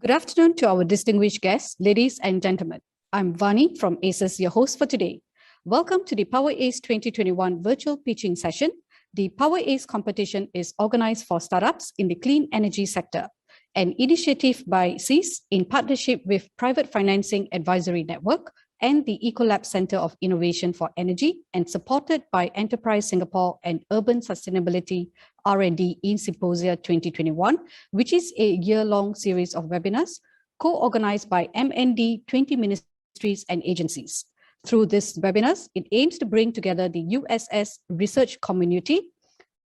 Good afternoon to our distinguished guests, ladies and gentlemen. I'm Vani from ACES, your host for today. Welcome to the PowerACE 2021 virtual pitching session. The PowerACE competition is organized for startups in the clean energy sector, an initiative by CESE in partnership with Private Financing Advisory Network and the Ecolab Center of Innovation for Energy, and supported by Enterprise Singapore and Urban Sustainability R&D in Symposia 2021, which is a year-long series of webinars co-organized by MND 20 ministries and agencies. Through these webinars, it aims to bring together the USS research community,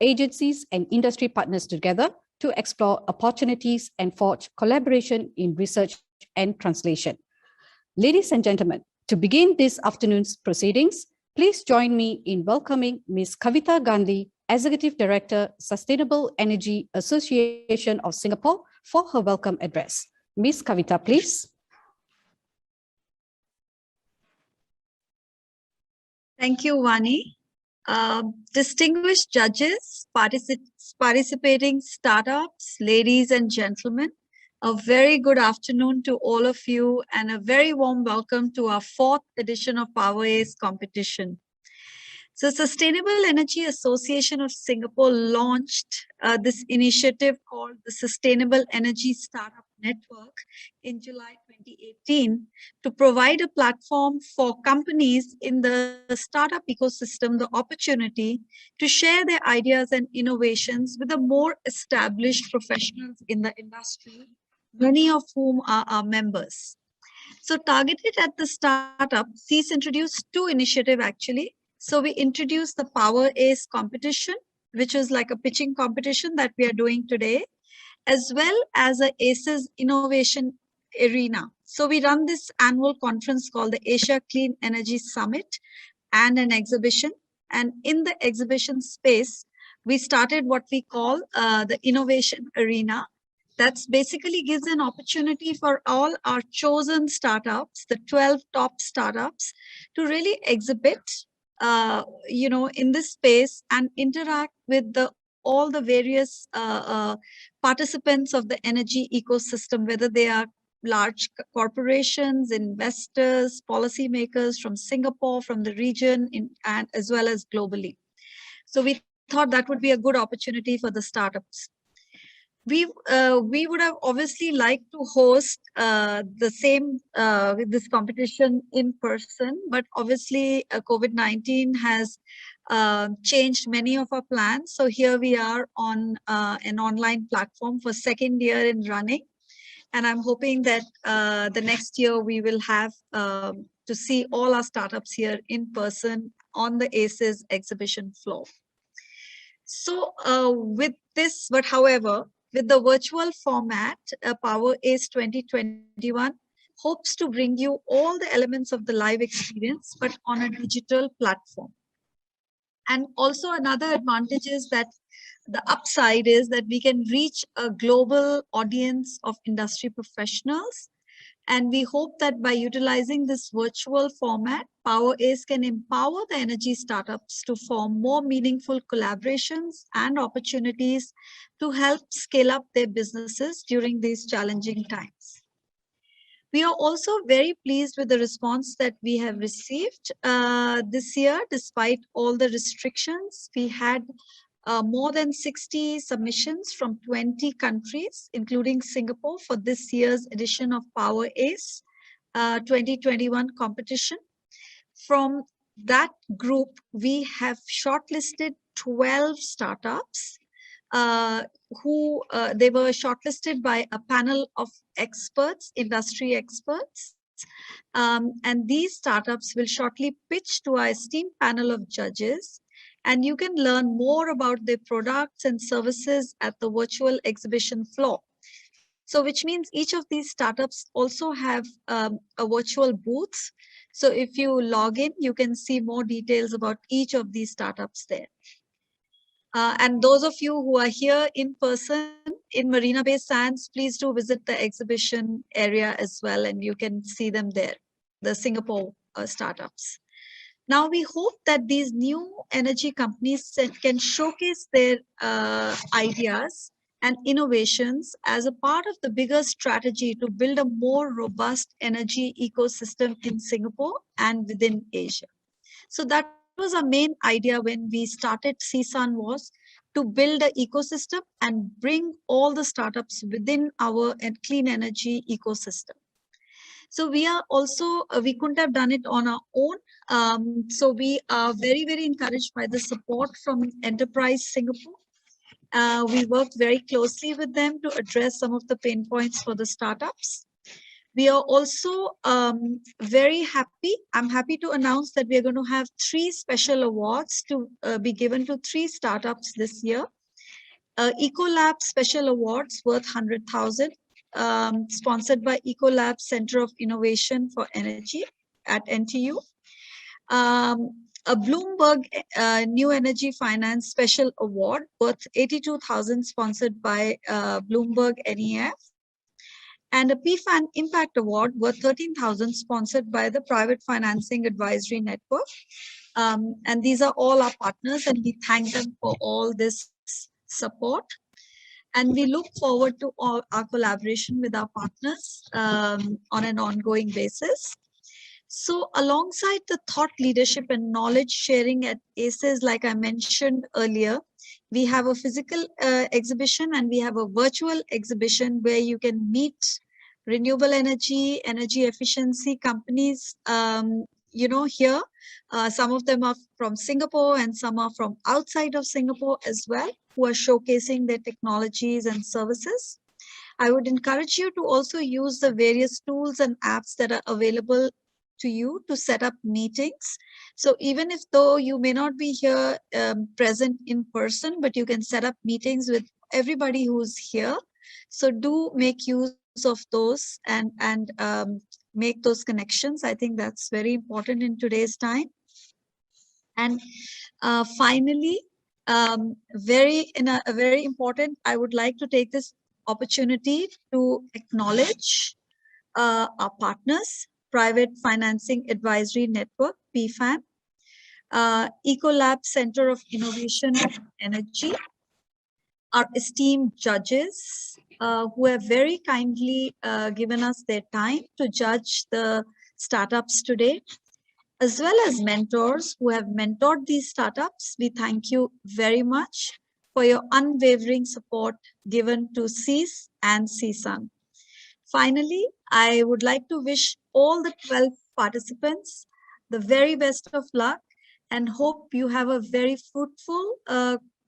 agencies, and industry partners together to explore opportunities and forge collaboration in research and translation. Ladies and gentlemen, to begin this afternoon's proceedings, please join me in welcoming Ms. Kavita Gandhi, Executive Director, Sustainable Energy Association of Singapore, for her welcome address. Ms. Kavita, please. Thank you, Vani. Distinguished judges, participating startups, ladies and gentlemen, a very good afternoon to all of you and a very warm welcome to our 4th edition of PowerACE competition. So Sustainable Energy Association of Singapore launched this initiative called the Sustainable Energy Startup Network in July 2018 to provide a platform for companies in the startup ecosystem the opportunity to share their ideas and innovations with the more established professionals in the industry, many of whom are our members. So targeted at the startup, CESE introduced 2 initiatives actually. So we introduced the PowerACE competition, which is like a pitching competition that we are doing today, as well as a ACES Innovation Arena. So we run this annual conference called the Asia Clean Energy Summit and an exhibition. And in the exhibition space, we started what we call the Innovation Arena. That's basically gives an opportunity for all our chosen startups, the 12 top startups, to really exhibit in this space and interact with all the various participants of the energy ecosystem, whether they are large corporations, investors, policymakers from Singapore, from the region, and as well as globally. So we thought that would be a good opportunity for the startups. We would have obviously liked to host the same with this competition in person, but obviously COVID-19 has changed many of our plans. So here we are on an online platform for 2nd year in running. And I'm hoping that the next year we will have to see all our startups here in person on the ACES exhibition floor. So with this, but however, with the virtual format, PowerACE 2021 hopes to bring you all the elements of the live experience, but on a digital platform. And also another advantage is that the upside is that we can reach a global audience of industry professionals. And we hope that by utilizing this virtual format, PowerACE can empower the energy startups to form more meaningful collaborations and opportunities to help scale up their businesses during these challenging times. We are also very pleased with the response that we have received this year. Despite all the restrictions, we had more than 60 submissions from 20 countries, including Singapore, for this year's edition of PowerACE 2021 competition. From that group, we have shortlisted 12 startups who they were shortlisted by a panel of experts, industry experts. And these startups will shortly pitch to our esteemed panel of judges. And you can learn more about their products and services at the virtual exhibition floor. So which means each of these startups also have a virtual booth. So if you log in, you can see more details about each of these startups there. And those of you who are here in person in Marina Bay Sands, please do visit the exhibition area as well, and you can see them there, the Singapore startups. Now, we hope that these new energy companies can showcase their ideas and innovations as a part of the bigger strategy to build a more robust energy ecosystem in Singapore and within Asia. So that was our main idea when we started CSUN, was to build an ecosystem and bring all the startups within our clean energy ecosystem. So we are also, we couldn't have done it on our own. So we are very, very encouraged by the support from Enterprise Singapore. We worked very closely with them to address some of the pain points for the startups. We are also very happy. I'm happy to announce that we are going to have 3 special awards to be given to 3 startups this year. Ecolab Special Awards worth 100,000, sponsored by Ecolab Center of Innovation for Energy at NTU. A Bloomberg New Energy Finance Special Award worth 82,000, sponsored by Bloomberg NEF. And a PFAN Impact Award worth 13,000, sponsored by the Private Financing Advisory Network. And these are all our partners, and we thank them for all this support. And we look forward to all our collaboration with our partners on an ongoing basis. So alongside the thought leadership and knowledge sharing at ACES, like I mentioned earlier, we have a physical exhibition and we have a virtual exhibition where you can meet renewable energy, energy efficiency companies, here. Some of them are from Singapore and some are from outside of Singapore as well, who are showcasing their technologies and services. I would encourage you to also use the various tools and apps that are available to you to set up meetings. So even if though you may not be here present in person, but you can set up meetings with everybody who's here. So do make use of those and make those connections. I think that's very important in today's time. And finally, very important, I would like to take this opportunity to acknowledge our partners, Private Financing Advisory Network, PFAN, Ecolab Center of Innovation and Energy, our esteemed judges who have very kindly given us their time to judge the startups today, as well as mentors who have mentored these startups. We thank you very much for your unwavering support given to CEAS and CSUN. Finally, I would like to wish all the 12 participants the very best of luck and hope you have a very fruitful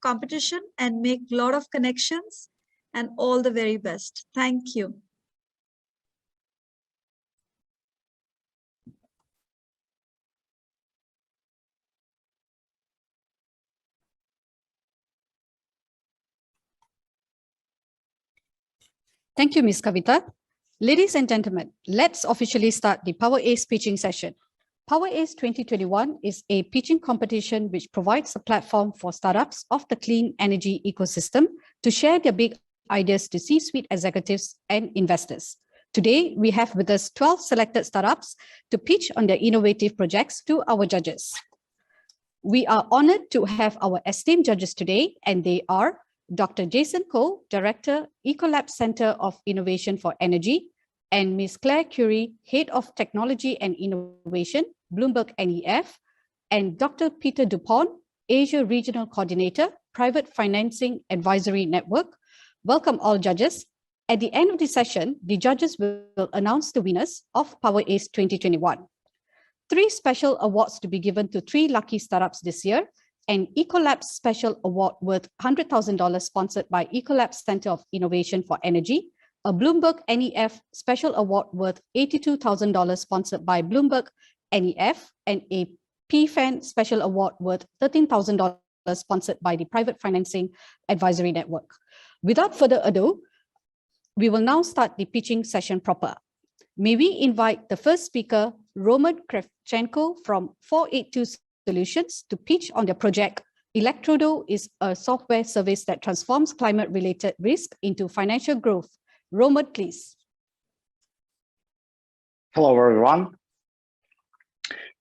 competition and make a lot of connections, and all the very best. Thank you. Thank you, Ms. Kavita. Ladies and gentlemen, let's officially start the PowerACE pitching session. PowerACE 2021 is a pitching competition which provides a platform for startups of the clean energy ecosystem to share their big ideas to C-suite executives and investors. Today, we have with us 12 selected startups to pitch on their innovative projects to our judges. We are honored to have our esteemed judges today, and they are Dr. Jason Koh, Director, Ecolab Center of Innovation for Energy, and Ms. Claire Curie, Head of Technology and Innovation, Bloomberg NEF, and Dr. Peter Dupont, Asia Regional Coordinator, Private Financing Advisory Network. Welcome all judges. At the end of the session, the judges will announce the winners of PowerACE 2021. 3 special awards to be given to 3 lucky startups this year, an Ecolab Special Award worth $100,000 sponsored by Ecolab Center of Innovation for Energy, a Bloomberg NEF Special Award worth $82,000 sponsored by Bloomberg NEF, and a PFAN Special Award worth $13,000 sponsored by the Private Financing Advisory Network. Without further ado, we will now start the pitching session proper. May we invite the first speaker, Roman Kravchenko from 482 Solutions, to pitch on their project. Electrodo is a software service that transforms climate-related risk into financial growth. Roman, please. Hello, everyone.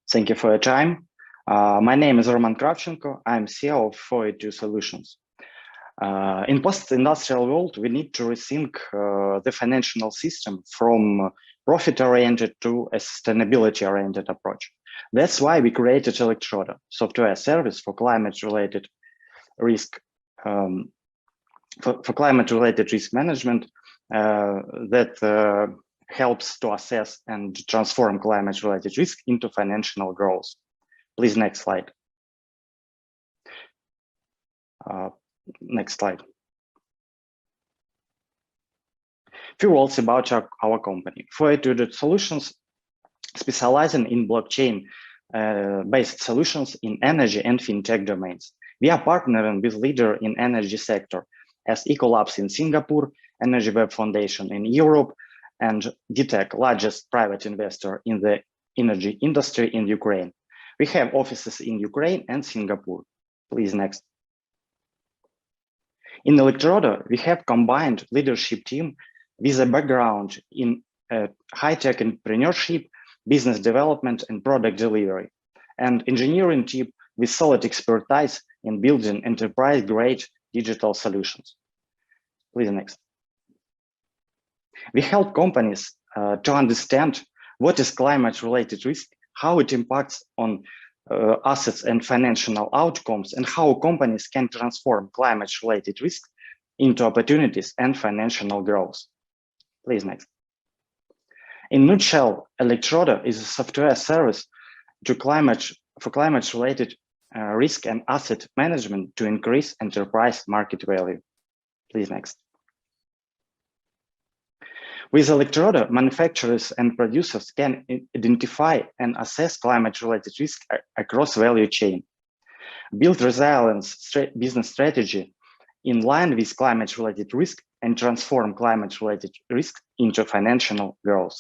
Thank you for your time. My name is Roman Kravchenko. I'm CEO of 482 Solutions. In post-industrial world, we need to rethink the financial system from profit-oriented to a sustainability-oriented approach. That's why we created Electroda, software service for climate-related risk, for climate-related risk management that helps to assess and transform climate-related risk into financial growth. Please, next slide. Next slide. Few words about our company. Fortitude Solutions specializing in blockchain-based solutions in energy and fintech domains. We are partnering with leader in energy sector as Ecolabs in Singapore, Energy Web Foundation in Europe, and DTEC, largest private investor in the energy industry in Ukraine. We have offices in Ukraine and Singapore. Please, next. In Electroda, we have combined leadership team with a background in high-tech entrepreneurship, business development, and product delivery, and engineering team with solid expertise in building enterprise-grade digital solutions. Please, next. We help companies to understand what is climate-related risk, how it impacts on assets and financial outcomes, and how companies can transform climate-related risk into opportunities and financial growth. Please, next. In a nutshell, Electroda is a software service for climate-related risk and asset management to increase enterprise market value. Please, next. With Electroda, manufacturers and producers can identify and assess climate-related risk across value chain, build resilience business strategy in line with climate-related risk, and transform climate-related risk into financial growth.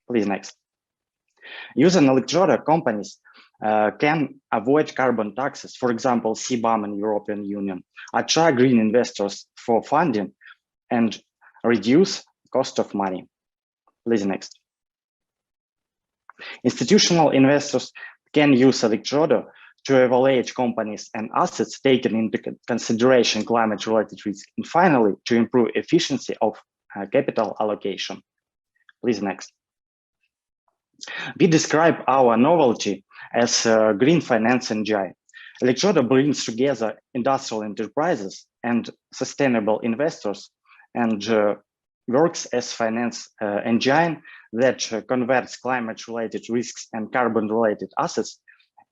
Please, next. Using Electroda, companies can avoid carbon taxes, for example, CBAM in European Union, attract green investors for funding, and reduce cost of money. Please, next. Institutional investors can use Electroda to evaluate companies and assets taking into consideration climate-related risk, and finally, to improve efficiency of capital allocation. Please, next. We describe our novelty as green finance engine. Electroda brings together industrial enterprises and sustainable investors and works as finance engine that converts climate-related risks and carbon-related assets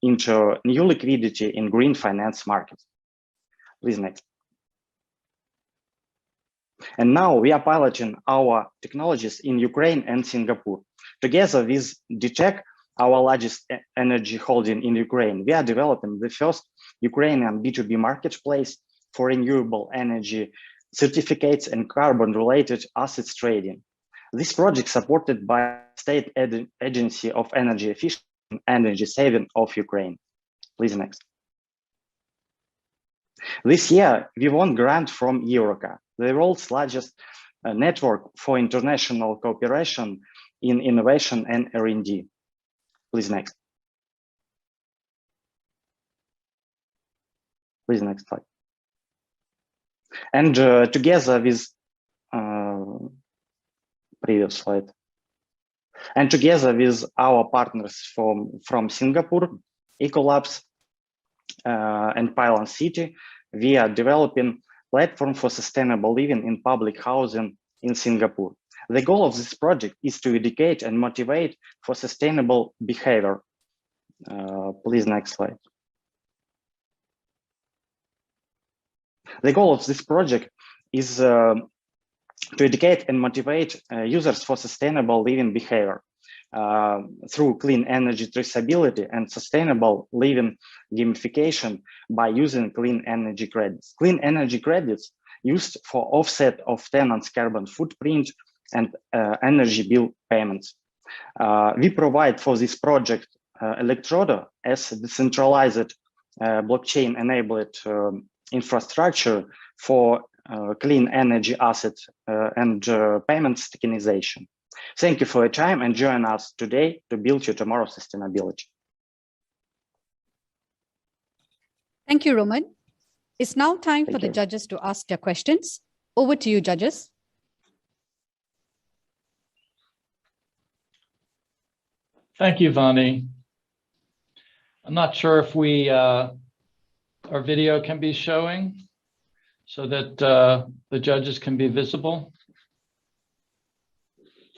into new liquidity in green finance markets. Please, next. And now we are piloting our technologies in Ukraine and Singapore. Together with DTEC, our largest energy holding in Ukraine, we are developing the first Ukrainian B2B marketplace for renewable energy certificates and carbon-related assets trading. This project supported by State Agency of Energy Efficiency and Energy Saving of Ukraine. Please, next. This year, we won grant from Eureka, the world's largest network for international cooperation in innovation and R&D. Please, next. Please, next slide. And together with previous slide. And together with our partners from Singapore, Ecolabs and Pylon City, we are developing platform for sustainable living in public housing in Singapore. The goal of this project is to educate and motivate for sustainable behavior. Please, next slide. The goal of this project is to educate and motivate users for sustainable living behavior through clean energy traceability and sustainable living gamification by using clean energy credits. Clean energy credits used for offset of tenants' carbon footprint and energy bill payments. We provide for this project Electroda as a decentralized blockchain-enabled infrastructure for clean energy assets and payments tokenization. Thank you for your time and join us today to build your tomorrow's sustainability. Thank you, Roman. It's now time for the judges to ask their questions. Over to you, judges. Thank you, Vani. I'm not sure if our video can be showing so that the judges can be visible.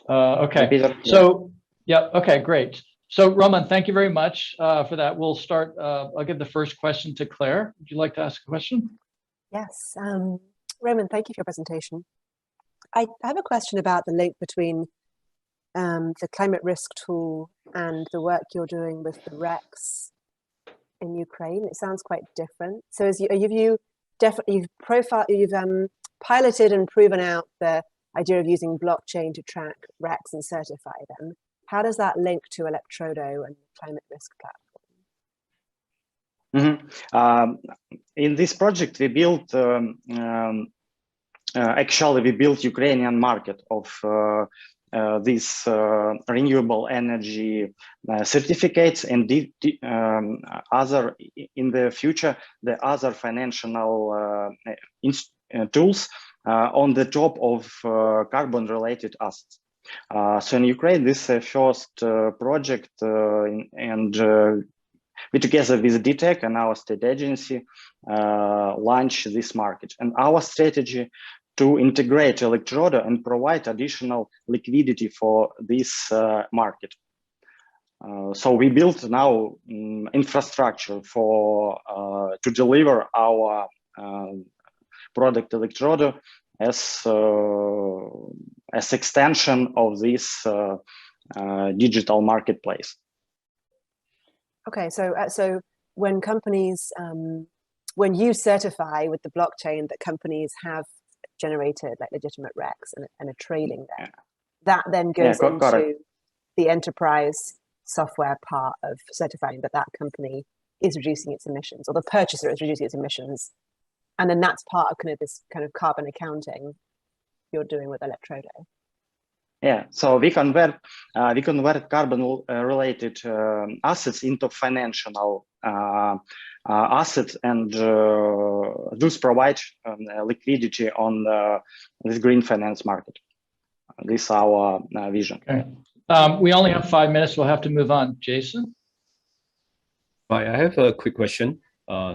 Okay, so yeah, okay, great. So Roman, thank you very much for that. We'll start, I'll give the first question to Claire. Would you like to ask a question? Yes, Roman, thank you for your presentation. I have a question about the link between the climate risk tool and the work you're doing with the RECs in Ukraine. It sounds quite different. So you've piloted and proven out the idea of using blockchain to track RECs and certify them. How does that link to Electrodo and the climate risk platform? In this project, we built actually we built Ukrainian market of these renewable energy certificates, and other in the future the other financial tools on the top of carbon related assets. So in Ukraine, this first project, and we together with DTEC and our state agency launched this market. And our strategy to integrate Electrodo and provide additional liquidity for this market. So we built now infrastructure for to deliver our product Electrodo as extension of this digital marketplace. Okay, so when companies, when you certify with the blockchain that companies have generated like legitimate RECs and are trading them, that then goes into the enterprise software part of certifying that that company is reducing its emissions, or the purchaser is reducing its emissions, and then that's part of kind of this kind of carbon accounting you're doing with Electrodo. Yeah, so we convert carbon related assets into financial assets, and thus provide liquidity on this green finance market. This is our vision. Okay. We only have 5 minutes. We'll have to move on. Jason? Hi, I have a quick question.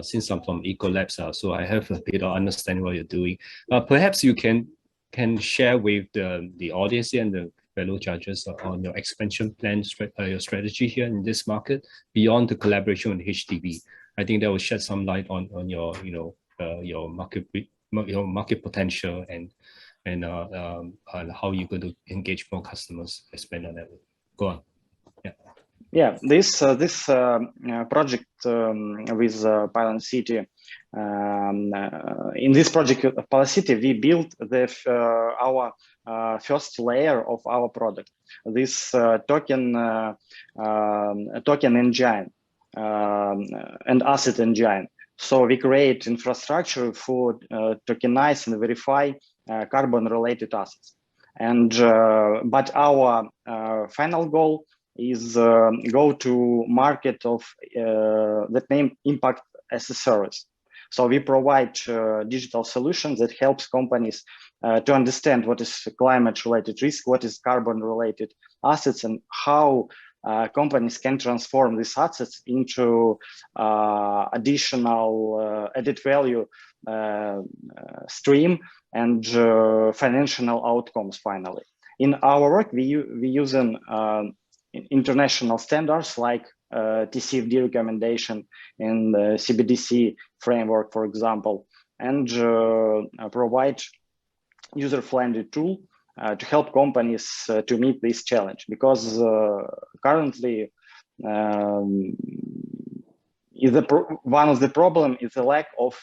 Since I'm from Ecolabs, so I have a bit of understanding what you're doing. Perhaps you can share with the audience and the fellow judges on your expansion plan, your strategy here in this market beyond the collaboration with HDB. I think that will shed some light on your your market potential and how you're going to engage more customers, expand on that. Go on. Yeah, this project with Pilot City. In this project with Pilot City, we built our first layer of our product. This token engine and asset engine. So we create infrastructure for tokenize and verify carbon-related assets. And but our final goal is go to market of that name impact as a service. So we provide digital solutions that helps companies to understand what is climate related risk, what is carbon related assets, and how companies can transform these assets into additional added value stream and financial outcomes finally. In our work, we use international standards like TCFD recommendation in the CBDC framework, for example, and provide user-friendly tool to help companies to meet this challenge, because currently one of the problem is the lack of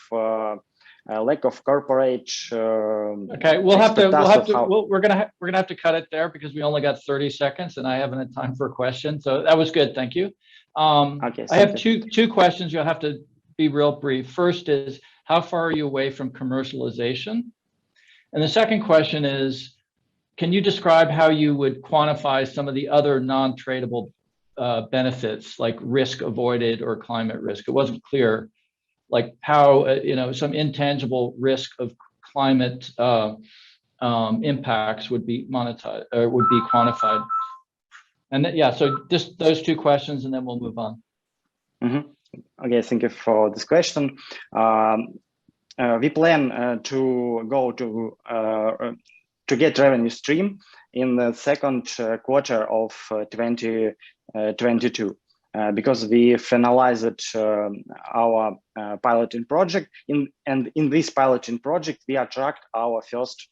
corporate. Okay, we're gonna have to cut it there because we only got 30 seconds and I haven't had time for a question. So that was good, thank you. Okay, I have two questions. You'll have to be real brief. First is, how far are you away from commercialization? And the second question is, can you describe how you would quantify some of the other non-tradable benefits like risk avoided or climate risk? It wasn't clear like how, some intangible risk of climate impacts would be monetized or would be quantified. And yeah, so just those two questions, and then we'll move on. Okay, thank you for this question. We plan to go to get revenue stream in the second quarter of 2022 because we finalized our piloting project. And in this piloting project, we attract our first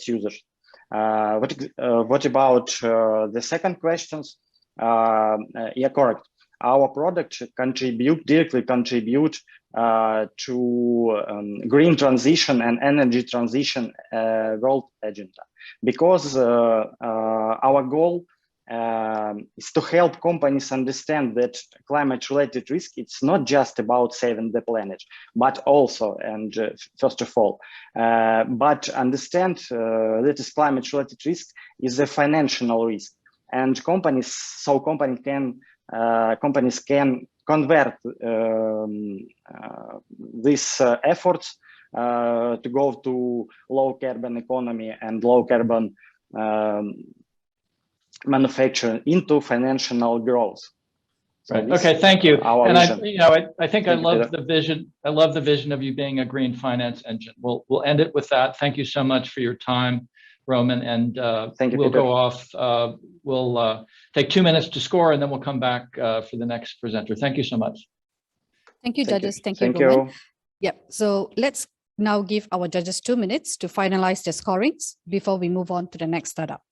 users. What about the second questions? Yeah, correct. Our product directly contribute to green transition and energy transition world agenda, because our goal is to help companies understand that climate-related risk, it's not just about saving the planet, but also, and first of all, but understand that this climate-related risk is a financial risk, and companies can convert these efforts to go to low carbon economy and low carbon manufacturing into financial growth. So right. Okay. Thank you. And I think I love Peter. the vision. I love the vision of you being a green finance engine. We'll end it with that. Thank you so much for your time, Roman, and Thank you, we'll Peter. go off. We'll take 2 minutes to score, and then we'll come back for the next presenter. Thank you so much. Thank you, judges. Thank you, Thank Roman. you. Yep. So let's now give our judges 2 minutes to finalize their scorings before we move on to the next startup.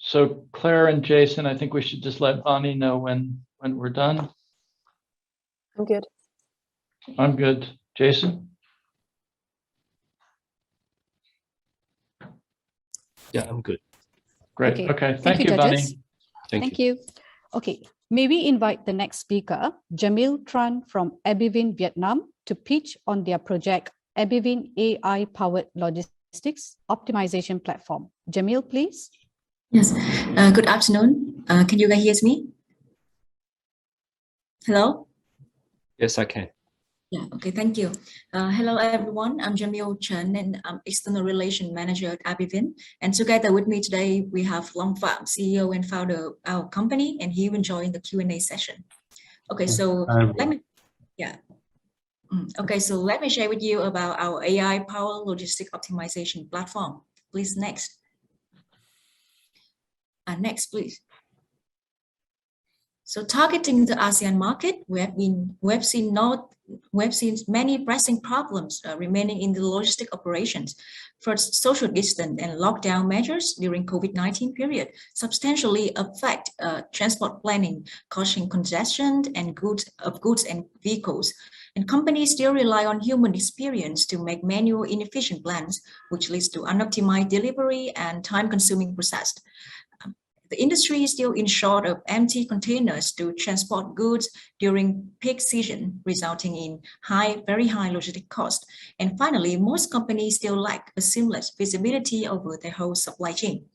So Claire and Jason, I think we should just let Bonnie know when we're done. I'm good. I'm good. Jason? Yeah, I'm good. Great. Okay. Thank you, Bonnie. judges. Thank you. Okay, may we invite the next speaker, Jamil Tran from Abivin, Vietnam, to pitch on their project, Abivin AI-powered logistics optimization platform. Jamil, please. Yes, good afternoon. Can you guys hear me? Hello? Yes, I can. Yeah, okay, thank you. Hello, everyone. I'm Jamil Chen, and I'm External Relation Manager at Abivin. And together with me today, we have Long Phạm, CEO and founder of our company, and he will join the Q&A session. Okay, so let me, Okay, so let me share with you about our AI-powered logistic optimization platform. Please, next. Next, please. So targeting the ASEAN market, we have seen many pressing problems remaining in the logistic operations. First, social distance and lockdown measures during COVID-19 period substantially affect transport planning, causing congestion and goods and vehicles. And companies still rely on human experience to make manual inefficient plans, which leads to unoptimized delivery and time-consuming process. The industry is still in short of empty containers to transport goods during peak season, resulting in very high logistic cost. And finally, most companies still lack a seamless visibility over their whole supply chain.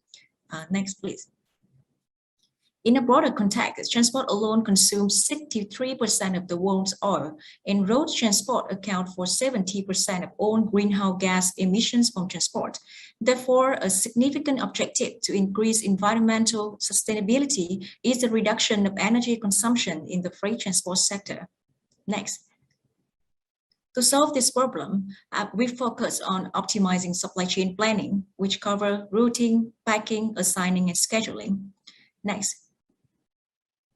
Next, please. In a broader context, transport alone consumes 63% of the world's oil, and road transport account for 70% of all greenhouse gas emissions from transport. Therefore, a significant objective to increase environmental sustainability is the reduction of energy consumption in the freight transport sector. Next. To solve this problem, we focus on optimizing supply chain planning, which cover routing, packing, assigning, and scheduling. Next.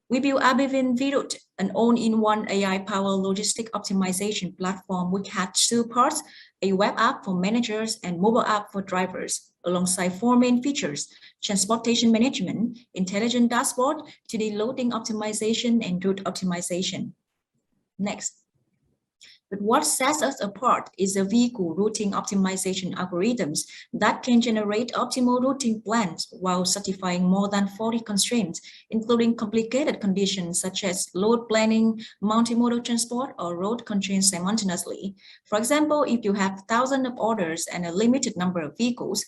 We built Abivin Virut, an all-in-one AI-powered logistic optimization platform which had two parts, a web app for managers and mobile app for drivers, alongside four main features: transportation management, intelligent dashboard, 2D loading optimization, and route optimization. Next. But what sets us apart is the vehicle routing optimization algorithms that can generate optimal routing plans while satisfying more than 40 constraints, including complicated conditions such as load planning, multimodal transport, or road constraints simultaneously. For example, if you have thousands of orders and a limited number of vehicles,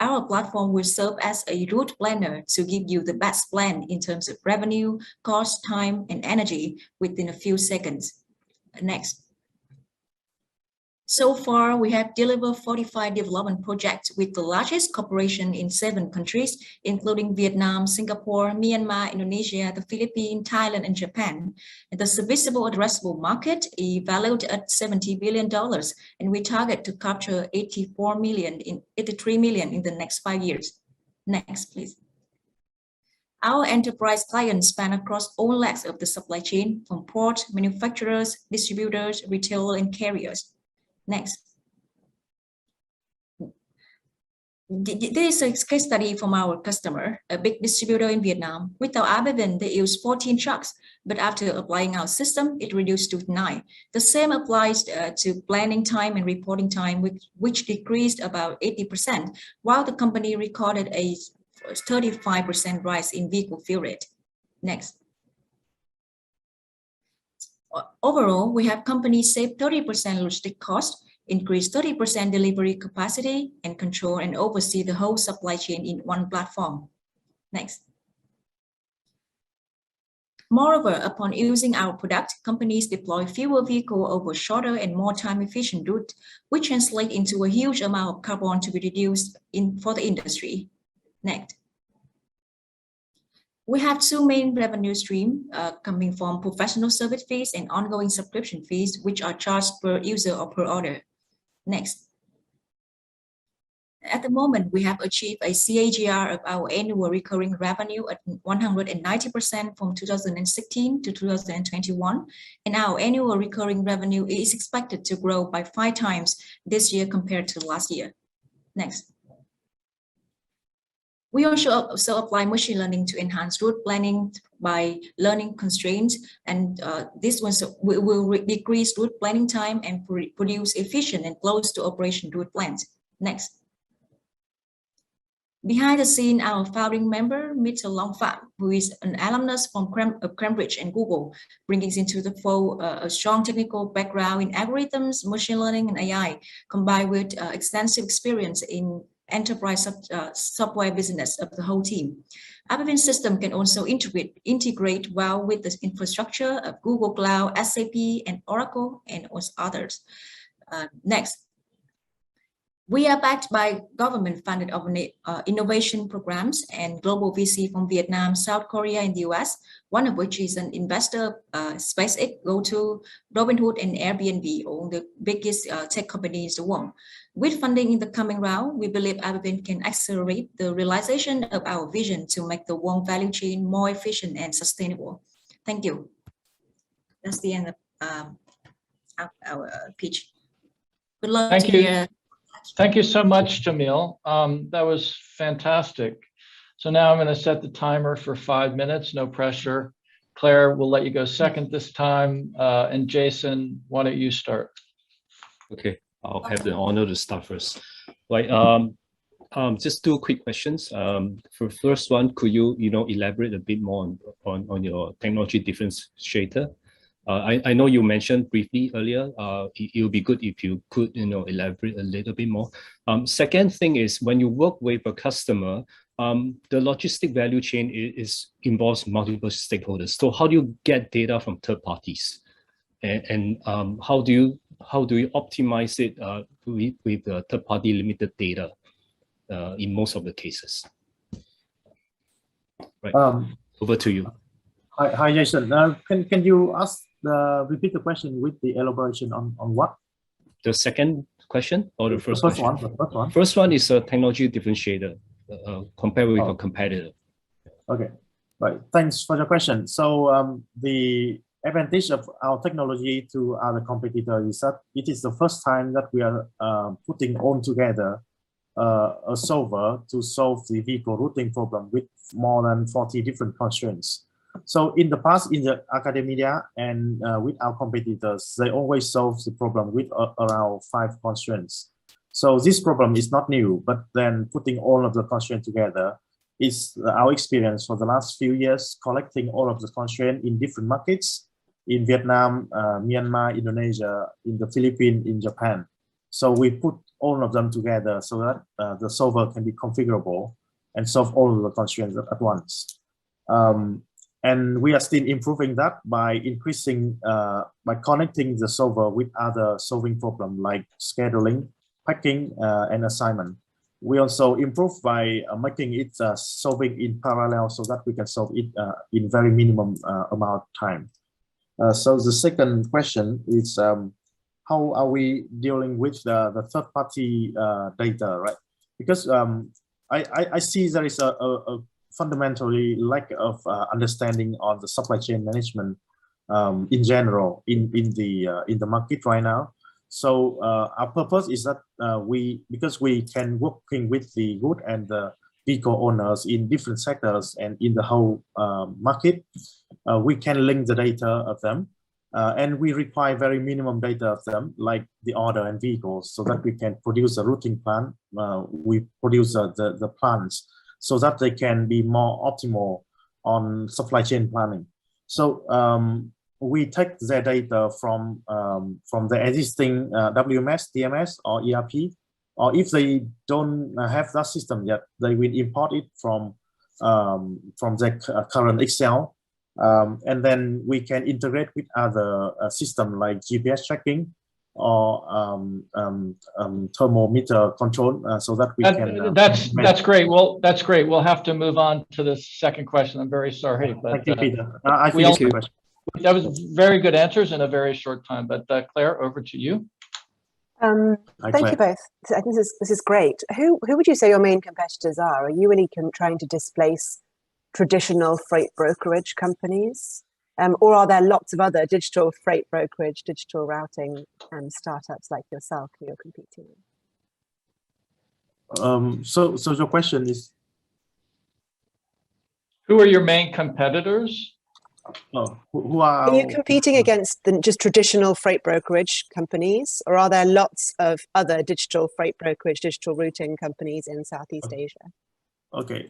our platform will serve as a route planner to give you the best plan in terms of revenue, cost, time, and energy within a few seconds. Next. So far, we have delivered 45 development projects with the largest corporation in 7 countries, including Vietnam, Singapore, Myanmar, Indonesia, the Philippines, Thailand, and Japan. And the serviceable addressable market is valued at $70 billion, and we target to capture 83 million in the next 5 years. Next, please. Our enterprise clients span across all legs of the supply chain, from port, manufacturers, distributors, retailers, and carriers. Next. This is a case study from our customer, a big distributor in Vietnam. Without Abivin, they use 14 trucks, but after applying our system, it reduced to 9. The same applies to planning time and reporting time, which decreased about 80%, while the company recorded a 35% rise in vehicle fill rate. Next. Overall, we have companies save 30% logistic cost, increase 30% delivery capacity, and control and oversee the whole supply chain in one platform. Next. Moreover, upon using our product, companies deploy fewer vehicles over shorter and more time-efficient route, which translate into a huge amount of carbon to be reduced for the industry. Next. We have 2 main revenue streams coming from professional service fees and ongoing subscription fees, which are charged per user or per order. Next. At the moment, we have achieved a CAGR of our annual recurring revenue at 190% from 2016 to 2021, and our annual recurring revenue is expected to grow by 5 times this year compared to last year. Next. We also apply machine learning to enhance route planning by learning constraints, and this one will decrease route planning time and produce efficient and close to operation route plans. Next. Behind the scene, our founding member, Mr. Long Pham, who is an alumnus from Cambridge and Google, brings into the fold a strong technical background in algorithms, machine learning, and AI, combined with extensive experience in enterprise software business of the whole team. Abivin system can also integrate well with the infrastructure of Google Cloud, SAP, and Oracle, and others. Next. We are backed by government-funded innovation programs and global VC from Vietnam, South Korea, and the US, one of which is an investor, SpaceX, GoTo, Robinhood, and Airbnb, all the biggest tech companies in the world. With funding in the coming round, we believe Abivin can accelerate the realization of our vision to make the world value chain more efficient and sustainable. Thank you. That's the end of our pitch. Good luck. Thank you. Thank you so much, Jamil. That was fantastic. So now I'm going to set the timer for 5 minutes, no pressure. Claire, we'll let you go second this time. And Jason, why don't you start? Okay, I'll have the honor to start first. Right, just 2 quick questions. For the first one, could you elaborate a bit more on your technology differentiator? I know you mentioned briefly earlier. It would be good if you could, elaborate a little bit more. Second thing is when you work with a customer, the logistic value chain involves multiple stakeholders. So how do you get data from third parties, and how do you optimize it with third party limited data in most of the cases? Right. Over to you. Hi, Jason. Can you repeat the question with the elaboration on what? The second question or the first question? The first one. First one is a technology differentiator compared with a competitor. Okay, right. Thanks for the question. So the advantage of our technology to other competitors is that it is the first time that we are putting all together a solver to solve the vehicle routing problem with more than 40 different constraints. So in the past, in the academia and with our competitors, they always solve the problem with around 5 constraints. So this problem is not new, but then putting all of the constraints together is our experience for the last few years, collecting all of the constraints in different markets, in Vietnam, Myanmar, Indonesia, in the Philippines, in Japan. So we put all of them together so that the solver can be configurable and solve all of the constraints at once. And we are still improving that by increasing, by connecting the solver with other solving problems like scheduling, packing, and assignment. We also improve by making it solving in parallel so that we can solve it in very minimum amount of time. So the second question is, how are we dealing with the third-party data, right? Because I see there is a fundamentally lack of understanding on the supply chain management in general in the market right now. So our purpose is that because we can working with the good and the vehicle owners in different sectors and in the whole market, we can link the data of them. And we require very minimum data of them, like the order and vehicles, so that we can produce a routing plan. We produce the plans so that they can be more optimal on supply chain planning. So we take their data from the existing WMS, DMS, or ERP, or if they don't have that system yet, they will import it from their current Excel. And then we can integrate with other systems like GPS tracking or thermometer control, so that we can. That's great. Well, that's great. We'll have to move on to the second question. I'm very sorry, but thank you, Peter. I finished the question. That was very good answers in a very short time. But Claire, over to you. Thank you both. I think this is great. Who would you say your main competitors are? Are you really trying to displace traditional freight brokerage companies, or are there lots of other digital freight brokerage, digital routing startups like yourself who you're competing with? So your question is, who are your main competitors? Who are you competing against just traditional freight brokerage companies, or are there lots of other digital freight brokerage, digital routing companies in Southeast Asia? Okay,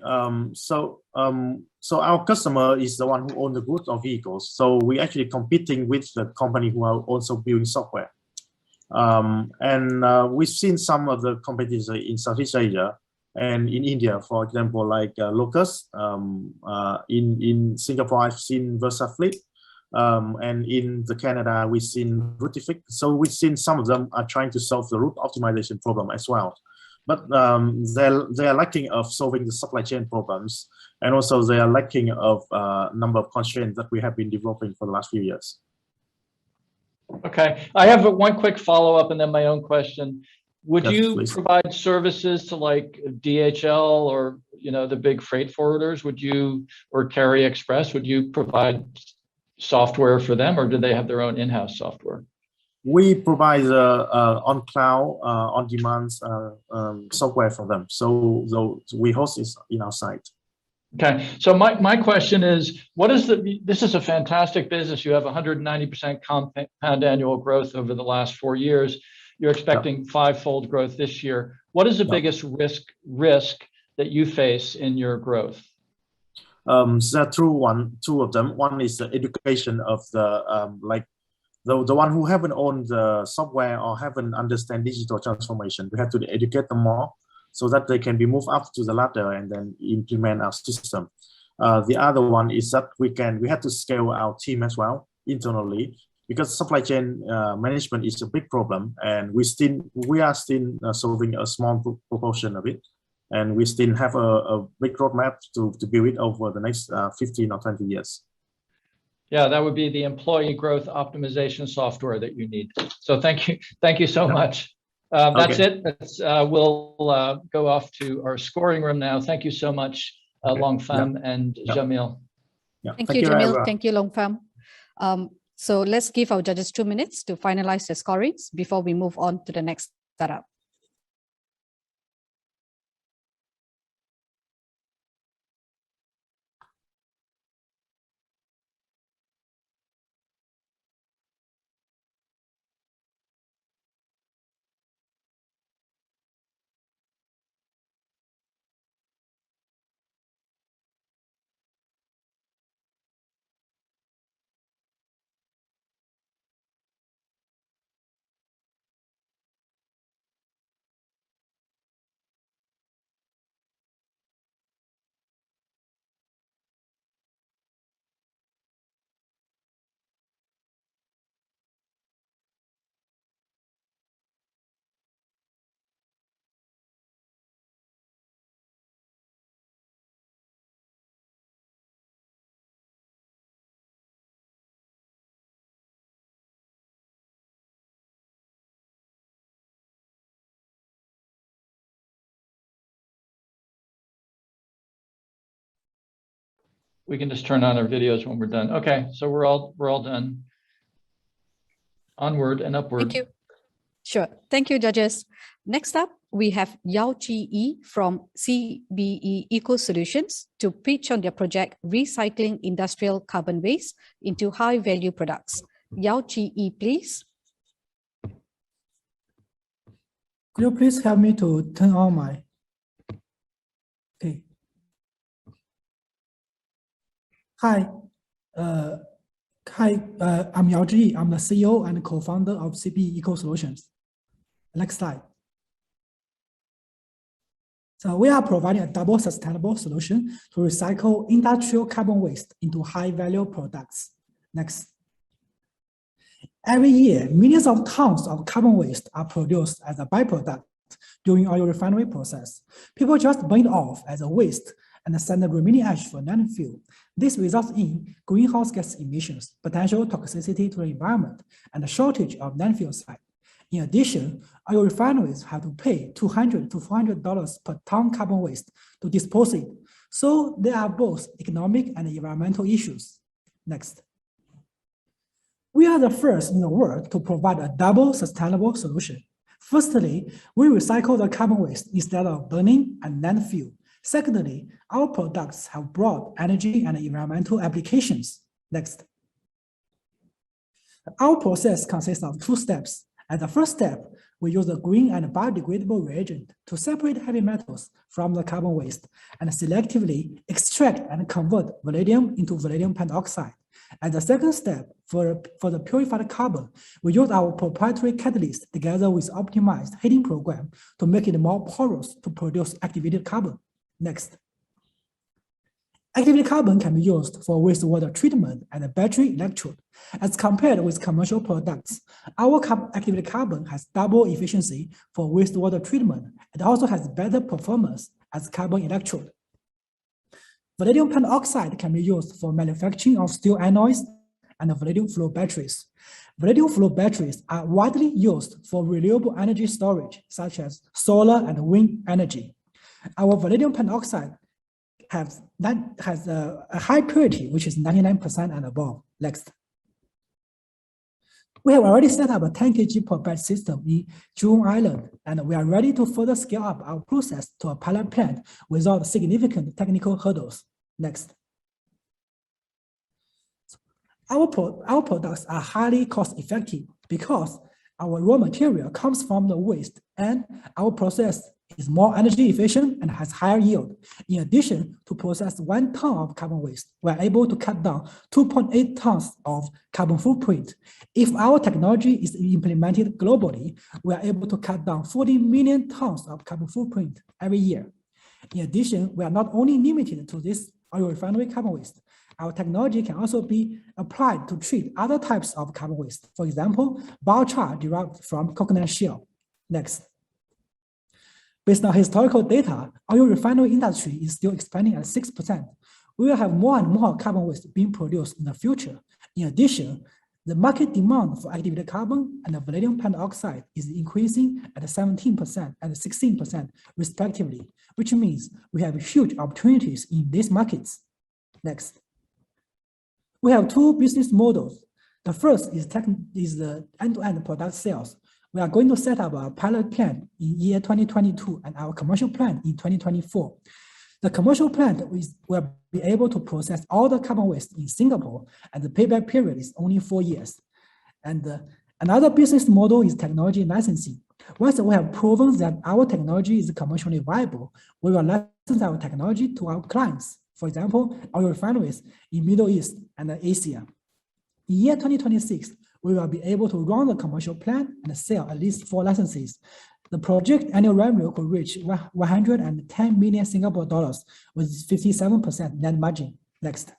so our customer is the one who owns the goods or vehicles. So we're actually competing with the company who are also building software. And we've seen some of the competitors in Southeast Asia and in India, for example, like Locus. In Singapore, I've seen VersaFleet. And in Canada, we've seen Routifix. So we've seen some of them are trying to solve the route optimization problem as well. But they are lacking of solving the supply chain problems, and also they are lacking of number of constraints that we have been developing for the last few years. Okay, I have one quick follow-up and then my own question. Would you please provide services to like DHL or the big freight forwarders? Would you, or Carry Express? Would you provide software for them, or do they have their own in-house software? We provide on cloud, on demand software for them. So we host it in our site. Okay, so my question is, this is a fantastic business. You have 190% compound annual growth over the last 4 years. You're expecting 5-fold growth this year. What is the biggest risk that you face in your growth? There are two of them. One is the education of the like the one who haven't owned the software or haven't understand digital transformation, we have to educate them more so that they can be moved up to the ladder and then implement our system. The other one is that we have to scale our team as well internally, because supply chain management is a big problem, and we are still solving a small proportion of it, and we still have a big roadmap to build it over the next 15 or 20 years. Yeah, that would be the employee growth optimization software that you need. So thank you so much. That's it. We'll go off to our scoring room now. Thank you so much, Long Pham and Jamil. Thank you, Jamil. Thank you, Long Pham. So let's give our judges 2 minutes to finalize the scorings before we move on to the next setup. We can just turn on our videos when we're done. Okay, so we're all done. Onward and upward. Thank you. Sure. Thank you, judges. Next up, we have Yao Chi Yi from CBE Eco Solutions to pitch on their project Recycling Industrial Carbon Waste into High-Value Products. Yao Chi Yi, please. Could you please help me to turn on my... Okay. Hi, I'm Yao Chi Yi. I'm the CEO and co-founder of CBE Eco Solutions. Next slide. So we are providing a double sustainable solution to recycle industrial carbon waste into high-value products. Next. Every year, millions of tons of carbon waste are produced as a byproduct during oil refinery process. People just burn it off as a waste and send the remaining ash for landfill. This results in greenhouse gas emissions, potential toxicity to the environment, and a shortage of landfill site. In addition, oil refineries have to pay $200 to $400 per ton carbon waste to dispose it. So there are both economic and environmental issues. Next. We are the first in the world to provide a double sustainable solution. Firstly, we recycle the carbon waste instead of burning and landfill. Secondly, our products have broad energy and environmental applications. Next. Our process consists of 2 steps. At the first step, we use a green and biodegradable reagent to separate heavy metals from the carbon waste and selectively extract and convert vanadium into vanadium pentoxide. At the second step, for the purified carbon, we use our proprietary catalyst together with optimized heating program to make it more porous to produce activated carbon. Next. Activated carbon can be used for wastewater treatment and battery electrode. As compared with commercial products, our activated carbon has double efficiency for wastewater treatment and also has better performance as carbon electrode. Vanadium pentoxide can be used for manufacturing of steel anodes and vanadium flow batteries. Vanadium flow batteries are widely used for renewable energy storage, such as solar and wind energy. Our vanadium pentoxide has a high purity, which is 99% and above. Next. We have already set up a 10 kg per batch system in June Island, and we are ready to further scale up our process to a pilot plant without significant technical hurdles. Next. Our products are highly cost effective because our raw material comes from the waste, and our process is more energy efficient and has higher yield. In addition, to process 1 ton of carbon waste, we are able to cut down 2.8 tons of carbon footprint. If our technology is implemented globally, we are able to cut down 40 million tons of carbon footprint every year. In addition, we are not only limited to this oil refinery carbon waste. Our technology can also be applied to treat other types of carbon waste. For example, biochar derived from coconut shell. Next. Based on historical data, oil refinery industry is still expanding at 6%. We will have more and more carbon waste being produced in the future. In addition, the market demand for activated carbon and the vanadium pentoxide is increasing at 17% and 16% respectively, which means we have huge opportunities in these markets. Next. We have 2 business models. The first is the end-to-end product sales. We are going to set up a pilot plant in year 2022 and our commercial plant in 2024. The commercial plant will be able to process all the carbon waste in Singapore, and the payback period is only 4 years. And another business model is technology licensing. Once we have proven that our technology is commercially viable, we will license our technology to our clients. For example, oil refineries in Middle East and Asia. In year 2026, we will be able to run the commercial plant and sell at least 4 licenses. The project annual revenue could reach 110 million Singapore dollars with 57% net margin. Next.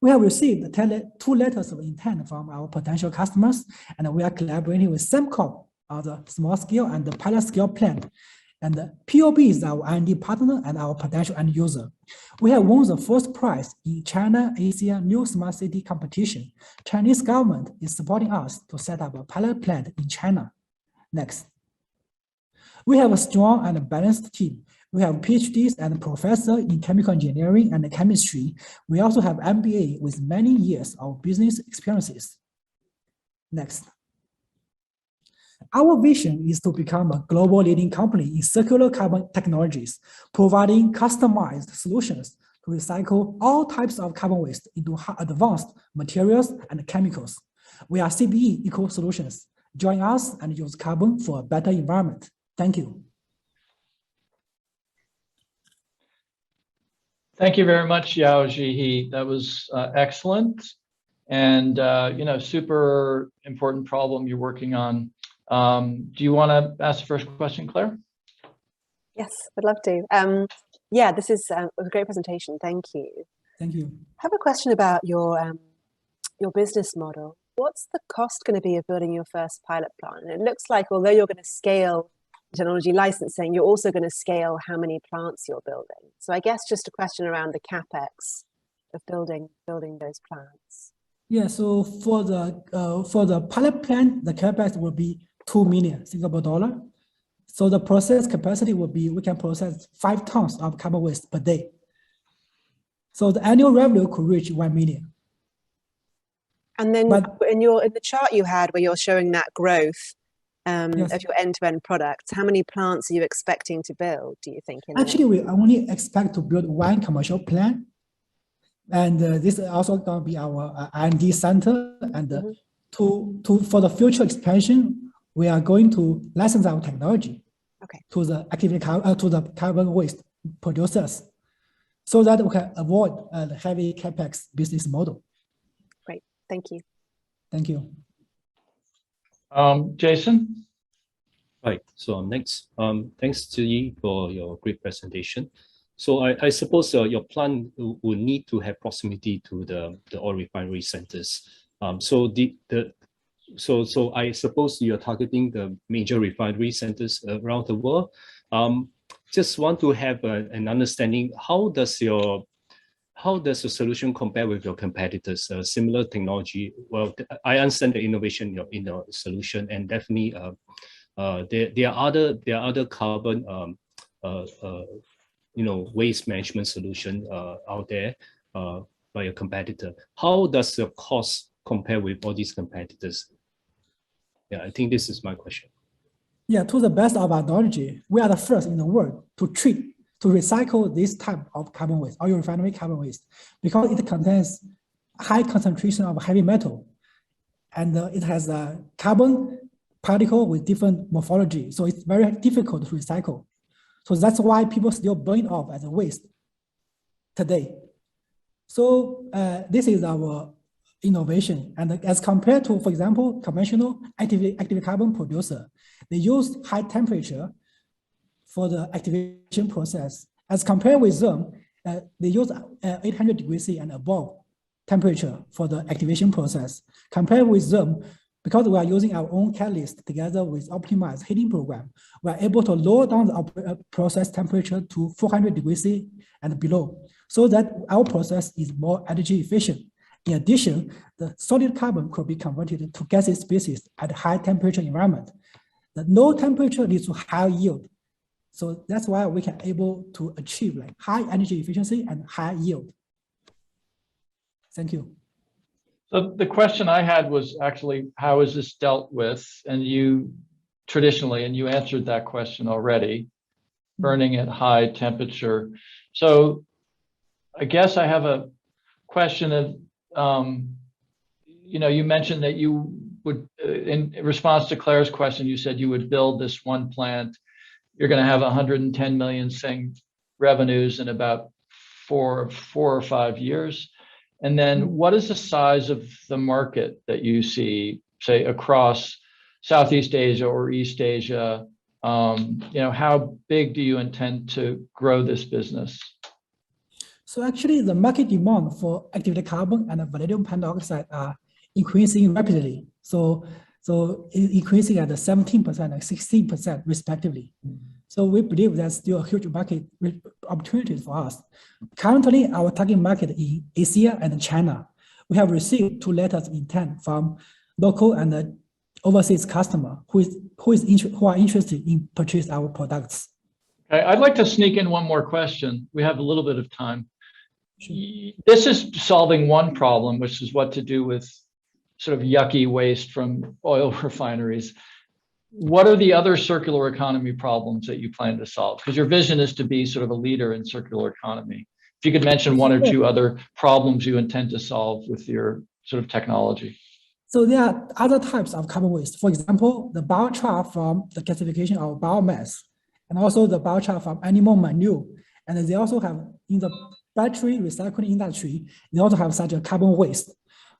We have received 2 letters of intent from our potential customers, and we are collaborating with Sembcorp on the small scale and the pilot scale plant. And the POB is our R&D partner and our potential end user. We have won the first prize in China Asia New Smart City competition. Chinese government is supporting us to set up a pilot plant in China. Next. We have a strong and balanced team. We have PhDs and professors in chemical engineering and chemistry. We also have MBA with many years of business experiences. Next. Our vision is to become a global leading company in circular carbon technologies, providing customized solutions to recycle all types of carbon waste into advanced materials and chemicals. We are CBE Eco Solutions. Join us and use carbon for a better environment. Thank you. Thank you very much, Yao Zhihe. That was excellent, and super important problem you're working on. Do you want to ask the first question, Claire? Yes, I'd love to. Yeah, this is a great presentation. Thank you. Thank you. I have a question about your business model. What's the cost going to be of building your first pilot plant? And it looks like although you're going to scale technology licensing, you're also going to scale how many plants you're building. So I guess just a question around the capex of building those plants. Yeah, so for the pilot plant, the capex will be 2 million Singapore dollar. So the process capacity will be, we can process 5 tons of carbon waste per day. So the annual revenue could reach 1 million. And then in the chart you had where you're showing that growth yes. of your end-to-end products, how many plants are you expecting to build, do you think? Actually, we only expect to build 1 commercial plant. And this is also going to be our R&D center. And for the future expansion, we are going to license our technology to the carbon waste producers, so that we can avoid the heavy capex business model. Great, thank you. Thank you. Jason? Right, so next, thanks to you for your great presentation. So I suppose your plant will need to have proximity to the oil refinery centers. So I suppose you're targeting the major refinery centers around the world. Just want to have an understanding, how does the solution compare with your competitors? Similar technology. Well, I understand the innovation in the solution, and definitely there are other carbon waste management solution out there by a competitor. How does the cost compare with all these competitors? Yeah, I think this is my question. Yeah, to the best of our knowledge, we are the first in the world to recycle this type of carbon waste, oil refinery carbon waste, because it contains high concentration of heavy metal, and it has a carbon particle with different morphology. So it's very difficult to recycle. So that's why people still burn off as a waste today. So this is our innovation. And as compared to, for example, conventional active carbon producer, they use high temperature for the activation process. As compared with them, they use 800 degrees C and above temperature for the activation process. Compared with them, because we are using our own catalyst together with optimized heating program, we are able to lower down the process temperature to 400 degrees C and below, so that our process is more energy efficient. In addition, the solid carbon could be converted to gaseous species at high temperature environment. The low temperature leads to high yield. So that's why we can able to achieve like high energy efficiency and high yield. Thank you. So the question I had was actually, how is this dealt with? And you traditionally, and you answered that question already, burning at high temperature. So I guess I have a question of, you mentioned that you would, in response to Claire's question, you said you would build this one plant. You're going to have 110 million Sing revenues in about four or 5 years. And then what is the size of the market that you see, say, across Southeast Asia or East Asia? How big do you intend to grow this business? So actually, the market demand for activated carbon and vanadium pentoxide are increasing rapidly. So increasing at 17% and 16% respectively. So we believe there's still a huge market opportunities for us. Currently, our target market in Asia and China. We have received 2 letters of intent from local and overseas customer who are interested in purchase our products. Okay, I'd like to sneak in one more question. We have a little bit of time. Sure. This is solving one problem, which is what to do with sort of yucky waste from oil refineries. What are the other circular economy problems that you plan to solve? Because your vision is to be sort of a leader in circular economy. If you could mention 1 or 2 other problems you intend to solve with your sort of technology. So there are other types of carbon waste. For example, the biochar from the gasification of biomass, and also the biochar from animal manure. And they also have, in the battery recycling industry, they also have such a carbon waste.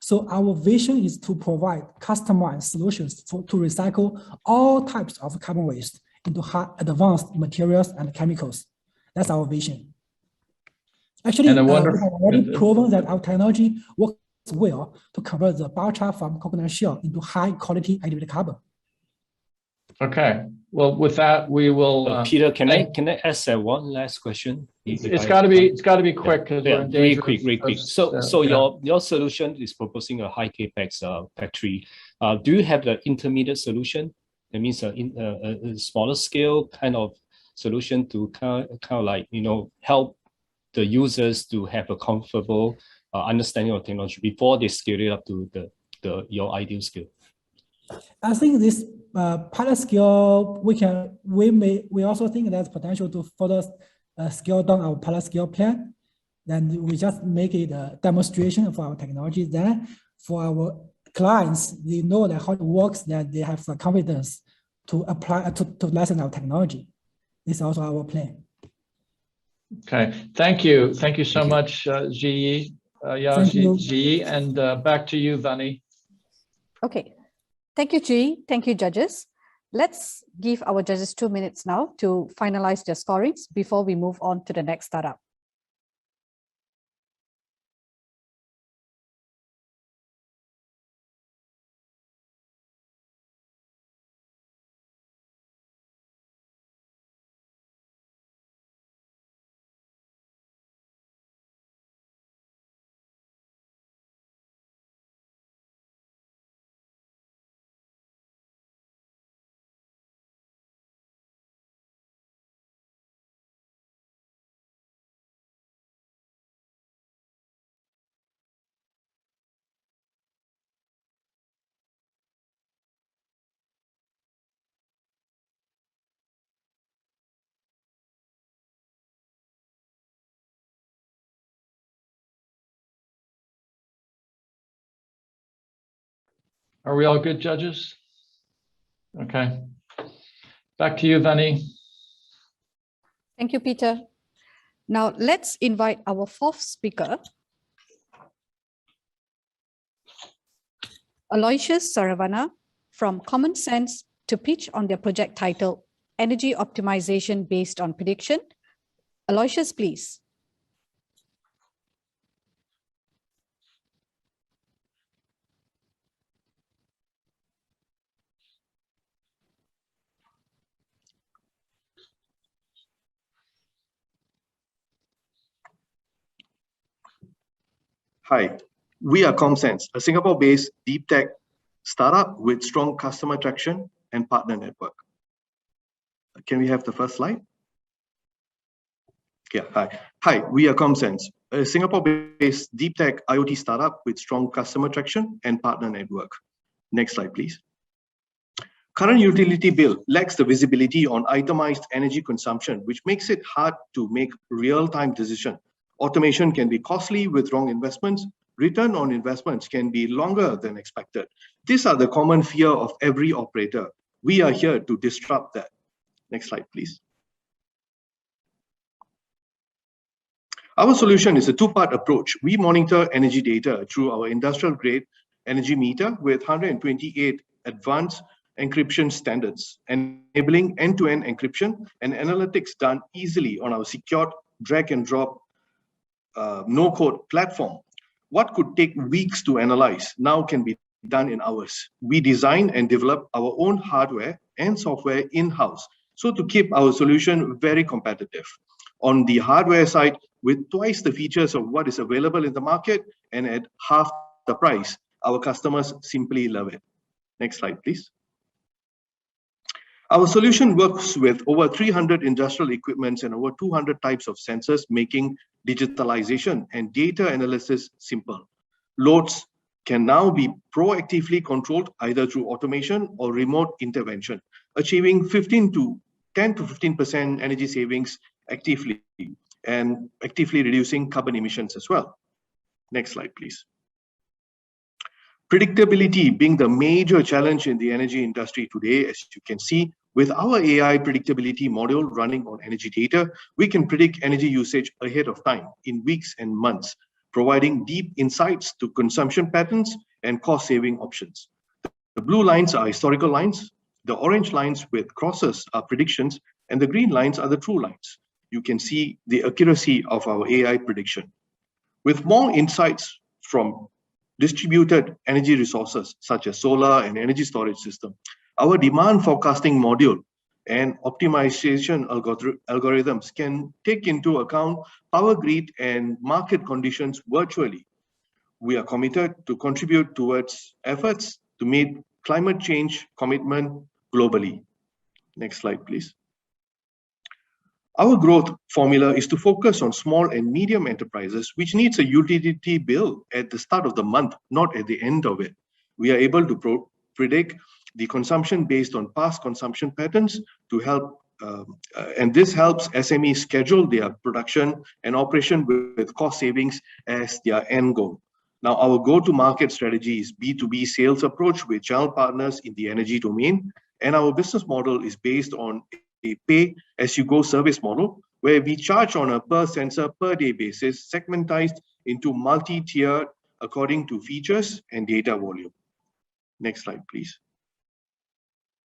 So our vision is to provide customized solutions to recycle all types of carbon waste into high advanced materials and chemicals. That's our vision. Actually, we have already proven that our technology works well to convert the biochar from coconut shell into high quality activated carbon. Okay. Well, with that, we will. Peter, can I ask one last question? It's got to be quick because we're in danger. Very quick. So your solution is proposing a high capex factory. Do you have the intermediate solution? That means a smaller scale kind of solution to kind of like help the users to have a comfortable understanding of technology before they scale it up to your ideal scale. I think this pilot scale, we also think there's potential to further scale down our pilot scale plan. Then we just make it a demonstration for our technology. Then for our clients, they know that how it works, that they have the confidence to apply to license our technology. This is also our plan. Okay, thank you so much, Ji Yi, and back to you, Vani. Okay. Thank you, Ji. Thank you, judges. Let's give our judges 2 minutes now to finalize their scorings before we move on to the next startup. Are we all good, judges? Okay. Back to you, Vani. Thank you, Peter. Now let's invite our fourth speaker, Aloysius Saravana from Common Sense, to pitch on their project titled Energy Optimization Based on Prediction. Aloysius, please. Hi, we are ComSense, a Singapore-based deep tech startup with strong customer traction and partner network. Can we have the first slide? Yeah, hi. Hi, we are ComSense, a Singapore-based deep tech IoT startup with strong customer traction and partner network. Next slide, please. Current utility bill lacks the visibility on itemized energy consumption, which makes it hard to make real-time decisions. Automation can be costly with wrong investments. Return on investments can be longer than expected. These are the common fear of every operator. We are here to disrupt that. Next slide, please. Our solution is a two-part approach. We monitor energy data through our industrial-grade energy meter with 128 advanced encryption standards, enabling end-to-end encryption and analytics done easily on our secured drag-and-drop no-code platform. What could take weeks to analyze now can be done in hours. We design and develop our own hardware and software in-house, so to keep our solution very competitive. On the hardware side, with twice the features of what is available in the market and at half the price, our customers simply love it. Next slide, please. Our solution works with over 300 industrial equipments and over 200 types of sensors, making digitalization and data analysis simple. Loads can now be proactively controlled either through automation or remote intervention, achieving 10 to 15% energy savings actively and actively reducing carbon emissions as well. Next slide, please. Predictability being the major challenge in the energy industry today, as you can see, with our AI predictability module running on energy data, we can predict energy usage ahead of time in weeks and months, providing deep insights to consumption patterns and cost-saving options. The blue lines are historical lines, the orange lines with crosses are predictions, and the green lines are the true lines. You can see the accuracy of our AI prediction. With more insights from distributed energy resources such as solar and energy storage system, our demand forecasting module and optimization algorithms can take into account power grid and market conditions virtually. We are committed to contribute towards efforts to meet climate change commitment globally. Next slide, please. Our growth formula is to focus on small and medium enterprises, which needs a utility bill at the start of the month, not at the end of it. We are able to predict the consumption based on past consumption patterns to help, and this helps SMEs schedule their production and operation with cost savings as their end goal. Now, our go-to-market strategy is B2B sales approach with channel partners in the energy domain, and our business model is based on a pay-as-you-go service model, where we charge on a per sensor per day basis, segmentized into multi-tiered according to features and data volume. Next slide, please.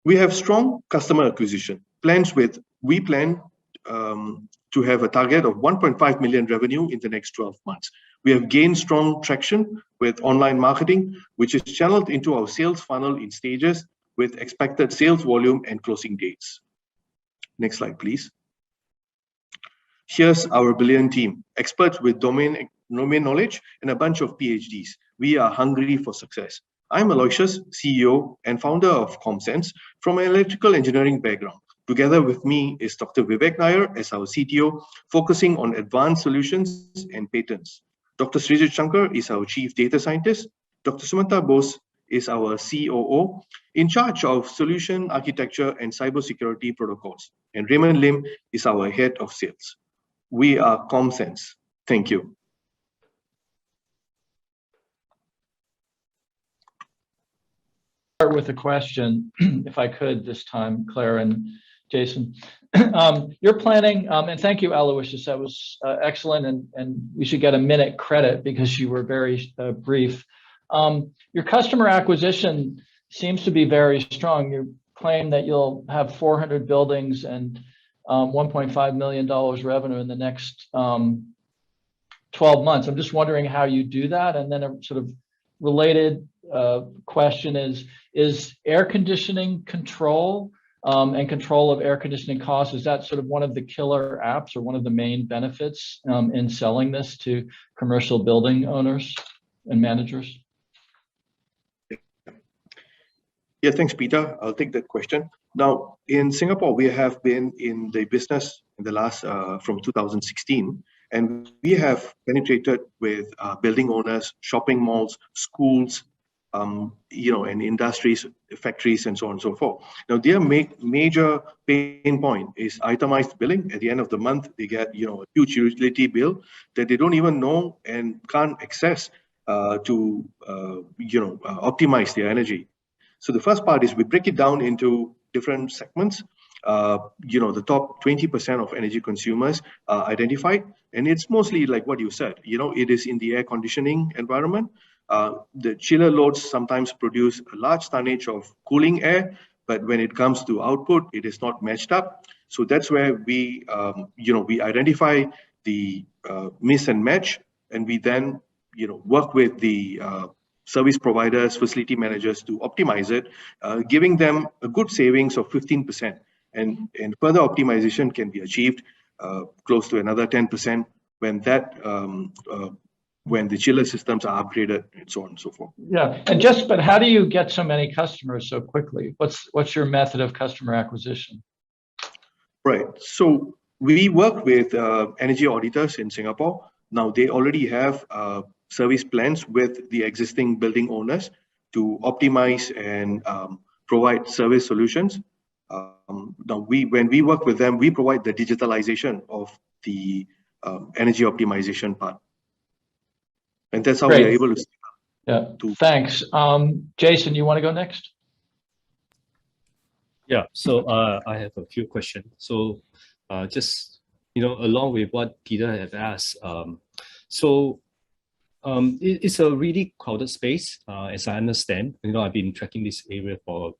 We have strong customer acquisition plans with, we plan to have a target of 1.5 million revenue in the next 12 months. We have gained strong traction with online marketing, which is channeled into our sales funnel in stages with expected sales volume and closing dates. Next slide, please. Here's our brilliant team, experts with domain knowledge and a bunch of PhDs. We are hungry for success. I'm Aloysius, CEO and founder of ComSense from an electrical engineering background. Together with me is Dr. Vivek Nair as our CTO, focusing on advanced solutions and patents. Dr. Srijit Shankar is our Chief Data Scientist. Dr. Sumanta Bose is our COO, in charge of solution architecture and cybersecurity protocols. And Raymond Lim is our Head of Sales. We are ComSense. Thank you. with a question, if I could this time, Claire and Jason. You're planning, and thank you, Aloysius, that was excellent, and we should get a minute credit because you were very brief. Your customer acquisition seems to be very strong. You claim that you'll have 400 buildings and $1.5 million revenue in the next 12 months. I'm just wondering how you do that. And then a sort of related question is air conditioning control and control of air conditioning costs, is that sort of one of the killer apps or one of the main benefits in selling this to commercial building owners and managers? Yeah, thanks, Peter. I'll take that question. Now, in Singapore, we have been in the business in the last, from 2016, and we have penetrated with building owners, shopping malls, schools, and industries, factories, and so on and so forth. Now, their major pain point is itemized billing. At the end of the month, they get a huge utility bill that they don't even know and can't access to optimize their energy. So the first part is we break it down into different segments. The top 20% of energy consumers are identified, and it's mostly like what you said. It is in the air conditioning environment. The chiller loads sometimes produce a large tonnage of cooling air, but when it comes to output, it is not matched up. So that's where we identify the miss and match, and we then work with the service providers, facility managers to optimize it, giving them a good savings of 15%. And further optimization can be achieved close to another 10% when when the chiller systems are upgraded and so on and so forth. Yeah, but how do you get so many customers so quickly? What's your method of customer acquisition? Right. So we work with energy auditors in Singapore. Now they already have service plans with the existing building owners to optimize and provide service solutions. Now when we work with them, we provide the digitalization of the energy optimization part. And that's how we are able to. Yeah, thanks. Jason, you want to go next? Yeah, so I have a few questions. So just, along with what Peter has asked, it's a really crowded space, as I understand. I've been tracking this area for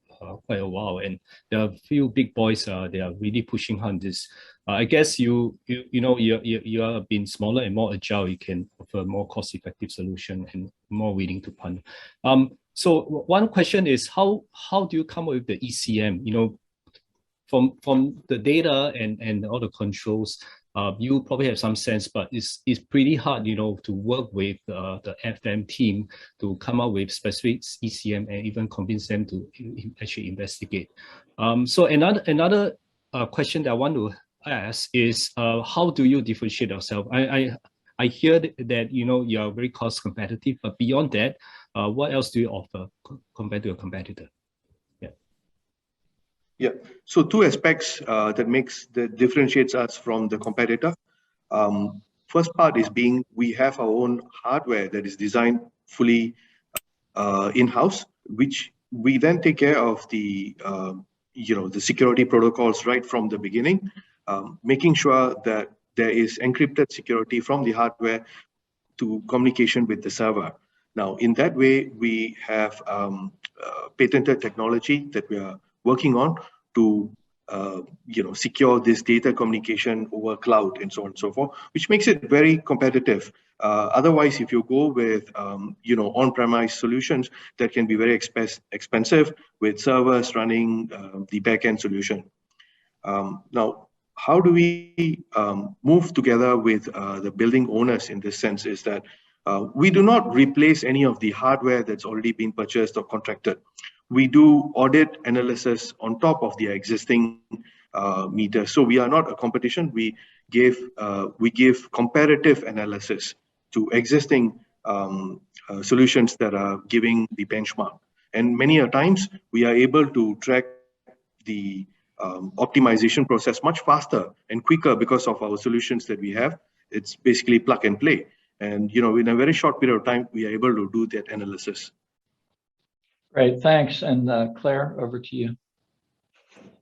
quite a while, and there are a few big boys. They are really pushing on this. I guess you are being smaller and more agile. You can offer more cost-effective solution and more willing to partner. So one question is how do you come up with the ECM? From the data and all the controls. You probably have some sense, but it's pretty hard, to work with the FM team to come up with specific ECM and even convince them to actually investigate. So another question that I want to ask is how do you differentiate yourself? I hear that you are very cost competitive, but beyond that, what else do you offer compared to your competitor? Yeah, so two aspects that differentiates us from the competitor. First part is we have our own hardware that is designed fully in-house, which we then take care of the security protocols right from the beginning, making sure that there is encrypted security from the hardware to communication with the server. Now, in that way, we have patented technology that we are working on to secure this data communication over cloud and so on and so forth, which makes it very competitive. Otherwise, if you go with on-premise solutions, that can be very expensive with servers running the back-end solution. Now, how do we move together with the building owners in this sense is that we do not replace any of the hardware that's already been purchased or contracted. We do audit analysis on top of the existing meters. So we are not a competition. We give comparative analysis to existing solutions that are giving the benchmark. And many a times we are able to track the optimization process much faster and quicker because of our solutions that we have. It's basically plug and play. And in a very short period of time, we are able to do that analysis. Great, thanks. And Claire, over to you.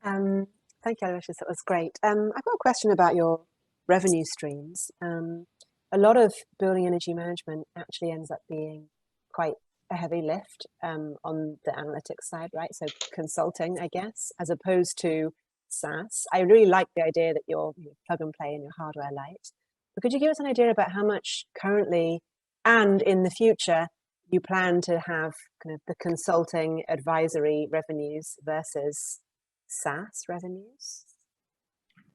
Thank you, Aloysius. That was great. I've got a question about your revenue streams. A lot of building energy management actually ends up being quite a heavy lift on the analytics side, right? So consulting, I guess, as opposed to SaaS. I really like the idea that you're plug and play and you're hardware light. But could you give us an idea about how much currently and in the future you plan to have kind of the consulting advisory revenues versus SaaS revenues?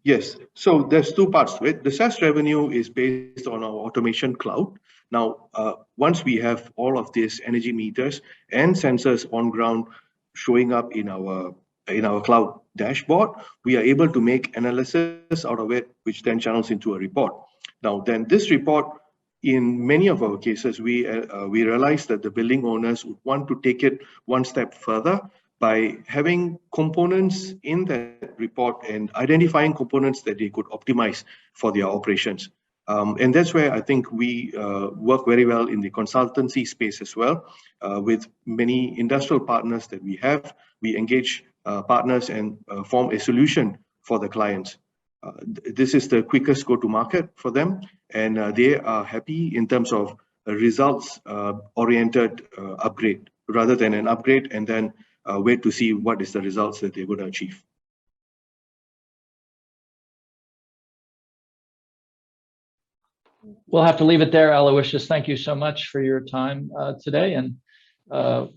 Yes, so there's two parts to it. The SaaS revenue is based on our automation cloud. Now, once we have all of these energy meters and sensors on ground showing up in our cloud dashboard, we are able to make analysis out of it, which then channels into a report. Now, then this report, in many of our cases, we realized that the building owners would want to take it one step further by having components in that report and identifying components that they could optimize for their operations. And that's where I think we work very well in the consultancy space as well. With many industrial partners that we have, we engage partners and form a solution for the clients. This is the quickest go-to-market for them, and they are happy in terms of a results-oriented upgrade rather than an upgrade and then wait to see what is the results that they're going to achieve. We'll have to leave it there, Aloysius. Thank you so much for your time today, and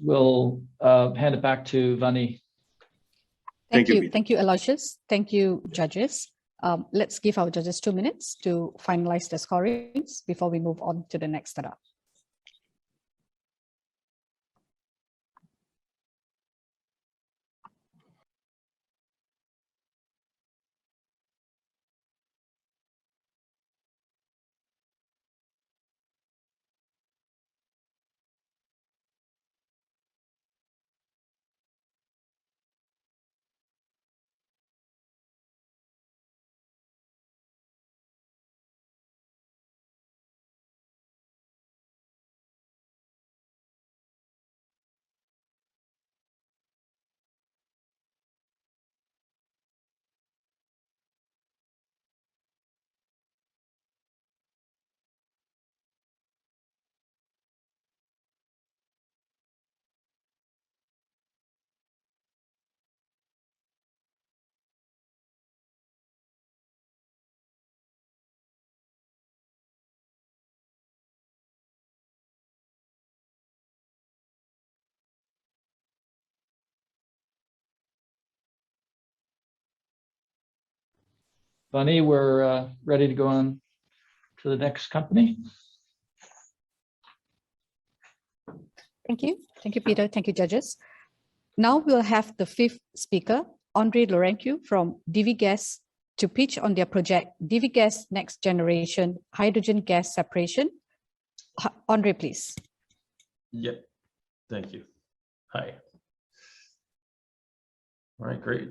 we'll hand it back to Vani. Thank you. Thank you, Aloysius. Thank you, judges. Let's give our judges 2 minutes to finalize the scorings before we move on to the next startup. Vani, we're ready to go on to the next company. Thank you. Thank you, Peter. Thank you, judges. Now we'll have the fifth speaker, Andre Laurencu from DV Gas, to pitch on their project, DV Gas Next Generation Hydrogen Gas Separation. Andre, please. Yep. Thank you. Hi. All right, great.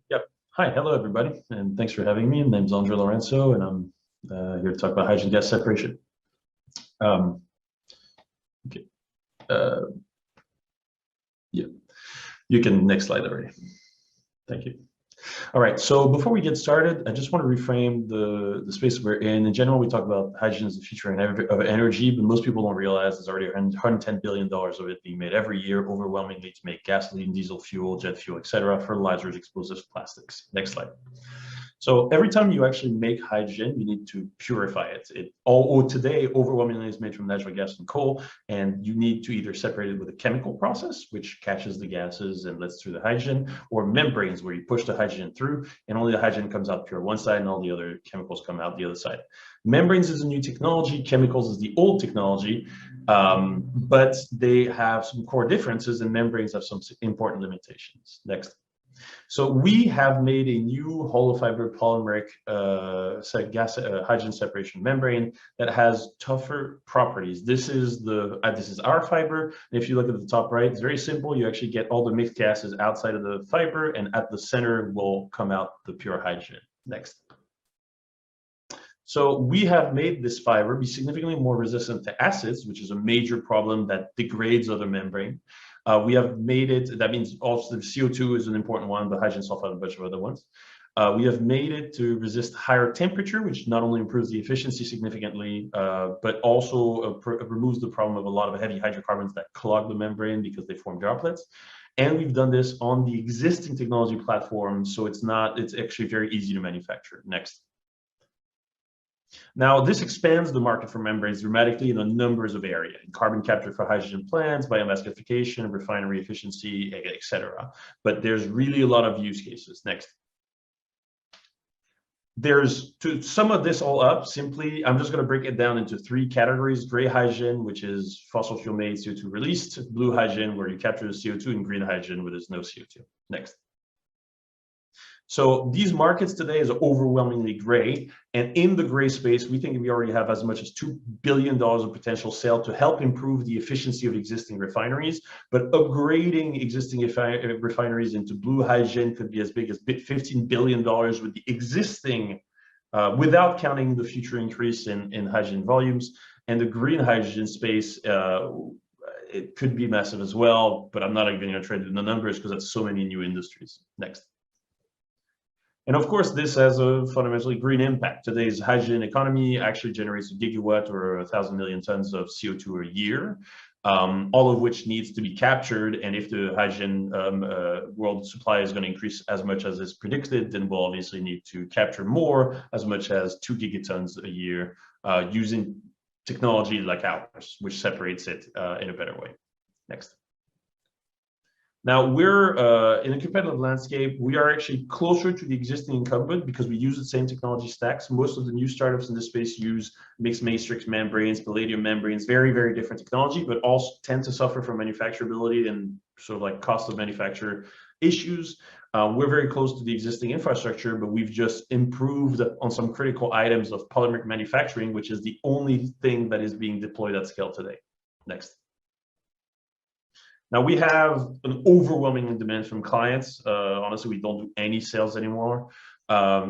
Yep. Hi, hello everybody, and thanks for having me. My name's Andre Laurencu, and I'm here to talk about hydrogen gas separation. Okay. Yeah, you can next slide already. Thank you. All right, so before we get started, I just want to reframe the space we're in. In general, we talk about hydrogen as the future of energy, but most people don't realize there's already $110 billion of it being made every year, overwhelmingly to make gasoline, diesel fuel, jet fuel, etc., fertilizers, explosives, plastics. Next slide. So every time you actually make hydrogen, you need to purify it. Today, overwhelmingly is made from natural gas and coal, and you need to either separate it with a chemical process, which catches the gases and lets through the hydrogen, or membranes, where you push the hydrogen through, and only the hydrogen comes out pure one side, and all the other chemicals come out the other side. Membranes is a new technology, chemicals is the old technology, but they have some core differences, and membranes have some important limitations. Next. So we have made a new hollow fiber polymeric hydrogen separation membrane that has tougher properties. This is our fiber. And if you look at the top right, it's very simple. You actually get all the mixed gases outside of the fiber, and at the center will come out the pure hydrogen. Next. So we have made this fiber be significantly more resistant to acids, which is a major problem that degrades other membrane. We have made it, that means also the CO2 is an important one, but hydrogen sulfide and a bunch of other ones. We have made it to resist higher temperature, which not only improves the efficiency significantly, but also removes the problem of a lot of heavy hydrocarbons that clog the membrane because they form droplets. And we've done this on the existing technology platform, so it's actually very easy to manufacture. Next. Now, this expands the market for membranes dramatically in a numbers of areas: carbon capture for hydrogen plants, biomass gasification, refinery efficiency, etc. But there's really a lot of use cases. Next. To sum of this all up, simply, I'm just going to break it down into 3 categories: gray hydrogen, which is fossil fuel made CO2 released; blue hydrogen, where you capture the CO2; and green hydrogen, where there's no CO2. Next. So these markets today is overwhelmingly gray, and in the gray space, we think we already have as much as $2 billion of potential sale to help improve the efficiency of existing refineries. But upgrading existing refineries into blue hydrogen could be as big as $15 billion with the existing, without counting the future increase in hydrogen volumes. And the green hydrogen space, it could be massive as well, but I'm not even going to try to do the numbers because that's so many new industries. Next. And of course, this has a fundamentally green impact. Today's hydrogen economy actually generates a gigawatt or 1,000 million tons of CO2 a year, all of which needs to be captured. And if the hydrogen world supply is going to increase as much as is predicted, then we'll obviously need to capture more, as much as 2 gigatons a year, using technology like ours, which separates it in a better way. Next. Now, we're in a competitive landscape. We are actually closer to the existing incumbent because we use the same technology stacks. Most of the new startups in this space use mixed matrix membranes, palladium membranes, very, very different technology, but also tend to suffer from manufacturability and sort of like cost of manufacture issues. We're very close to the existing infrastructure, but we've just improved on some critical items of polymeric manufacturing, which is the only thing that is being deployed at scale today. Next. Now, we have an overwhelming demand from clients. Honestly, we don't do any sales anymore. Our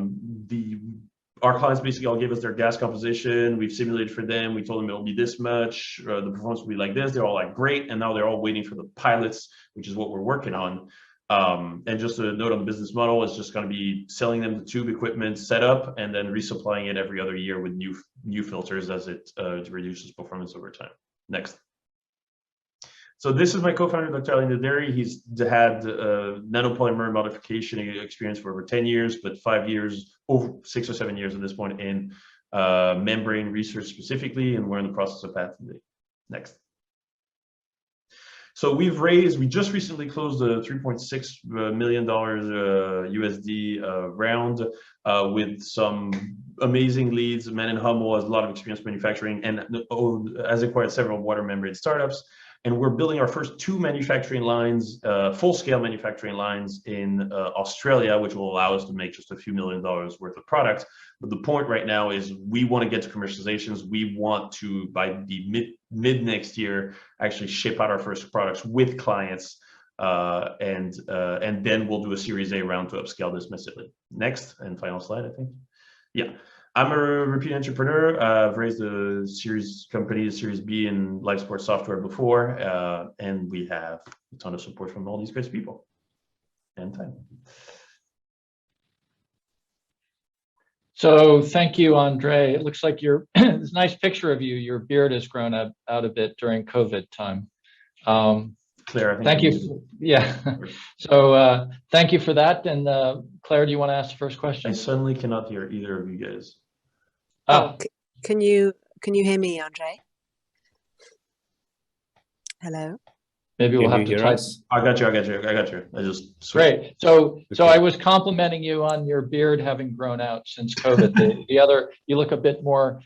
clients basically all give us their gas composition. We've simulated for them. We told them it'll be this much. The performance will be like this. They're all like, great. And now they're all waiting for the pilots, which is what we're working on. And just a note on the business model, is just going to be selling them the tube equipment set up and then resupplying it every other year with new filters as it reduces performance over time. Next. So this is my co-founder, Dr. Ali Naderi. He's had nanopolymer modification experience for over 10 years, but 5 years, over 6 or 7 years at this point in membrane research specifically, and we're in the process of patenting. Next. So we just recently closed a $3.6 million USD round with some amazing leads. Manon Hummel has a lot of experience manufacturing and has acquired several water membrane startups. And we're building our first 2 manufacturing lines, full-scale manufacturing lines in Australia, which will allow us to make just a few $1 million worth of products. But the point right now is we want to get to commercializations. We want to, by the mid next year, actually ship out our first products with clients, and then we'll do a Series A round to upscale this massively. Next and final slide, I think. Yeah. I'm a repeat entrepreneur. I've raised a series company, Series B in life support software before, and we have a ton of support from all these great people and time. So thank you, Andre. It looks like there's a nice picture of you. Your beard has grown out a bit during COVID time. Claire, I think thank you. Yeah. So thank you for that. And Claire, do you want to ask the first question? I suddenly cannot hear either of you guys. Oh, can you hear me, Andre? Hello. Maybe we'll have to type. I got you. I just switched. Great. So I was complimenting you on your beard having grown out since COVID. The other, you look a bit more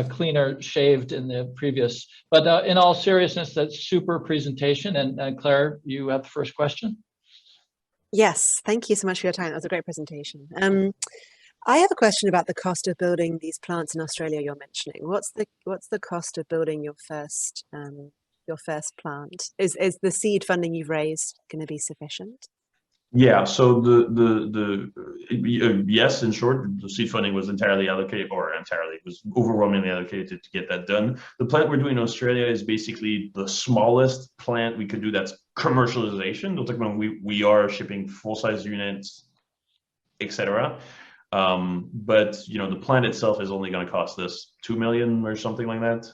cleaner shaved in the previous. But in all seriousness, that's super presentation. And Claire, you have the first question. Yes, thank you so much for your time. That was a great presentation. I have a question about the cost of building these plants in Australia you're mentioning. What's the cost of building your first plant? Is the seed funding you've raised going to be sufficient? Yeah, so Yes, in short, the seed funding was entirely allocated, it was overwhelmingly allocated to get that done. The plant we're doing in Australia is basically the smallest plant we could do that's commercialization. Don't take me wrong, we are shipping full-size units, etc. But the plant itself is only going to cost us 2 million or something like that.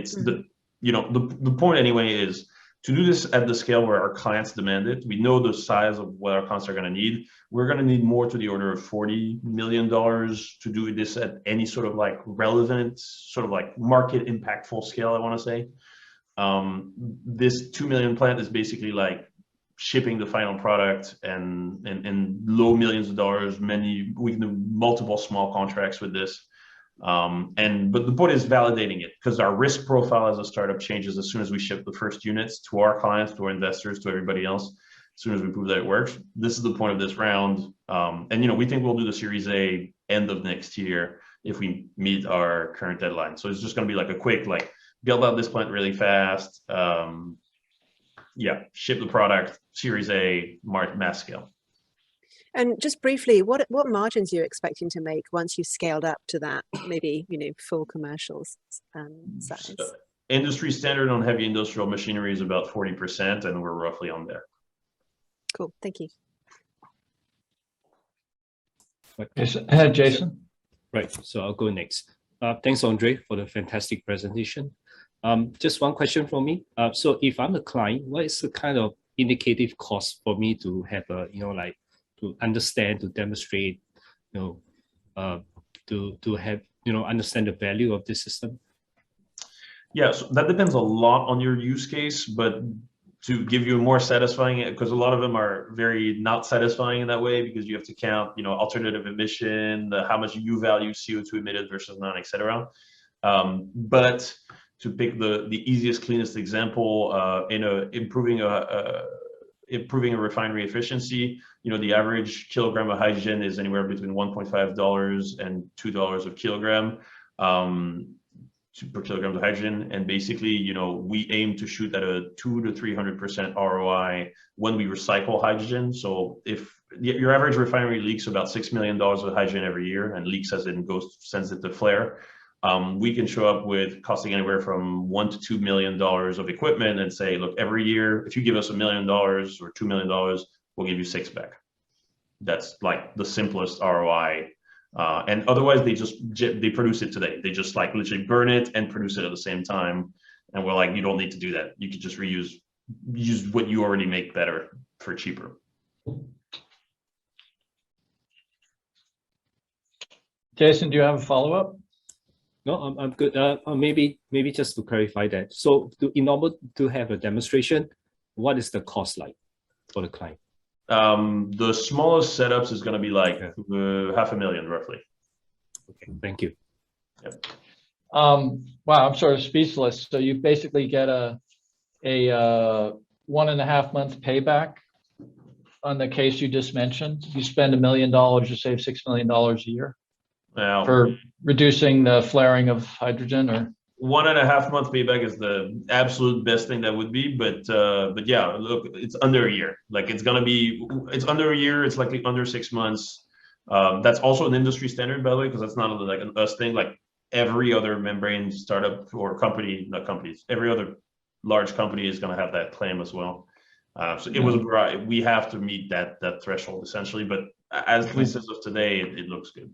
The point anyway is to do this at the scale where our clients demand it. We know the size of what our clients are going to need. We're going to need more to the order of $40 million to do this at any sort of like relevant, sort of like market impactful scale, I want to say. This 2 million plant is basically like shipping the final product and low millions of dollars. We can do multiple small contracts with this. But the point is validating it, because our risk profile as a startup changes as soon as we ship the first units to our clients, to our investors, to everybody else. As soon as we prove that it works, this is the point of this round. And we think we'll do the Series A end of next year if we meet our current deadline. So it's just going to be like a quick, like, build out this plant really fast. Ship the product, Series A, mass scale. And just briefly, what margins are you expecting to make once you've scaled up to that, maybe, full commercial size? Industry standard on heavy industrial machinery is about 40%, and we're roughly on there. Cool, thank you. Jason. Right, so I'll go next. Thanks, Andre, for the fantastic presentation. Just one question from me. So if I'm a client, what is the kind of indicative cost for me to have a, to understand, to demonstrate, to have, understand the value of this system? Yeah, so that depends a lot on your use case, but to give you a more satisfying, because a lot of them are very not satisfying in that way, because you have to count, alternative emission, how much you value CO2 emitted versus none, etc. But to pick the easiest, cleanest example, improving a refinery efficiency, the average kilogram of hydrogen is anywhere between $1.5 and $2 a kilogram per kilogram of hydrogen. And basically, we aim to shoot at a 200 to 300% ROI when we recycle hydrogen. So if your average refinery leaks about $6 million of hydrogen every year, and leaks as in sends it to flare, we can show up with costing anywhere from $1 to $2 million of equipment and say, look, every year, if you give us $1 million or $2 million, we'll give you 6 back. That's like the simplest ROI. And otherwise, they produce it today. They just like literally burn it and produce it at the same time. And we're like, you don't need to do that. You could just use what you already make better for cheaper. Jason, do you have a follow-up? No, I'm good. Maybe just to clarify that. So in order to have a demonstration, what is the cost like for the client? The smallest setups is going to be like $500,000 roughly. Okay, thank you. Yep. Wow, I'm sort of speechless. So you basically get a 1.5 month payback on the case you just mentioned. You spend $1 million, you save $6 million a year for reducing the flaring of hydrogen, or 1.5 month payback is the absolute best thing that would be, but yeah, look, it's under a year. Like it's under a year. It's likely under 6 months. That's also an industry standard, by the way, because that's not like an us thing. Like every other membrane startup or company, not companies, every other large company is going to have that claim as well. So it was right. We have to meet that threshold essentially, but at least as of today, it looks good.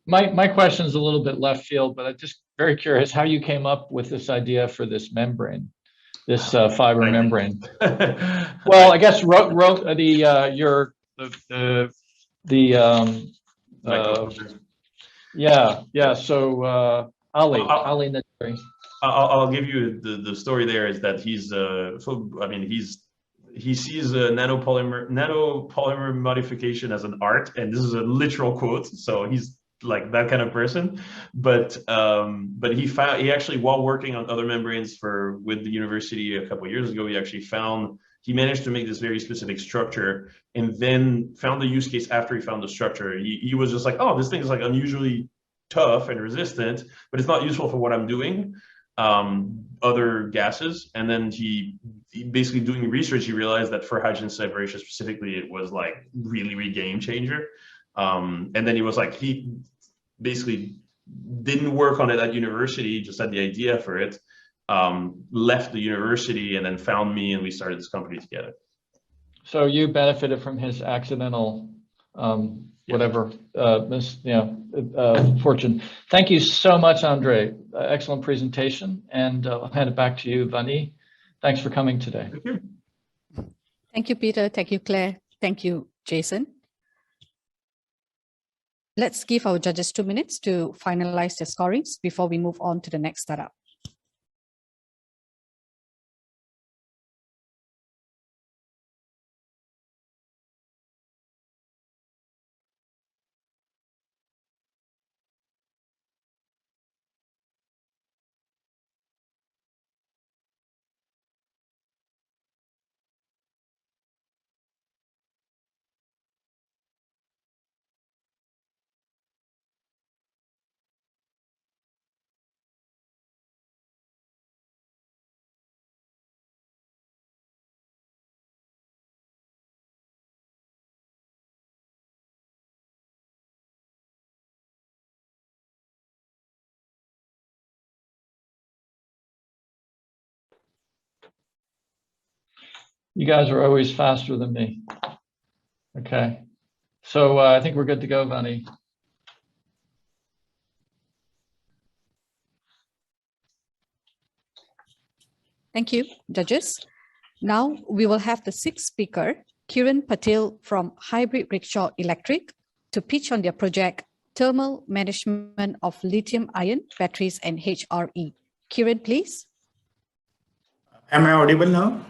My question is a little bit left field, but I'm just very curious how you came up with this idea for this membrane, this fiber membrane. Well, I guess yeah. So Ali Naderi. I'll give you the story. There is that he sees a nanopolymer modification as an art, and this is a literal quote. So he's like that kind of person, but he actually, while working on other membranes with the university a couple of years ago, he managed to make this very specific structure, and then found the use case after he found the structure. He was just like, oh, this thing is like unusually tough and resistant, but it's not useful for what I'm doing, other gases. And then he basically doing research, he realized that for hydrogen separation specifically, it was like really game changer. And then he basically didn't work on it at university, just had the idea for it, left the university and then found me, and we started this company together. So you benefited from his accidental, fortune. Thank you so much, Andre. Excellent presentation. And I'll hand it back to you, Vani. Thanks for coming today. Thank you. Thank you, Peter. Thank you, Claire. Thank you, Jason. Let's give our judges 2 minutes to finalize their scorings before we move on to the next startup. You guys are always faster than me. Okay. So I think we're good to go, Vani. Thank you, judges. Now we will have the sixth speaker, Kiran Patel from Hybrid Rickshaw Electric, to pitch on their project, Thermal Management of Lithium-Ion Batteries and HRE. Kiran, please. Am I audible now?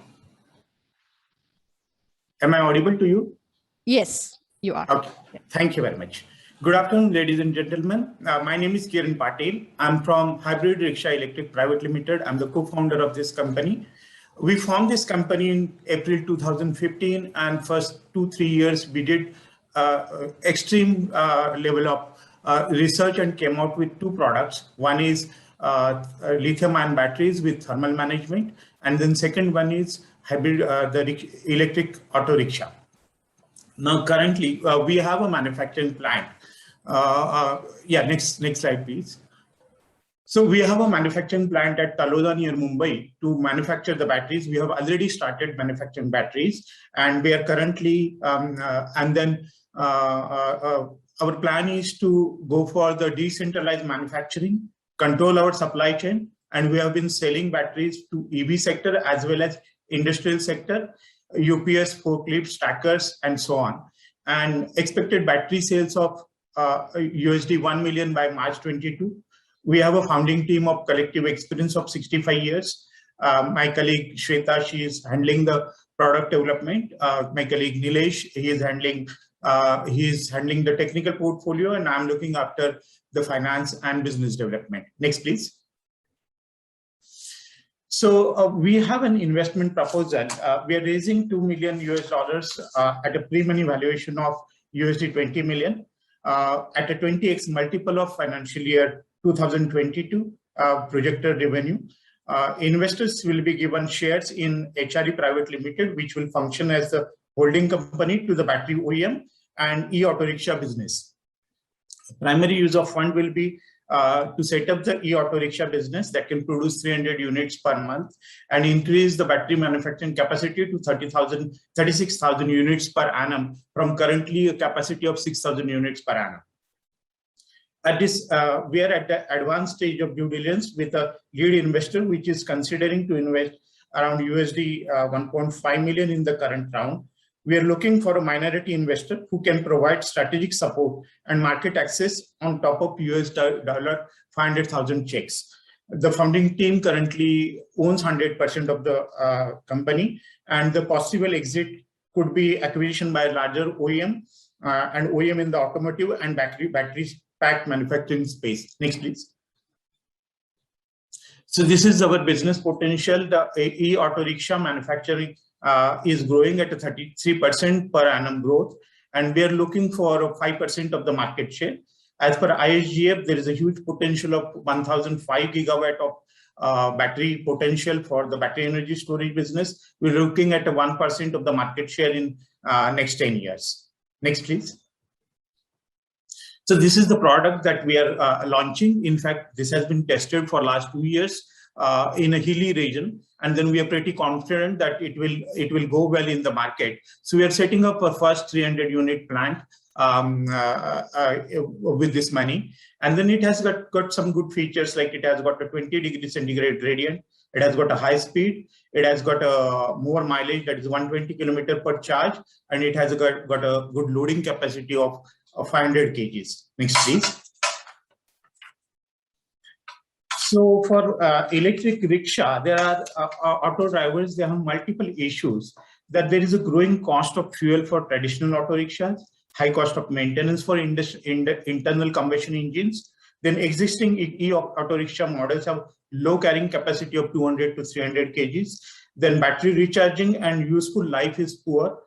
Am I audible to you? Yes, you are. Okay, thank you very much. Good afternoon, ladies and gentlemen. My name is Kiran Patel. I'm from Hybrid Rickshaw Electric Private Limited. I'm the co-founder of this company. We formed this company in April 2015, and first 2-3 years we did extreme level of research and came out with 2 products. One is lithium-ion batteries with thermal management, and then second one is hybrid the electric auto rickshaw. Now currently we have a manufacturing plant. Next slide please. So we have a manufacturing plant at Taloda near Mumbai to manufacture the batteries. We have already started manufacturing batteries, and we are currently our plan is to go for the decentralized manufacturing, control our supply chain, and we have been selling batteries to EV sector as well as industrial sector, UPS, forklifts, stackers, and so on. And expected battery sales of $1 million by March 22. We have a founding team of collective experience of 65 years. My colleague Shweta, she is handling the product development. My colleague Nilesh, he is handling the technical portfolio, and I'm looking after the finance and business development. Next, please. So we have an investment proposal. We are raising $2 million at a pre-money valuation of $20 million at a 20x multiple of financial year 2022 projected revenue. Investors will be given shares in HRE Private Limited, which will function as the holding company to the battery OEM and e-auto rickshaw business. Primary use of fund will be to set up the e-auto rickshaw business that can produce 300 units per month and increase the battery manufacturing capacity to 36,000 units per annum from currently a capacity of 6,000 units per annum. At this, we are at the advanced stage of due diligence with a lead investor, which is considering to invest around $1.5 million in the current round. We are looking for a minority investor who can provide strategic support and market access on top of $500,000 checks. The founding team currently owns 100% of the company, and the possible exit could be acquisition by a larger OEM and OEM in the automotive and battery pack manufacturing space. Next, please. So this is our business potential. The e-auto rickshaw manufacturing is growing at a 33% per annum growth, and we are looking for a 5% of the market share. As per ISGF, there is a huge potential of 1,005 gigawatt of battery potential for the battery energy storage business. We're looking at a 1% of the market share in next 10 years. Next, please. So this is the product that we are launching. In fact, this has been tested for last 2 years in a hilly region, and then we are pretty confident that it will go well in the market. So we are setting up a first 300 unit plant with this money, and then it has got some good features, like it has got a 20°C gradient, it has got a high speed, it has got a more mileage, that is 120 km per charge, and it has got a good loading capacity of 500 kgs. Next, please. So for electric rickshaw, there are auto drivers, they have multiple issues. That there is a growing cost of fuel for traditional auto rickshaws, high cost of maintenance for internal combustion engines. Then existing e-auto rickshaw models have low carrying capacity of 200 to 300 kgs. Then battery recharging and useful life is poor,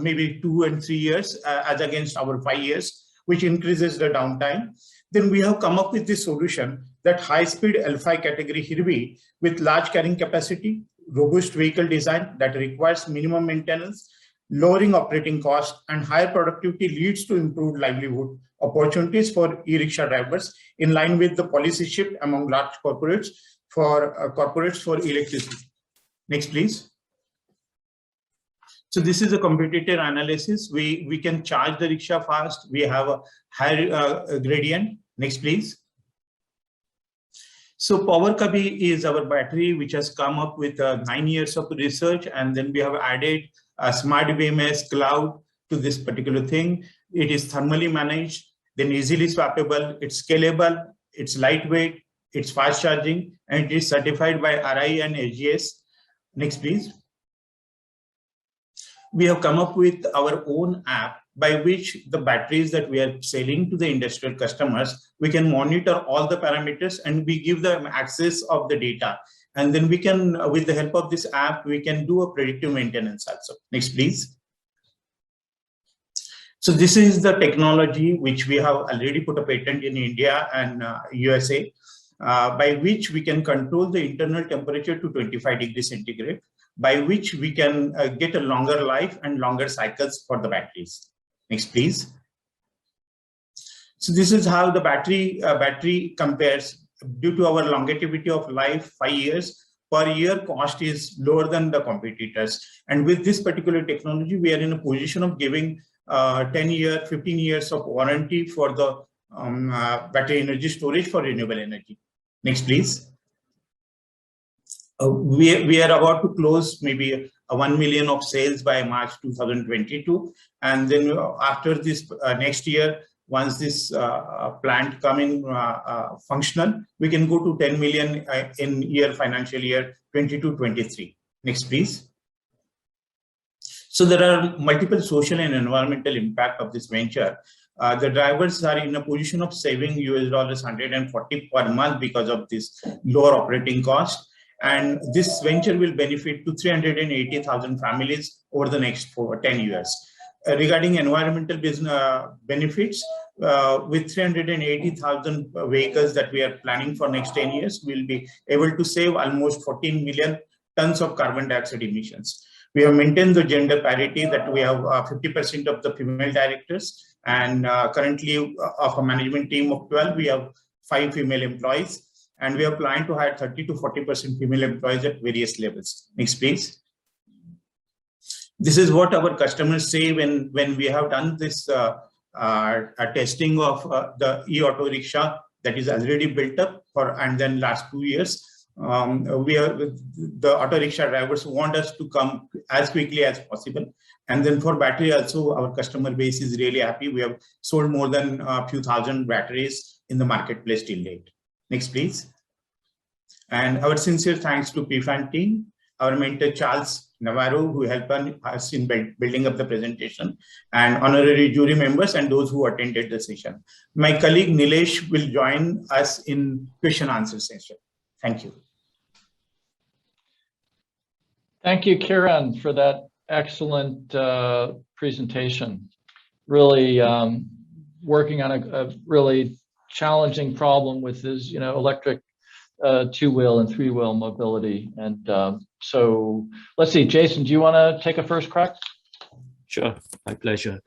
maybe 2 and 3 years as against our 5 years, which increases the downtime. Then we have come up with this solution that high-speed L5 category Hirvi with large carrying capacity, robust vehicle design that requires minimum maintenance, lowering operating costs, and higher productivity leads to improved livelihood opportunities for e-rickshaw drivers in line with the policy shift among large corporates for electricity. Next, please. So this is a competitor analysis. We can charge the rickshaw fast. We have a higher gradient. Next, please. So PowerACE is our battery, which has come up with 9 years of research, and then we have added a smart BMS cloud to this particular thing. It is thermally managed, then easily swappable, it's scalable, it's lightweight, it's fast charging, and it is certified by RI and SGS. Next, please. We have come up with our own app by which the batteries that we are selling to the industrial customers, we can monitor all the parameters and we give them access of the data. And then we can, with the help of this app, we can do a predictive maintenance also. Next, please. So this is the technology which we have already put a patent in India and USA, by which we can control the internal temperature to 25°C, by which we can get a longer life and longer cycles for the batteries. Next, please. So this is how the battery compares. Due to our longevity of life, 5 years, per year cost is lower than the competitors. And with this particular technology, we are in a position of giving 10 years, 15 years of warranty for the battery energy storage for renewable energy. Next, please. We are about to close maybe 1 million of sales by March 2022. And then after this next year, once this plant come in functional, we can go to 10 million in financial year 22-23. Next, please. So there are multiple social and environmental impact of this venture. The drivers are in a position of saving $140 per month because of this lower operating cost. And this venture will benefit to 380,000 families over the next 10 years. Regarding environmental benefits, with 380,000 vehicles that we are planning for next 10 years, we'll be able to save almost 14 million tons of carbon dioxide emissions. We have maintained the gender parity, that we have 50% of the female directors, and currently of a management team of 12, we have 5 female employees, and we are planning to hire 30 to 40% female employees at various levels. Next, please. This is what our customers say when we have done this testing of the e-auto rickshaw that is already built up and then last 2 years. The auto rickshaw drivers want us to come as quickly as possible. And then for battery also, our customer base is really happy. We have sold more than a few thousand batteries in the marketplace till date. Next, please. And our sincere thanks to PFAN team, our mentor Charles Navarro, who helped us in building up the presentation, and honorary jury members and those who attended the session. My colleague Nilesh will join us in question answer session. Thank you. Thank you, Kiran, for that excellent presentation. Really working on a really challenging problem with this, electric two-wheel and three-wheel mobility. And so let's see, Jason, do you want to take a first crack? Sure, my pleasure.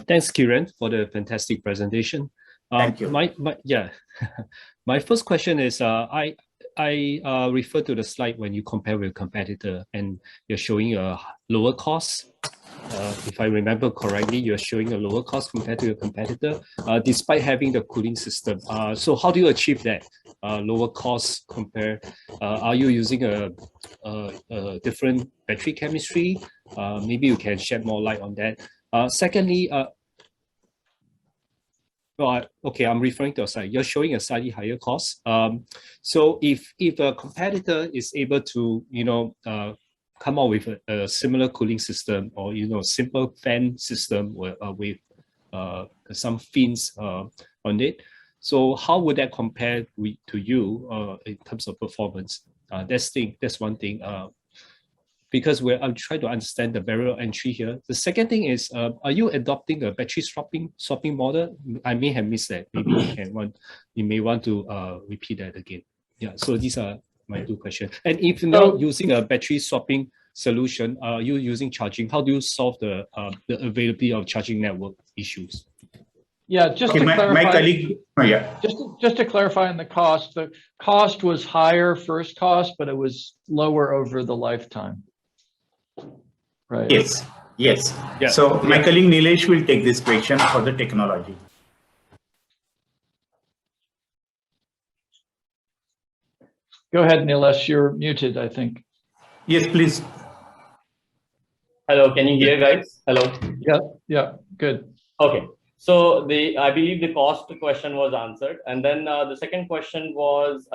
Thanks, Kiran, for the fantastic presentation. Thank you. My first question is, I refer to the slide when you compare with competitor and you're showing a lower cost. If I remember correctly, you're showing a lower cost compared to your competitor, despite having the cooling system. So how do you achieve that lower cost compare? Are you using a different battery chemistry? Maybe you can shed more light on that. Secondly, okay, I'm referring to a slide. You're showing a slightly higher cost. So if a competitor is able to, come out with a similar cooling system or simple fan system with some fins on it, so how would that compare to you in terms of performance? That's one thing. Because I'm trying to understand the barrier of entry here. The second thing is, are you adopting a battery swapping model? I may have missed that. Maybe you may want to repeat that again. Yeah. So these are my two questions. And if not using a battery swapping solution, are you using charging? How do you solve the availability of charging network issues? Yeah, just to clarify, my colleague, just to clarify on the cost was higher first cost, but it was lower over the lifetime. Right. Yes. Yeah. So my colleague Nilesh will take this question for the technology. Go ahead, Nilesh. You're muted, I think. Yes, please. Hello, can you hear, guys? Hello. Yeah, good. Okay. So I believe the cost question was answered, and then the second question was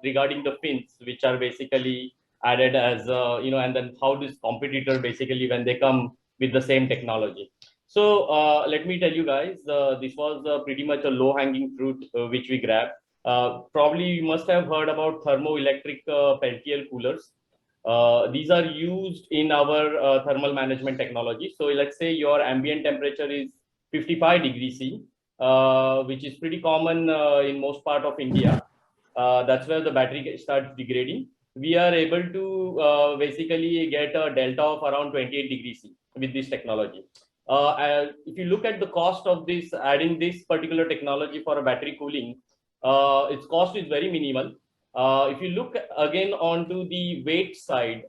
regarding the fins, which are basically added as and then how this competitor basically when they come with the same technology. So let me tell you guys, this was pretty much a low-hanging fruit which we grabbed. Probably you must have heard about thermoelectric Peltier coolers. These are used in our thermal management technology. So let's say your ambient temperature is 55 degrees C, which is pretty common in most part of India. That's where the battery starts degrading. We are able to basically get a delta of around 28 degrees C with this technology. If you look at the cost of this, adding this particular technology for a battery cooling, its cost is very minimal. If you look again onto the weight side,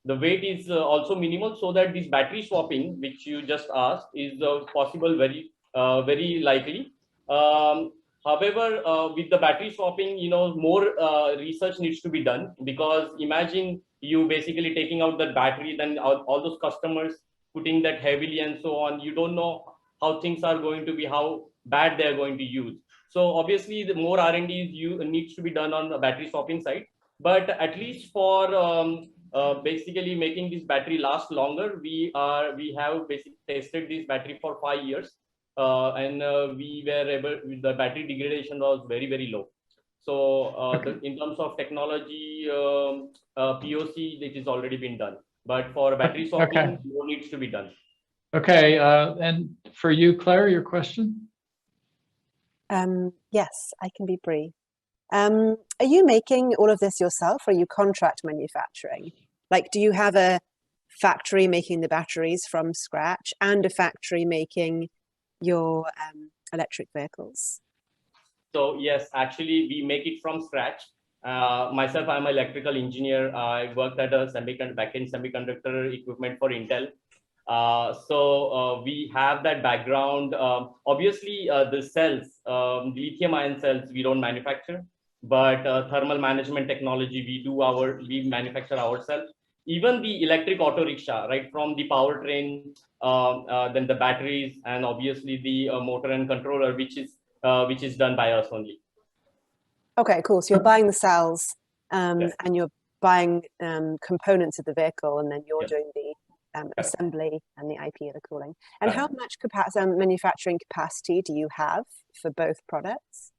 the weight is also minimal, so that this battery swapping, which you just asked, is possible very likely. However, with the battery swapping, more research needs to be done, because imagine you basically taking out the battery, then all those customers putting that heavily and so on. You don't know how things are going to be, how bad they're going to use. So obviously, the more R&D needs to be done on the battery swapping side. But at least for basically making this battery last longer, we have basically tested this battery for 5 years, and we were able. The battery degradation was very, very low. So in terms of technology, POC, it has already been done. But for battery swapping, more needs to be done. Okay, and for you, Claire, your question? Yes, I can be brief. Are you making all of this yourself, or are you contract manufacturing? Like, do you have a factory making the batteries from scratch and a factory making your electric vehicles? So yes, actually, we make it from scratch. Myself, I'm an electrical engineer. I worked at a back-end semiconductor equipment for Intel. So we have that background. Obviously, the cells, lithium-ion cells, we don't manufacture, but thermal management technology, we manufacture ourselves. Even the electric auto rickshaw, right, from the powertrain, then the batteries, and obviously the motor and controller, which is done by us only. Okay, cool. So you're buying the cells, and you're buying components of the vehicle, and then you're doing the assembly and the IP of the cooling. And how much manufacturing capacity do you have for both products?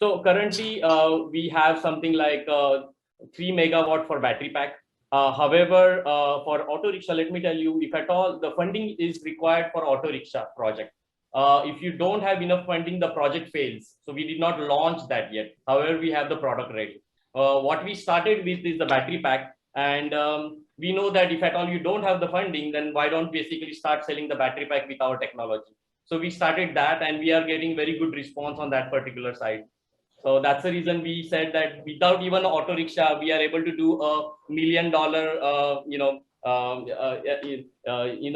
So currently we have something like 3 megawatt for battery pack. However, for auto rickshaw, let me tell you, if at all the funding is required for auto rickshaw project, if you don't have enough funding, the project fails. So we did not launch that yet. However, we have the product ready. What we started with is the battery pack, and we know that if at all you don't have the funding, then why don't basically start selling the battery pack with our technology? So we started that, and we are getting very good response on that particular side. So that's the reason we said that without even auto rickshaw, we are able to do $1 million,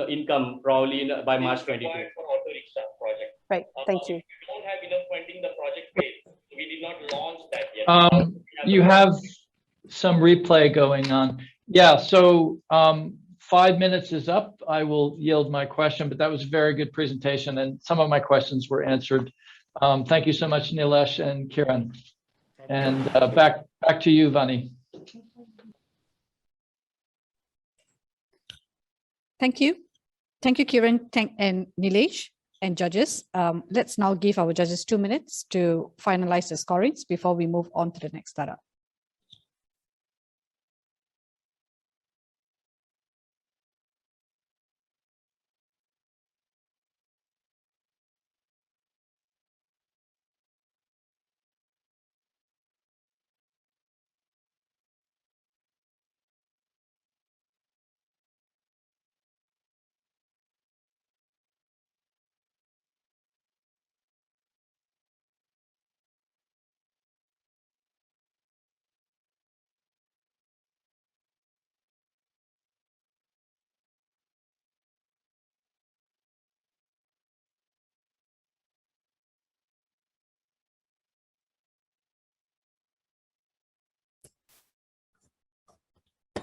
income probably by March 22. For auto rickshaw project. Right. Thank you. If we don't have enough funding, the project fails. We did not launch that yet. You have some replay going on. Yeah, so 5 minutes is up. I will yield my question, but that was a very good presentation, and some of my questions were answered. Thank you so much, Nilesh and Kiran. And back to you, Vani. Thank you. Thank you, Kiran and Nilesh and judges. Let's now give our judges 2 minutes to finalize the scorings before we move on to the next startup.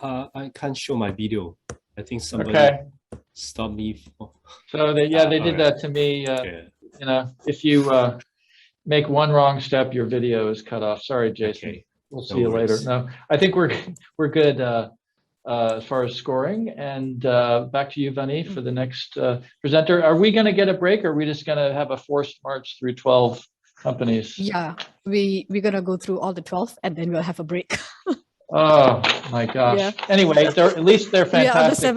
I can't show my video. I think somebody stopped me. So they did that to me. You know, if you make one wrong step, your video is cut off. Sorry, Jason. Okay. We'll see you later. No, I think we're good as far as scoring. And back to you, Vani, for the next presenter. Are we going to get a break, or are we just going to have a forced march through 12 companies? Yeah, we're going to go through all the 12 and then we'll have a break. Oh my gosh. Yeah. Anyway, at least they're fantastic.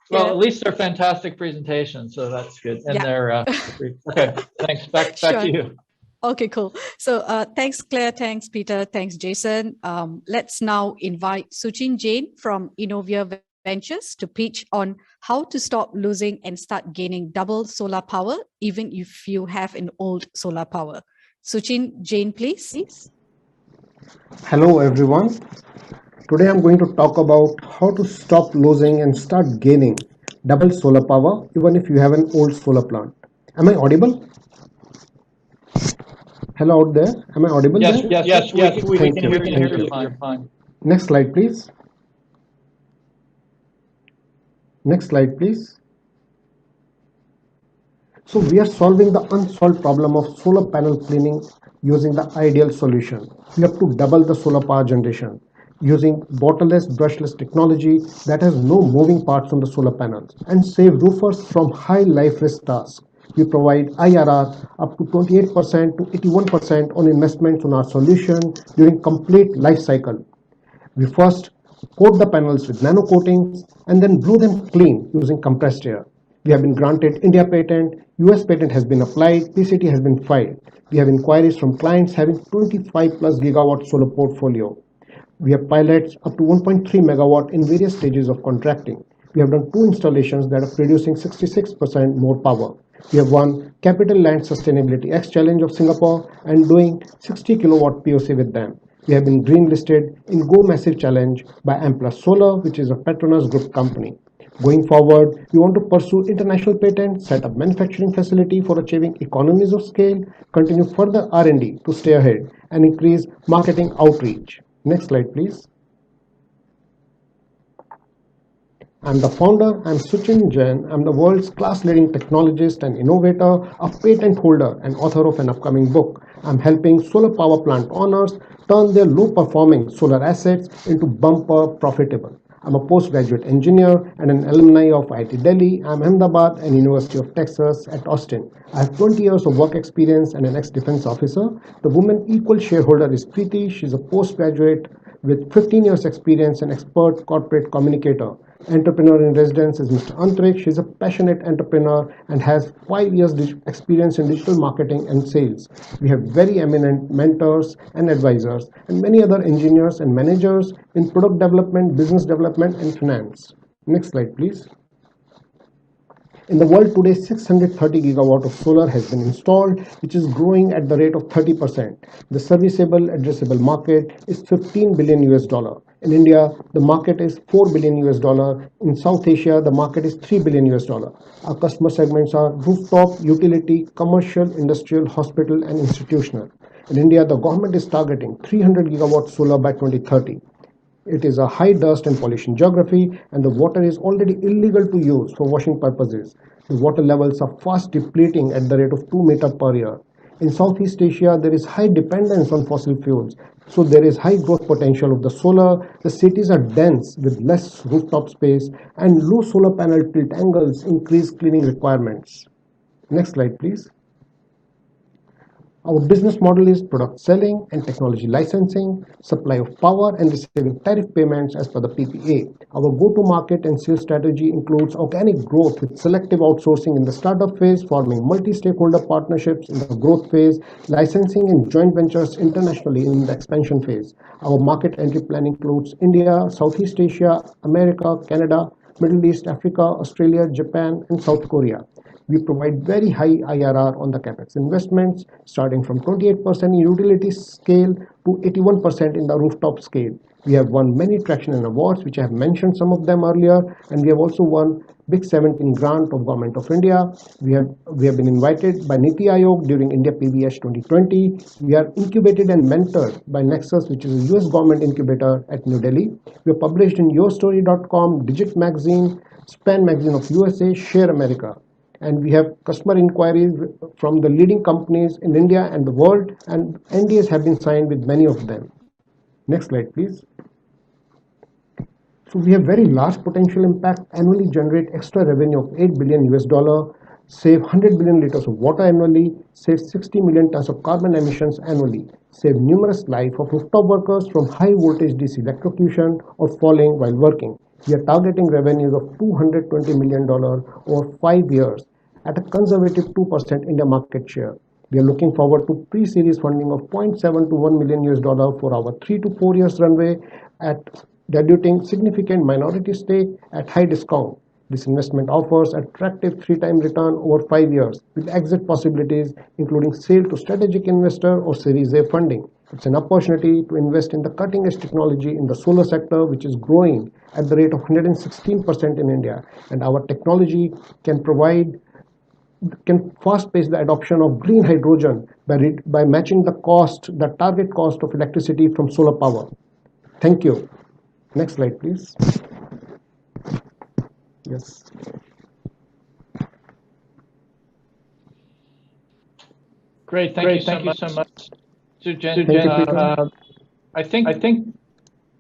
Well, at least they're fantastic presentations, so that's good. And they're okay. Thanks. Back to you. Okay, cool. So thanks, Claire. Thanks, Peter. Thanks, Jason. Let's now invite Suchin Jain from Innovia Ventures to pitch on how to stop losing and start gaining double solar power, even if you have an old solar power. Suchin Jain, please. Hello, everyone. Today I'm going to talk about how to stop losing and start gaining double solar power, even if you have an old solar plant. Am I audible? Hello out there. Am I audible? Yes, there? yes. We Thank can you. hear you. You're fine. Next slide, please. Next slide, please. So we are solving the unsolved problem of solar panel cleaning using the ideal solution. We have to double the solar power generation using bottleless, brushless technology that has no moving parts on the solar panels and save roofers from high life risk tasks. We provide IRR up to 28% to 81% on investments on our solution during complete life cycle. We first coat the panels with nano coatings and then blow them clean using compressed air. We have been granted India patent, US patent has been applied, PCT has been filed. We have inquiries from clients having 25 plus gigawatt solar portfolio. We have pilots up to 1.3 megawatt in various stages of contracting. We have done 2 installations that are producing 66% more power. We have won Capital Land Sustainability X Challenge of Singapore and doing 60 kilowatt POC with them. We have been green listed in Go Massive Challenge by Amplus Solar, which is a Petronas Group company. Going forward, we want to pursue international patents, set up manufacturing facility for achieving economies of scale, continue further R&D to stay ahead, and increase marketing outreach. Next slide, please. I'm the founder, I'm Suchin Jain. I'm the world's class-leading technologist and innovator, a patent holder and author of an upcoming book. I'm helping solar power plant owners turn their low-performing solar assets into bumper profitable. I'm a postgraduate engineer and an alumni of IIT Delhi, Ahmedabad and University of Texas at Austin. I have 20 years of work experience and an ex-defense officer. The woman equal shareholder is Preeti. She's a postgraduate with 15 years experience and expert corporate communicator. Entrepreneur in residence is Mr. Antriksh. He's a passionate entrepreneur and has 5 years experience in digital marketing and sales. We have very eminent mentors and advisors and many other engineers and managers in product development, business development, and finance. Next slide, please. In the world today, 630 gigawatt of solar has been installed, which is growing at the rate of 30%. The serviceable addressable market is 15 billion US dollar. In India, the market is 4 billion US dollar. In South Asia, the market is 3 billion US dollar. Our customer segments are rooftop, utility, commercial, industrial, hospital, and institutional. In India, the government is targeting 300 gigawatt solar by 2030. It is a high dust and pollution geography, and the water is already illegal to use for washing purposes. The water levels are fast depleting at the rate of 2 meters per year. In Southeast Asia, there is high dependence on fossil fuels, so there is high growth potential of the solar. The cities are dense with less rooftop space, and low solar panel tilt angles increase cleaning requirements. Next slide, please. Our business model is product selling and technology licensing, supply of power, and receiving tariff payments as per the PPA. Our go-to-market and sales strategy includes organic growth with selective outsourcing in the startup phase, forming multi-stakeholder partnerships in the growth phase, licensing and joint ventures internationally in the expansion phase. Our market entry plan includes India, Southeast Asia, America, Canada, Middle East, Africa, Australia, Japan, and South Korea. We provide very high IRR on the capex investments, starting from 28% in utility scale to 81% in the rooftop scale. We have won many traction and awards, which I have mentioned some of them earlier, and we have also won Big 17 grant of Government of India. We have been invited by Niti Aayog during India PBS 2020. We are incubated and mentored by Nexus, which is a US government incubator at New Delhi. We are published in yourstory.com, Digit Magazine, Span Magazine of USA, Share America. And we have customer inquiries from the leading companies in India and the world, and NDAs have been signed with many of them. Next slide, please. So we have very large potential impact, annually generate extra revenue of 8 billion US dollar, save 100 billion liters of water annually, save 60 million tons of carbon emissions annually, save numerous lives of rooftop workers from high voltage DC electrocution or falling while working. We are targeting revenues of $220 million over 5 years at a conservative 2% India market share. We are looking forward to pre-series funding of 0.7 to 1 million US dollar for our 3 to 4 years runway at diluting significant minority stake at high discount. This investment offers attractive 3-time return over 5 years with exit possibilities, including sale to strategic investor or Series A funding. It's an opportunity to invest in the cutting-edge technology in the solar sector, which is growing at the rate of 116% in India. And our technology can fast-pace the adoption of green hydrogen by matching the target cost of electricity from solar power. Thank you. Next slide, please. Yes. Great. Thank you so much. So Jen, I think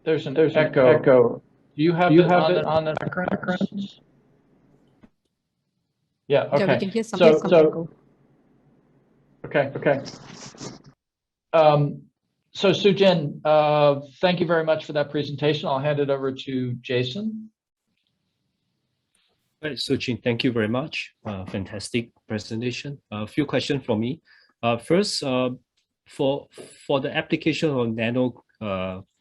there's an echo. Do you have it on the background? Yeah. Okay. Yeah, we can hear some echo. Okay. So Sujin, thank you very much for that presentation. I'll hand it over to Jason. Right, Sujin, thank you very much. Fantastic presentation. A few questions from me. First, for the application of nano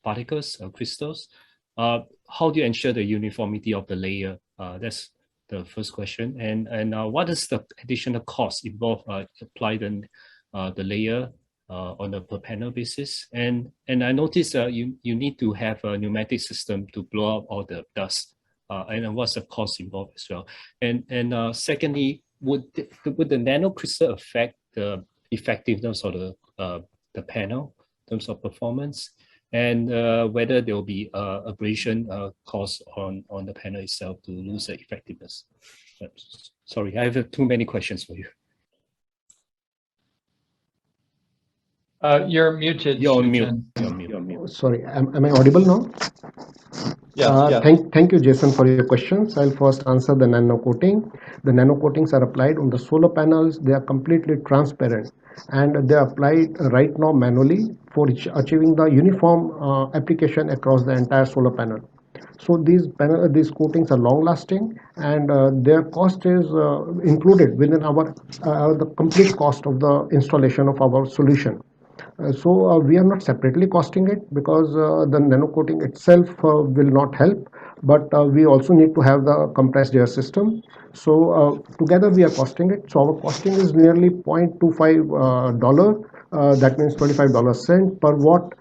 particles, crystals, how do you ensure the uniformity of the layer? That's the first question. And what is the additional cost involved apply the layer on a per panel basis? And I noticed you need to have a pneumatic system to blow out all the dust. And what's the cost involved as well? And secondly, would the nanocrystal affect the effectiveness of the panel in terms of performance, and whether there will be abrasion cost on the panel itself to lose the effectiveness? Sorry, I have too many questions for you. You're muted. You're mute. Sorry, am I audible now? Yeah. Thank you, Jason, for your questions. I'll first answer the nano coating. The nano coatings are applied on the solar panels. They are completely transparent, and they are applied right now manually for achieving the uniform application across the entire solar panel. So these coatings are long lasting, and their cost is included within our the complete cost of the installation of our solution. So we are not separately costing it because the nano coating itself will not help, but we also need to have the compressed air system. So together we are costing it. So our costing is nearly $0.25 dollar. That means 25 cent per watt.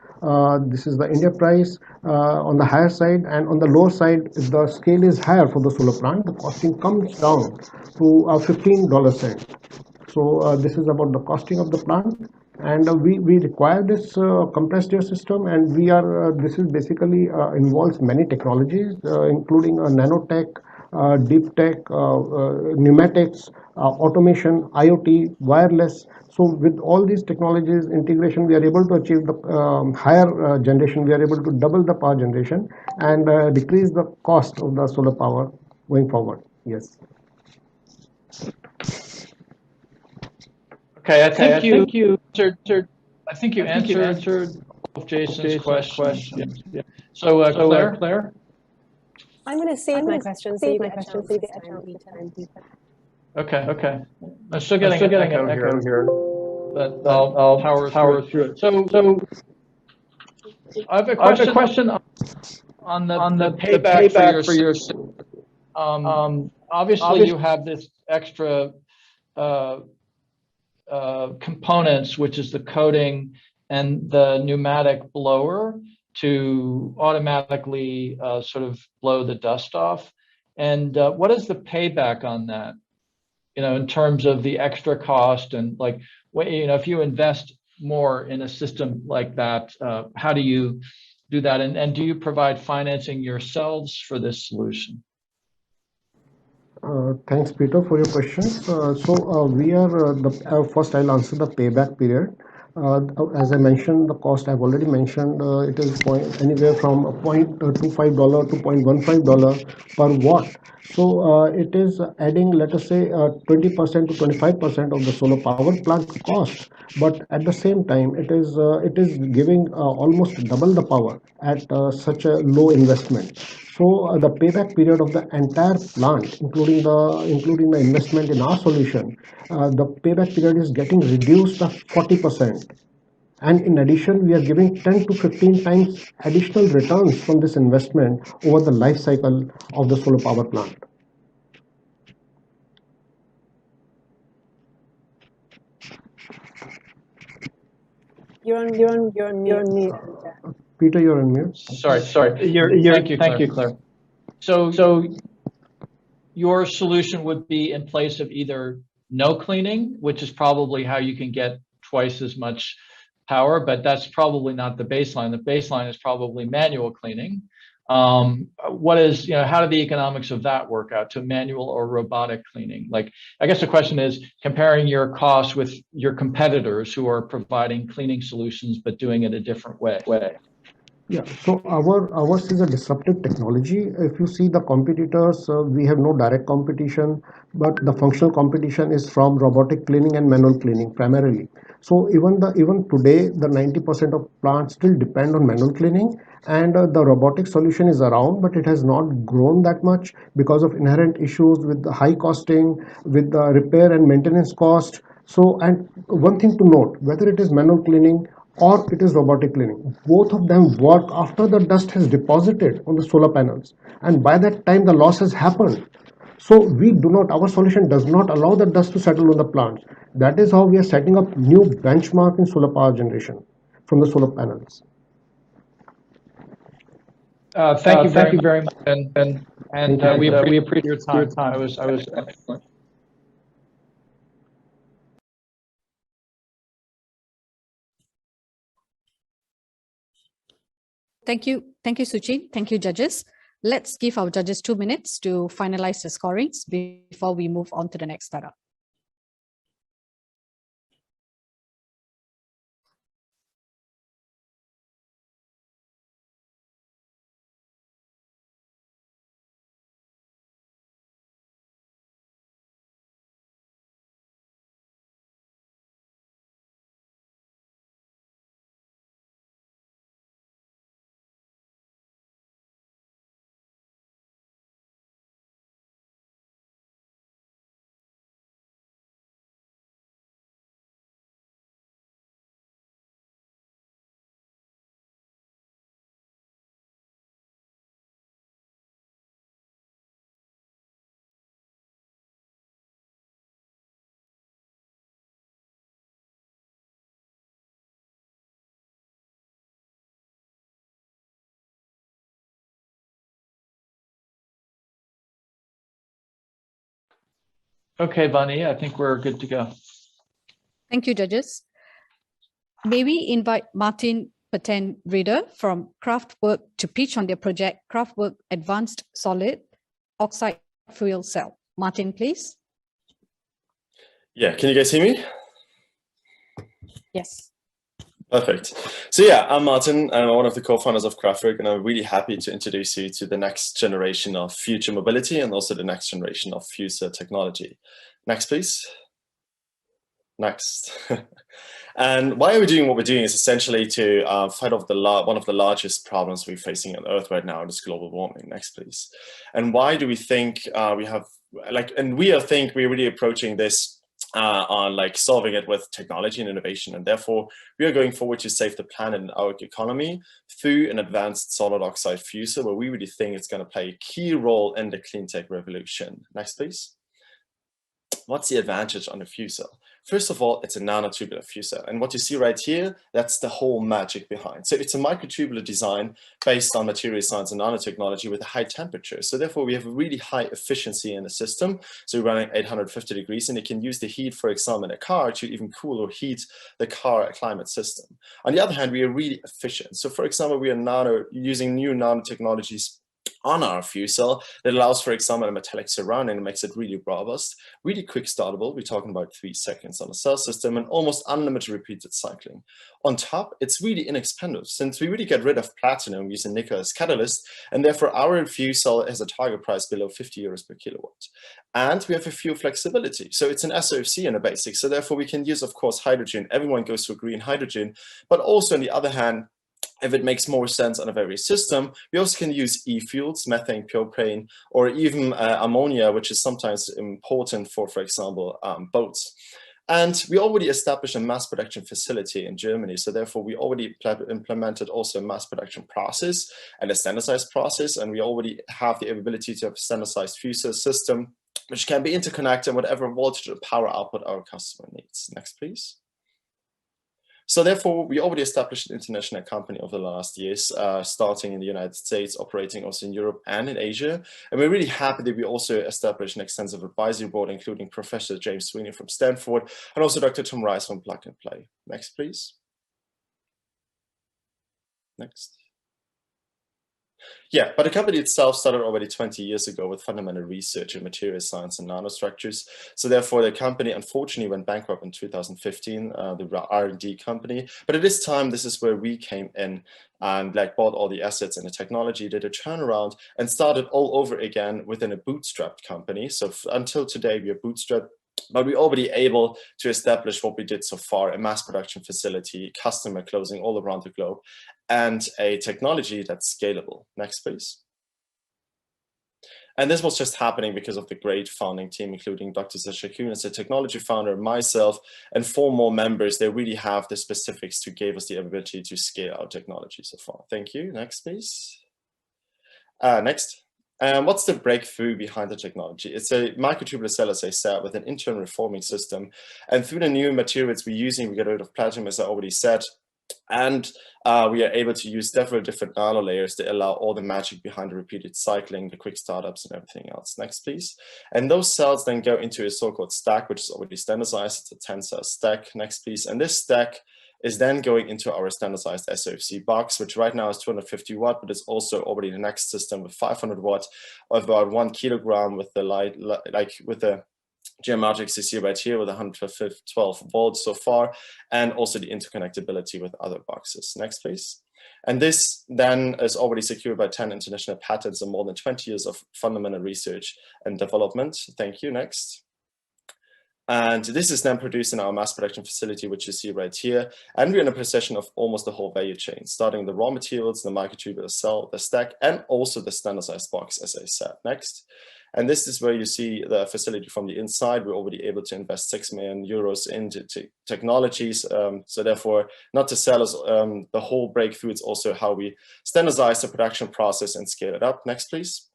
This is the India price on the higher side, and on the lower side, if the scale is higher for the solar plant, the costing comes down to $0.15 cent. So this is about the costing of the plant, and we require this compressed air system, and we are this is basically involves many technologies, including nanotech, deep tech, pneumatics, automation, IoT, wireless. So with all these technologies integration, we are able to achieve the higher generation. We are able to double the power generation and decrease the cost of the solar power going forward. Yes. Okay, I think you answered. I think you answered all of Jason's questions. Yeah. So, Claire? I'm going to save my questions so you get a chance this time, Peter. Okay. I'm still getting an echo here, but I'll power through it. So I have a question on the payback for your. Obviously, you have this extra components, which is the coating and the pneumatic blower to automatically sort of blow the dust off. And what is the payback on that? In terms of the extra cost and like, if you invest more in a system like that, how do you do that? And do you provide financing yourselves for this solution? Thanks, Peter, for your questions. We are first. I'll answer the payback period. As I mentioned, the cost I've already mentioned. It is anywhere from $0.25 to $0.15 per watt. So it is adding, let us say, 20% to 25% of the solar power plant cost. But at the same time, it is giving almost double the power at such a low investment. So the payback period of the entire plant, including the investment in our solution, the payback period is getting reduced by 40%. And in addition, we are giving 10 to 15 times additional returns from this investment over the life cycle of the solar power plant. You're on mute. Peter, you're on mute. Sorry. Thank you, Claire. So your solution would be in place of either no cleaning, which is probably how you can get twice as much power, but that's probably not the baseline. The baseline is probably manual cleaning. How do the economics of that work out to manual or robotic cleaning? Like, I guess the question is comparing your costs with your competitors who are providing cleaning solutions, but doing it a different way. Yeah, so ours is a disruptive technology. If you see the competitors, we have no direct competition, but the functional competition is from robotic cleaning and manual cleaning primarily. So even today, the 90% of plants still depend on manual cleaning, and the robotic solution is around, but it has not grown that much because of inherent issues with the high costing, with the repair and maintenance cost. So, and one thing to note, whether it is manual cleaning or it is robotic cleaning, both of them work after the dust has deposited on the solar panels, and by that time the loss has happened. So our solution does not allow the dust to settle on the plants. That is how we are setting up new benchmark in solar power generation from the solar panels. Thank you very much, and we appreciate your time. I was excellent. Thank you, Suchi. Thank you, judges. Let's give our judges 2 minutes to finalize the scorings before we move on to the next startup. Okay, Vani, I think we're good to go. Thank you, judges. May we invite Martin Paten-Reeder from Kraftwerk to pitch on their project, Kraftwerk Advanced Solid Oxide Fuel Cell. Martin, please. Yeah, can you guys hear me? Yes. Perfect. So yeah, I'm Martin. I'm one of the co-founders of Kraftwerk, and I'm really happy to introduce you to the next generation of future mobility and also the next generation of fuel cell technology. Next, please. Next. And why are we doing what we're doing is essentially to fight off one of the largest problems we're facing on Earth right now, is global warming. Next, please. And why do we think we're really approaching this on like solving it with technology and innovation, and therefore we are going forward to save the planet and our economy through an advanced solid oxide fuel cell, where we really think it's going to play a key role in the clean tech revolution. Next, please. What's the advantage on a fuel cell? First of all, it's a nanotubular fuel cell. And what you see right here, that's the whole magic behind. So it's a microtubular design based on material science and nanotechnology with a high temperature. So therefore, we have a really high efficiency in the system. So we're running 850 degrees, and it can use the heat, for example, in a car to even cool or heat the car climate system. On the other hand, we are really efficient. So for example, we are using new nanotechnologies on our fuel cell that allows, for example, a metallic surrounding and makes it really robust, really quick startable. We're talking about 3 seconds on a cell system, and almost unlimited repeated cycling. On top, it's really inexpensive, since we really get rid of platinum using nickel as catalyst, and therefore our fuel cell has a target price below 50 euros per kilowatt. And we have a fuel flexibility. So it's an SOFC in a basic. So therefore we can use, of course, hydrogen. Everyone goes for green hydrogen, but also on the other hand, if it makes more sense on a various system, we also can use e-fuels, methane, propane, or even ammonia, which is sometimes important for example, boats. And we already established a mass production facility in Germany. So therefore, we already implemented also a mass production process and a standardized process. And we already have the ability to have a standardized fuel cell system, which can be interconnected in whatever voltage or power output our customer needs. Next, please. So therefore, we already established an international company over the last years, starting in the United States, operating also in Europe and in Asia. And we're really happy that we also established an extensive advisory board, including Professor James Sweeney from Stanford, and also Dr. Tom Rice from Plug and Play. Next, please. Next. Yeah, but the company itself started already 20 years ago with fundamental research in material science and nanostructures. So therefore, the company unfortunately went bankrupt in 2015, the R&D company. But at this time, this is where we came in and bought all the assets and the technology, did a turnaround, and started all over again within a bootstrapped company. So until today, we are bootstrapped. But we're already able to establish what we did so far, a mass production facility, customer closing all around the globe, and a technology that's scalable. Next, please. And this was just happening because of the great founding team, including Dr. Sasha Kuhn as the technology founder, myself, and 4 more members. They really have the specifics to give us the ability to scale our technology so far. Thank you. Next, please. Next. What's the breakthrough behind the technology? It's a microtubular cell, as I said, with an internal reforming system. And through the new materials we're using, we get rid of platinum, as I already said. And we are able to use several different nano layers that allow all the magic behind the repeated cycling, the quick startups, and everything else. Next, please. And those cells then go into a so-called stack, which is already standardized. It's a 10-cell stack. Next, please. And this stack is then going into our standardized SOFC box, which right now is 250 watt, but it's also already the next system with 500 watt, of about 1 kilogram with the with the geometrics you see right here with 112 volts so far, and also the interconnectability with other boxes. Next, please. And this then is already secured by 10 international patents and more than 20 years of fundamental research and development. Thank you. Next. And this is then produced in our mass production facility, which you see right here. And we're in a possession of almost the whole value chain, starting the raw materials, the microtubular cell, the stack, and also the standardized box, as I said. Next. And this is where you see the facility from the inside. We're already able to invest 6 million euros into technologies. So therefore, not to sell us the whole breakthrough, it's also how we standardize the production process and scale it up. Next, please.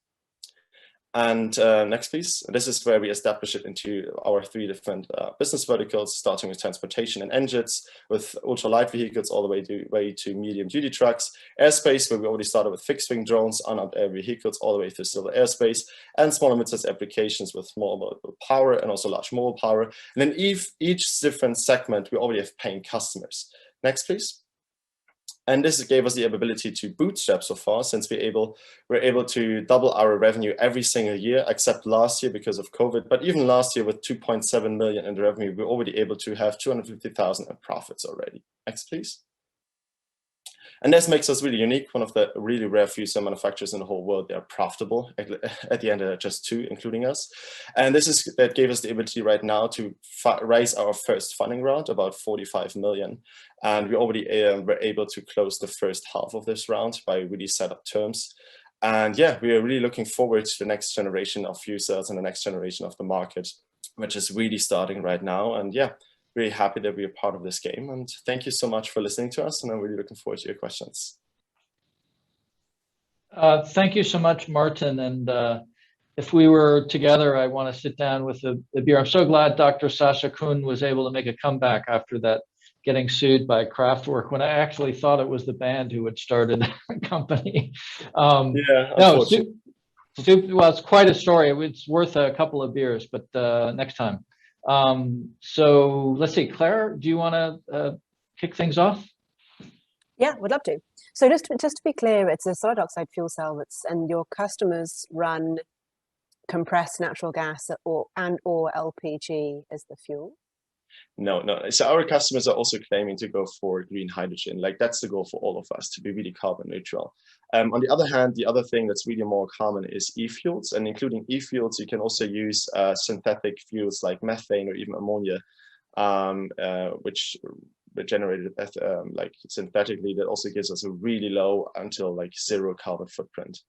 And next, please. This is where we establish it into our 3 different business verticals, starting with transportation and engines, with ultralight vehicles all the way to medium-duty trucks, airspace, where we already started with fixed-wing drones, unarmed air vehicles, all the way to civil airspace, and small and mid-sized applications with small mobile power and also large mobile power. And then each different segment, we already have paying customers. Next, please. And this gave us the ability to bootstrap so far, since we're able to double our revenue every single year, except last year because of COVID. But even last year with 2.7 million in revenue, we're already able to have 250,000 in profits already. Next, please. And this makes us really unique, one of the really rare fuel cell manufacturers in the whole world. They are profitable. At the end, there are just 2, including us. And that gave us the ability right now to raise our first funding round, about 45 million. And we already were able to close the first half of this round by really set up terms. And yeah, we are really looking forward to the next generation of fuel cells and the next generation of the market, which is really starting right now. And yeah, really happy that we are part of this game. And thank you so much for listening to us. And I'm really looking forward to your questions. Thank you so much, Martin. And if we were together, I want to sit down with the beer. I'm so glad Dr. Sascha Kuhn was able to make a comeback after that, getting sued by Kraftwerk, when I actually thought it was the band who had started the company. Yeah, no, well, it's quite a story. It's worth a couple of beers, but next time. So let's see, Claire, do you want to kick things off? Yeah, would love to. So just to be clear, it's a solid oxide fuel cell and your customers run compressed natural gas or LPG as the fuel? No. So our customers are also claiming to go for green hydrogen. Like, that's the goal for all of us, to be really carbon neutral. On the other hand, the other thing that's really more common is e-fuels, and including e-fuels, you can also use synthetic fuels like methane or even ammonia, which were generated like synthetically. That also gives us a really low until like 0 carbon footprint.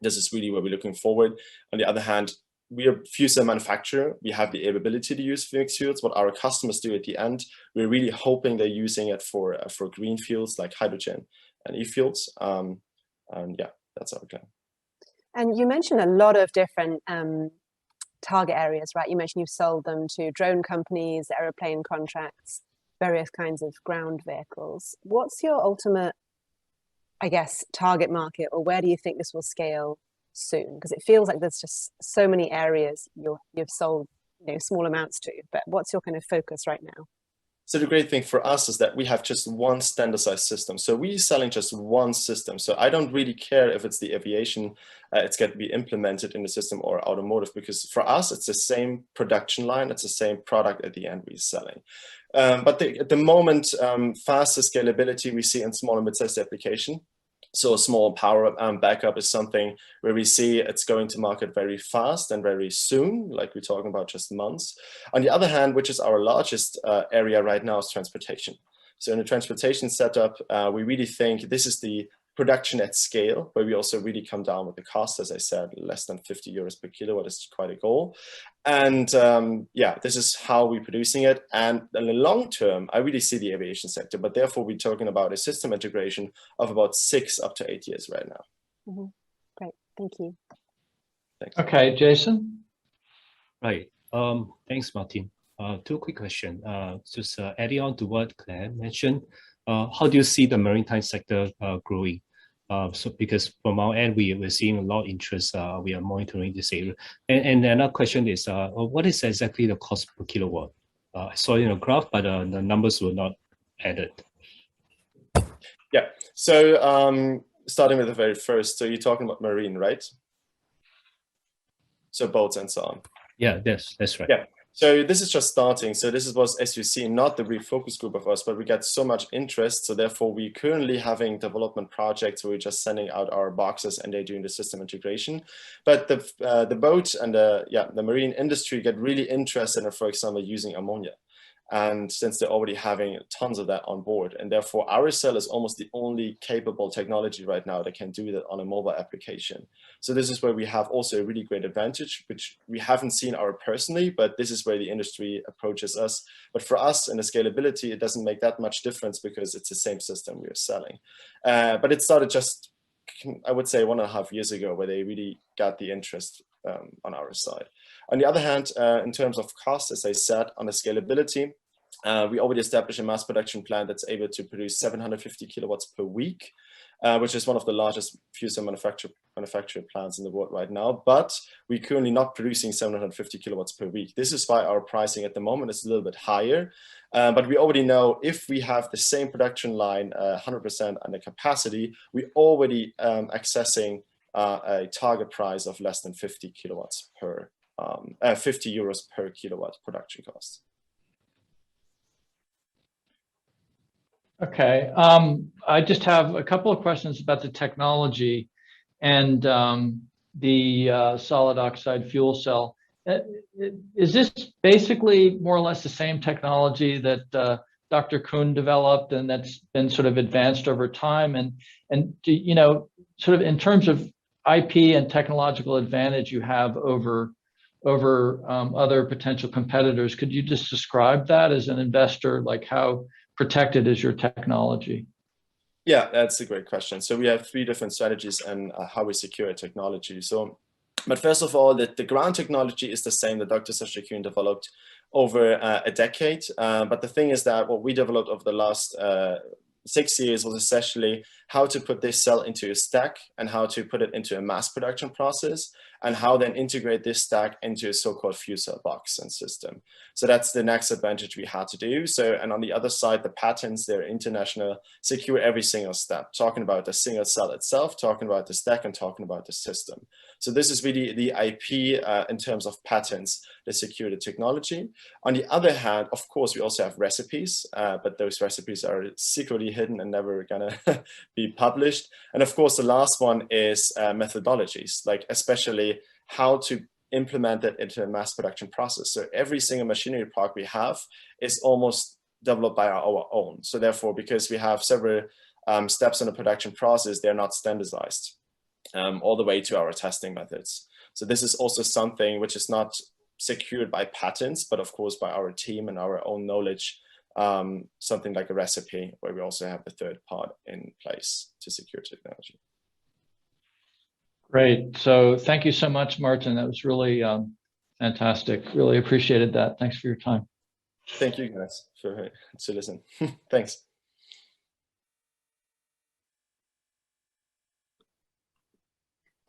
This is really where we're looking forward. On the other hand, we are a fuel cell manufacturer. We have the ability to use mixed fuels. What our customers do at the end, we're really hoping they're using it for green fuels like hydrogen and e-fuels. And yeah, that's our plan. And you mentioned a lot of different target areas, right? You mentioned you've sold them to drone companies, aeroplane contracts, various kinds of ground vehicles. What's your ultimate, I guess, target market, or where do you think this will scale soon? Because it feels like there's just so many areas you've sold small amounts to, but what's your kind of focus right now? So the great thing for us is that we have just one standardized system. So we're selling just one system. So I don't really care if it's the aviation, it's going to be implemented in the system, or automotive, because for us, it's the same production line. It's the same product at the end we're selling. But at the moment, faster scalability we see in small and mid-sized application. So small power backup is something where we see it's going to market very fast and very soon, like we're talking about just months. On the other hand, which is our largest area right now, is transportation. So in the transportation setup, we really think this is the production at scale, where we also really come down with the cost. As I said, less than 50 euros per kilowatt is quite a goal. And yeah, this is how we're producing it. And in the long term, I really see the aviation sector, but therefore we're talking about a system integration of about 6 up to 8 years right now. Mm-hmm. Great, thank you. Thanks. Okay, Jason. Right, thanks, Martin. 2 quick questions. Just adding on to what Claire mentioned, how do you see the maritime sector growing? So because from our end, we're seeing a lot of interest. We are monitoring this area. And another question is, what is exactly the cost per kilowatt? I saw in a graph, but the numbers were not added. Yeah, so starting with the very first, so you're talking about marine, right? So boats and so on. Yeah, that's right. Yeah. So this is just starting. So this was, as you see, not the real focus group of us, but we got so much interest. So therefore, we're currently having development projects where we're just sending out our boxes and they're doing the system integration. But the boat and the marine industry get really interested in, for example, using ammonia. And since they're already having tons of that on board, and therefore our cell is almost the only capable technology right now that can do that on a mobile application. So this is where we have also a really great advantage, which we haven't seen personally, but this is where the industry approaches us. But for us in the scalability, it doesn't make that much difference because it's the same system we are selling. But it started just, I would say, 1.5 years ago, where they really got the interest on our side. On the other hand, in terms of cost, as I said, on the scalability, we already established a mass production plant that's able to produce 750 kilowatts per week, which is one of the largest fuel cell manufacturer plants in the world right now. But we're currently not producing 750 kilowatts per week. This is why our pricing at the moment is a little bit higher. But we already know if we have the same production line 100% under capacity, we're already accessing a target price of less than 50 kilowatts per 50 euros per kilowatt production cost. Okay, I just have a couple of questions about the technology and the solid oxide fuel cell. Is this basically more or less the same technology that Dr. Kuhn developed and that's been sort of advanced over time? And do, you know, sort of in terms of IP and technological advantage you have over other potential competitors, could you just describe that as an investor, like how protected is your technology? Yeah, that's a great question. So we have 3 different strategies and how we secure technology. So, but first of all, the ground technology is the same that Dr. Kuhn developed over a decade. But the thing is that what we developed over the last 6 years was essentially how to put this cell into a stack and how to put it into a mass production process and how then integrate this stack into a so-called fuel cell box and system. So that's the next advantage we had to do. So, and on the other side, the patents, they're international, secure every single step, talking about the single cell itself, talking about the stack and talking about the system. So this is really the IP in terms of patents that secure the technology. On the other hand, of course, we also have recipes, but those recipes are secretly hidden and never gonna be published. And of course, the last one is methodologies, like especially how to implement it into a mass production process. So every single machinery park we have is almost developed by our own. So therefore, because we have several steps in the production process, they're not standardized all the way to our testing methods. So this is also something which is not secured by patents, but of course by our team and our own knowledge, something like a recipe where we also have the third part in place to secure technology. Great. So thank you so much, Martin. That was really fantastic. Really appreciated that. Thanks for your time. Thank you guys for to listen. Thanks.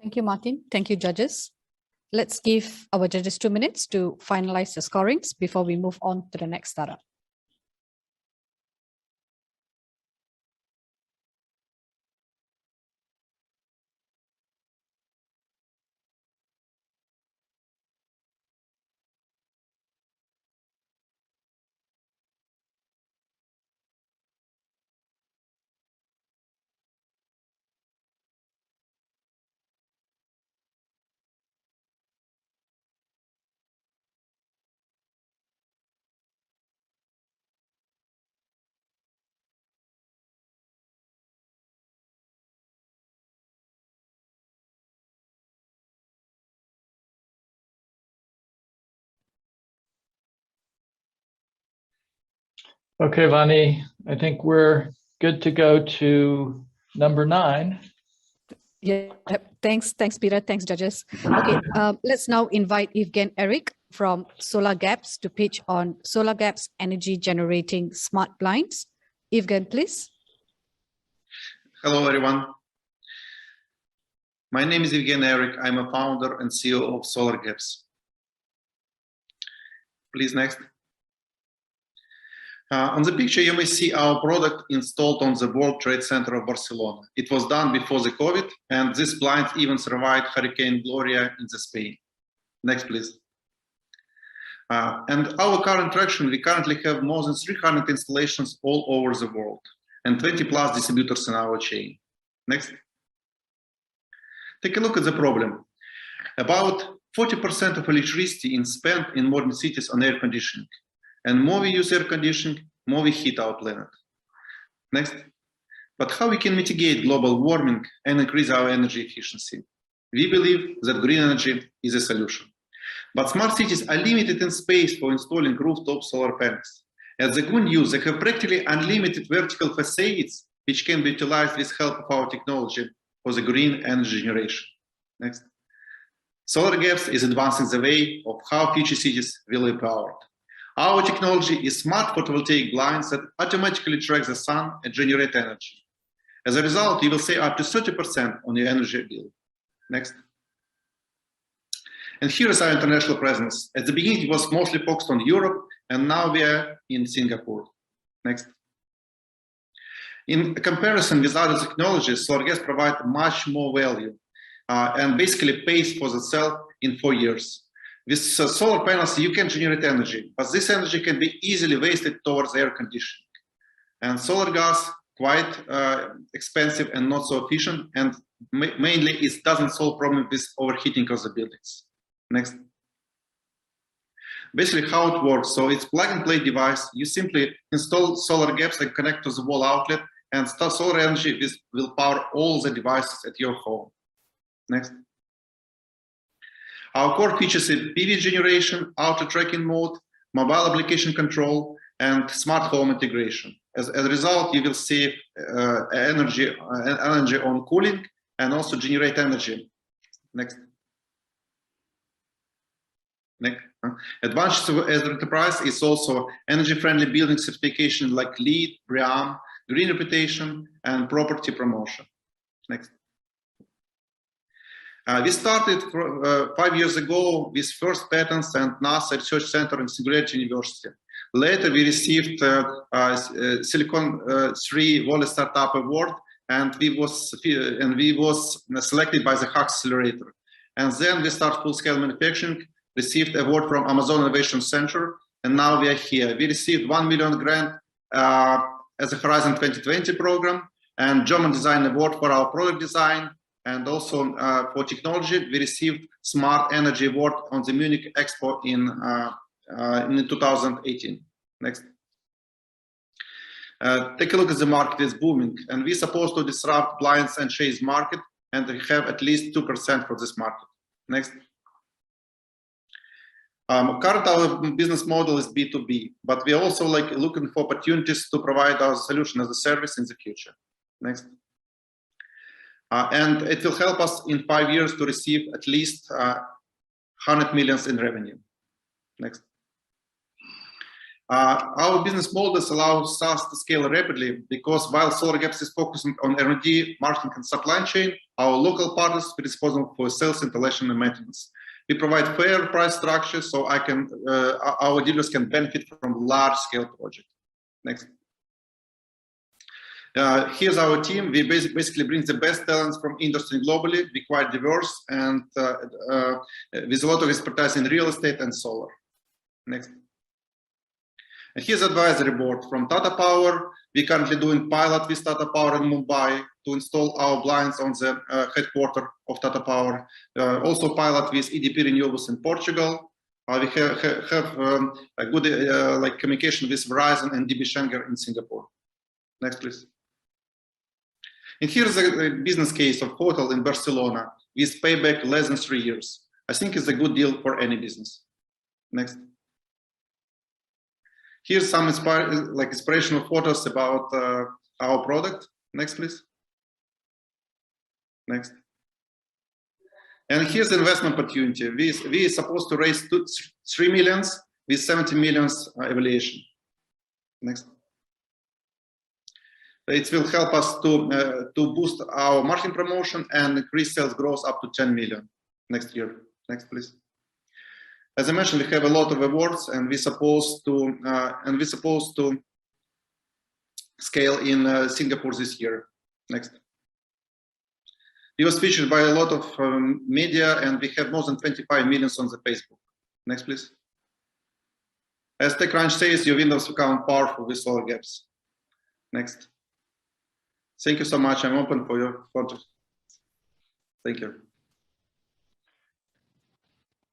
Thank you, Martin. Thank you, judges. Let's give our judges 2 minutes to finalize the scorings before we move on to the next startup. Okay, Vani, I think we're good to go to number 9. Yeah, thanks, Peter. Thanks, judges. Okay, let's now invite Evgen Eric from Solar Gaps to pitch on Solar Gaps energy generating smart blinds. Evgen, please. Hello, everyone. My name is Evgen Eric. I'm a founder and CEO of Solar Gaps. Please, next. On the picture, you may see our product installed on the World Trade Center of Barcelona. It was done before the COVID, and this blinds even survived Hurricane Gloria in Spain. Next, please. And our current traction, we currently have more than 300 installations all over the world and 20 plus distributors in our chain. Next. Take a look at the problem. About 40% of electricity is spent in modern cities on air conditioning. And more we use air conditioning, more we heat our planet. Next. But how we can mitigate global warming and increase our energy efficiency? We believe that green energy is a solution. But smart cities are limited in space for installing rooftop solar panels. As the good news, they have practically unlimited vertical facades, which can be utilized with help of our technology for the green energy generation. Next. Solar Gaps is advancing the way of how future cities will be powered. Our technology is smart photovoltaic blinds that automatically track the sun and generate energy. As a result, you will save up to 30% on your energy bill. Next. And here is our international presence. At the beginning, it was mostly focused on Europe, and now we are in Singapore. Next. In comparison with other technologies, solar gas provides much more value and basically pays for itself in 4 years. With solar panels, you can generate energy, but this energy can be easily wasted towards air conditioning. And solar gas, quite expensive and not so efficient, and mainly it doesn't solve problem with overheating of the buildings. Next. Basically how it works, so it's plug-and-play device. You simply install solar gaps and connect to the wall outlet, and solar energy will power all the devices at your home. Next. Our core features are PV generation, auto tracking mode, mobile application control, and smart home integration. As a result, you will save energy on cooling and also generate energy. Next. Next. Advantage as an enterprise is also energy-friendly building certification like LEED, BREEAM, green reputation, and property promotion. Next. We started 5 years ago with first patents and NASA Research Center in Singularity University. Later, we received Silicon 3 Valley Startup Award, and we was selected by the Hack Accelerator. And then we start full-scale manufacturing, received award from Amazon Innovation Center, and now we are here. We received 1 million grant as a Horizon 2020 program, and German Design Award for our product design, and also for technology, we received Smart Energy Award on the Munich Expo in 2018. Next. Take a look at the market, it's booming, and we're supposed to disrupt blinds and shades market, and we have at least 2% for this market. Next. Current our business model is B2B, but we're also looking for opportunities to provide our solution as a service in the future. Next. And it will help us in 5 years to receive at least 100 million in revenue. Next. Our business models allow us to scale rapidly because while Solar Gaps is focusing on R&D, marketing, and supply chain, our local partners are responsible for sales, installation, and maintenance. We provide fair price structure so our dealers can benefit from large-scale projects. Next. Here's our team. We basically bring the best talents from industry globally. We're quite diverse and with a lot of expertise in real estate and solar. Next. And here's advisory board from Tata Power. We're currently doing pilot with Tata Power in Mumbai to install our blinds on the headquarters of Tata Power. Also pilot with EDP Renewables in Portugal. We have a good communication with Verizon and DB Schenker in Singapore. Next, please. And here's a business case of hotel in Barcelona with payback less than 3 years. I think it's a good deal for any business. Next. Here's some inspirational photos about our product. Next, please. Next. And here's the investment opportunity. We are supposed to raise 3 million with 70 million evaluation. Next. It will help us to boost our marketing promotion and increase sales growth up to 10 million next year. Next, please. As I mentioned, we have a lot of awards, and we're supposed to scale in Singapore this year. Next. It was featured by a lot of media, and we have more than 25 million on the Facebook. Next, please. As TechCrunch says, your windows become powerful with Solar Gaps. Next. Thank you so much. I'm open for your questions. Thank you.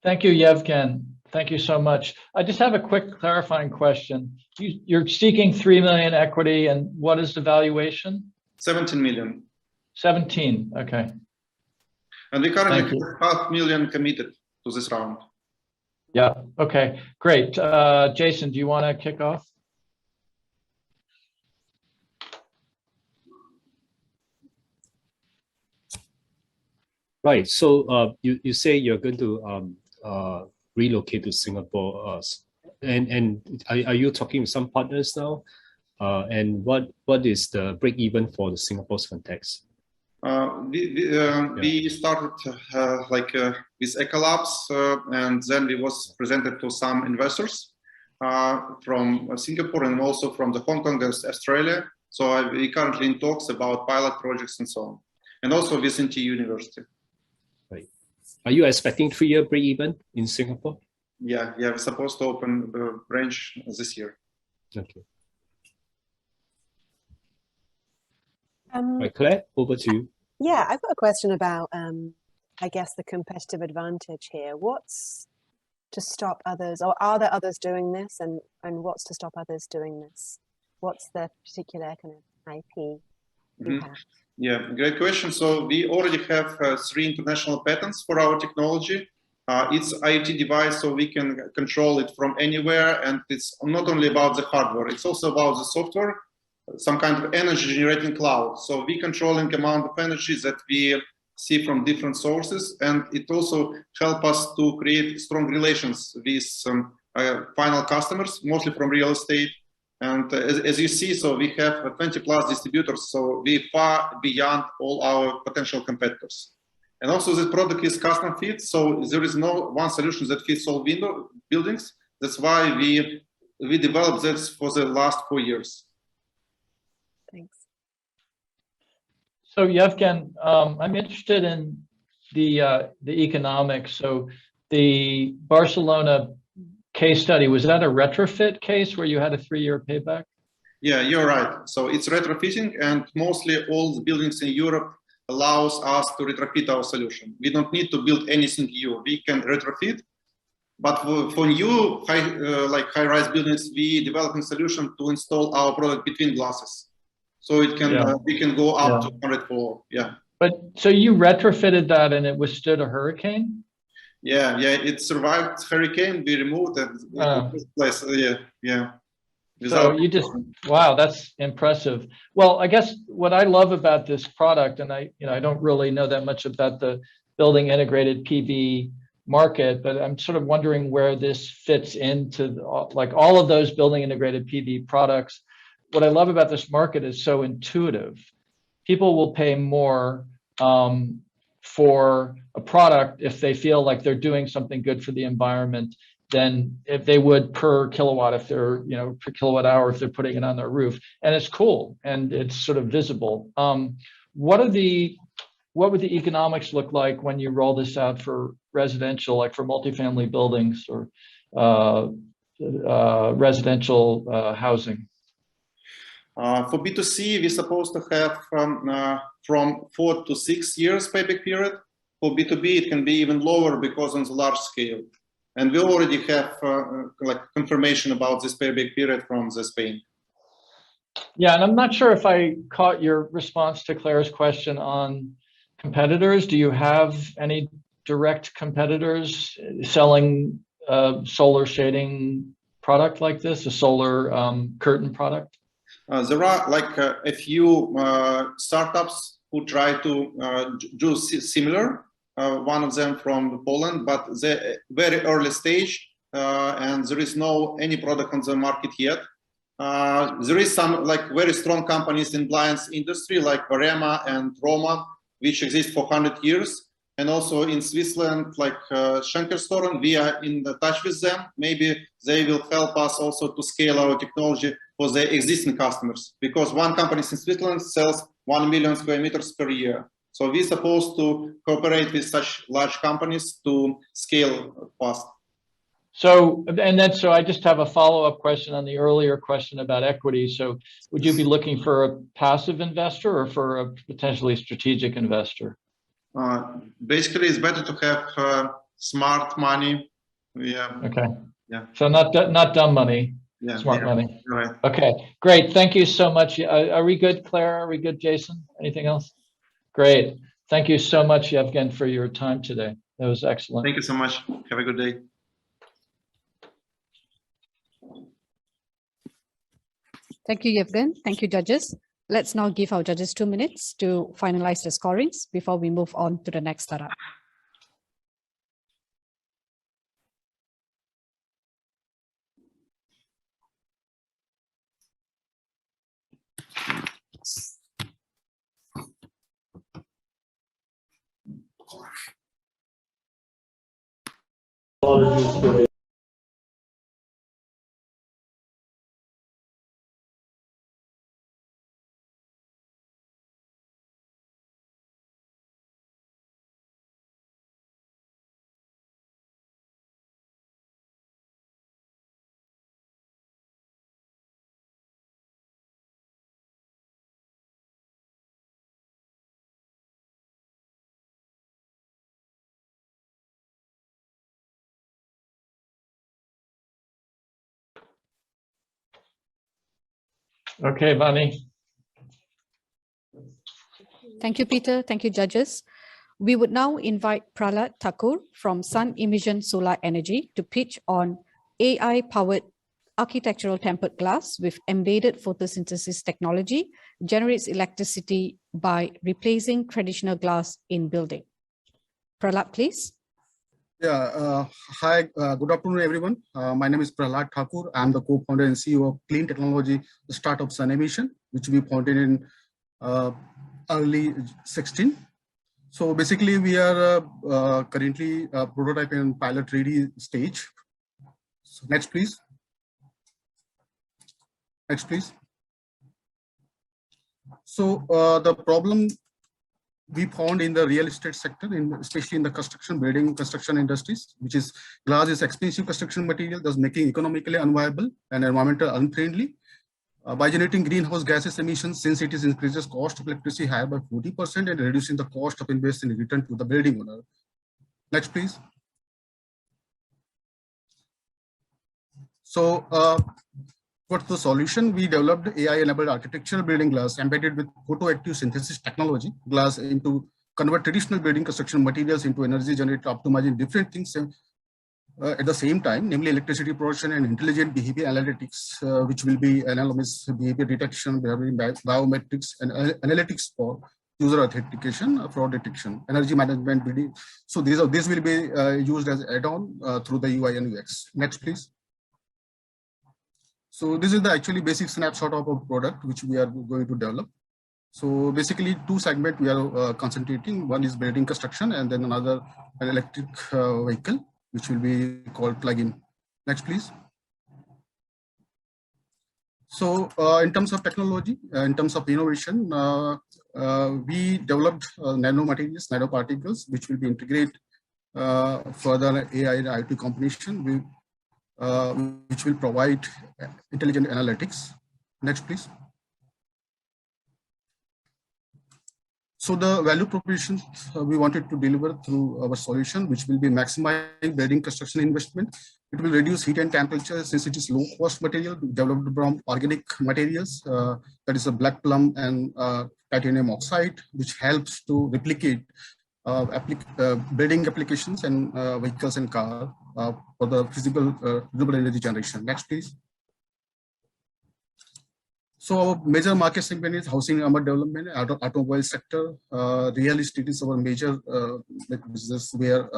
Thank you, Yevgen. Thank you so much. I just have a quick clarifying question. You're seeking 3 million equity, and what is the valuation? 17 million. 17, okay. And we currently have 500,000 committed to this round. Yeah, okay, great. Jason, do you want to kick off? Right. So you say you're going to relocate to Singapore, and are you talking with some partners now? And what is the break even for the Singapore's context? We started with Ecolabs, and then we was presented to some investors from Singapore and also from the Hong Kong, there's Australia. So we currently in talks about pilot projects and so on, and also with NTU University. Right. Are you expecting 3-year break even in Singapore? Yeah, we're supposed to open the branch this year. Okay. Right, Claire, over to you. Yeah, I've got a question about, I guess, the competitive advantage here. What's to stop others, or are there others doing this, and what's to stop others doing this? What's the particular kind of IP you have? Yeah, great question. So we already have 3 international patents for our technology. It's IoT device, so we can control it from anywhere, and it's not only about the hardware, it's also about the software, some kind of energy generating cloud. So we controlling amount of energy that we see from different sources, and it also help us to create strong relations with final customers, mostly from real estate. And as you see, so we have 20 plus distributors, so we far beyond all our potential competitors. And also this product is custom fit, so there is no one solution that fits all buildings. That's why we developed this for the last 4 years. Thanks. So Yevgen, I'm interested in the economics. So the Barcelona case study, was that a retrofit case where you had a 3-year payback? Yeah, you're right. So it's retrofitting, and mostly all the buildings in Europe allows us to retrofit our solution. We don't need to build anything new. We can retrofit. But for new high-rise buildings, we developed a solution to install our product between glasses. So it can we can go up to 100 floor. Yeah. But so you retrofitted that and it withstood a hurricane? Yeah, it survived hurricane. We removed it. Place. Yeah. So you just, wow, that's impressive. Well, I guess what I love about this product, and I don't really know that much about the building integrated PV market, but I'm sort of wondering where this fits into like all of those building integrated PV products. What I love about this market is so intuitive. People will pay more for a product if they feel like they're doing something good for the environment than if they would per kilowatt, if they're, per kilowatt hour, if they're putting it on their roof. And it's cool and it's sort of visible. What would the economics look like when you roll this out for residential, like for multifamily buildings or residential housing? For B2C, we're supposed to have from 4 to 6 years payback period. For B2B, it can be even lower because on the large scale. And we already have confirmation about this payback period from Spain. Yeah, and I'm not sure if I caught your response to Claire's question on competitors. Do you have any direct competitors selling solar shading product like this, a solar curtain product? There are a few startups who try to do similar. One of them from Poland, but they're very early stage, and there is no any product on the market yet. There is some very strong companies in appliance industry like Varema and Roma, which exist for 100 years. And also in Switzerland, like Schenkerstoren, we are in touch with them. Maybe they will help us also to scale our technology for the existing customers, because one company in Switzerland sells 1 million square meters per year. So we're supposed to cooperate with such large companies to scale fast. So I just have a follow-up question on the earlier question about equity. So would you be looking for a passive investor or for a potentially strategic investor? Basically, it's better to have smart money. Yeah. Okay. Yeah. So not dumb money. Yeah. Smart money. Right. Okay. Great. Thank you so much. Are we good, Claire? Are we good, Jason? Anything else? Great. Thank you so much, Yevgen, for your time today. That was excellent. Thank you so much. Have a good day. Thank you, Yevgen. Thank you, judges. Let's now give our judges 2 minutes to finalize the scorings before we move on to the next startup. Okay, Vani. Thank you, Peter. Thank you, judges. We would now invite Prahlad Thakur from Sun Emission Solar Energy to pitch on AI-powered architectural tempered glass with embedded photosynthesis technology generates electricity by replacing traditional glass in building. Prahlad, please. Yeah, hi, good afternoon, everyone. My name is Prahlad Thakur. I'm the co-founder and CEO of clean technology startup Sun Emission, which we founded in early 16. So basically, we are currently prototyping in pilot ready stage. So next, please. Next, please. So the problem we found in the real estate sector, especially in the building construction industries, which is glass is expensive construction material, thus making economically unviable and environmental unfriendly. By generating greenhouse gases emissions, since it increases cost of electricity higher by 40% and reducing the cost of investing in return to the building owner. Next, please. So what's the solution? We developed AI-enabled architectural building glass embedded with photoactive synthesis technology, glass into convert traditional building construction materials into energy generated, optimizing different things at the same time, namely electricity production and intelligent behavior analytics, which will be anonymous behavior detection, biometrics, and analytics for user authentication, fraud detection, energy management. So these will be used as add-on through the UI and UX. Next, please. So this is the actually basic snapshot of a product which we are going to develop. So basically, two segments we are concentrating. One is building construction, and then another an electric vehicle, which will be called plug-in. Next, please. So in terms of technology, in terms of innovation, we developed nanomaterials, nanoparticles, which will be integrated further AI and IoT combination, which will provide intelligent analytics. Next, please. So the value proposition we wanted to deliver through our solution, which will be maximizing building construction investment. It will reduce heat and temperature since it is low cost material developed from organic materials, that is a black plum and titanium oxide, which helps to replicate building applications and vehicles and car for the physical renewable energy generation. Next, please. So our major market segment is housing and urban development, automobile sector. Real estate is our major business where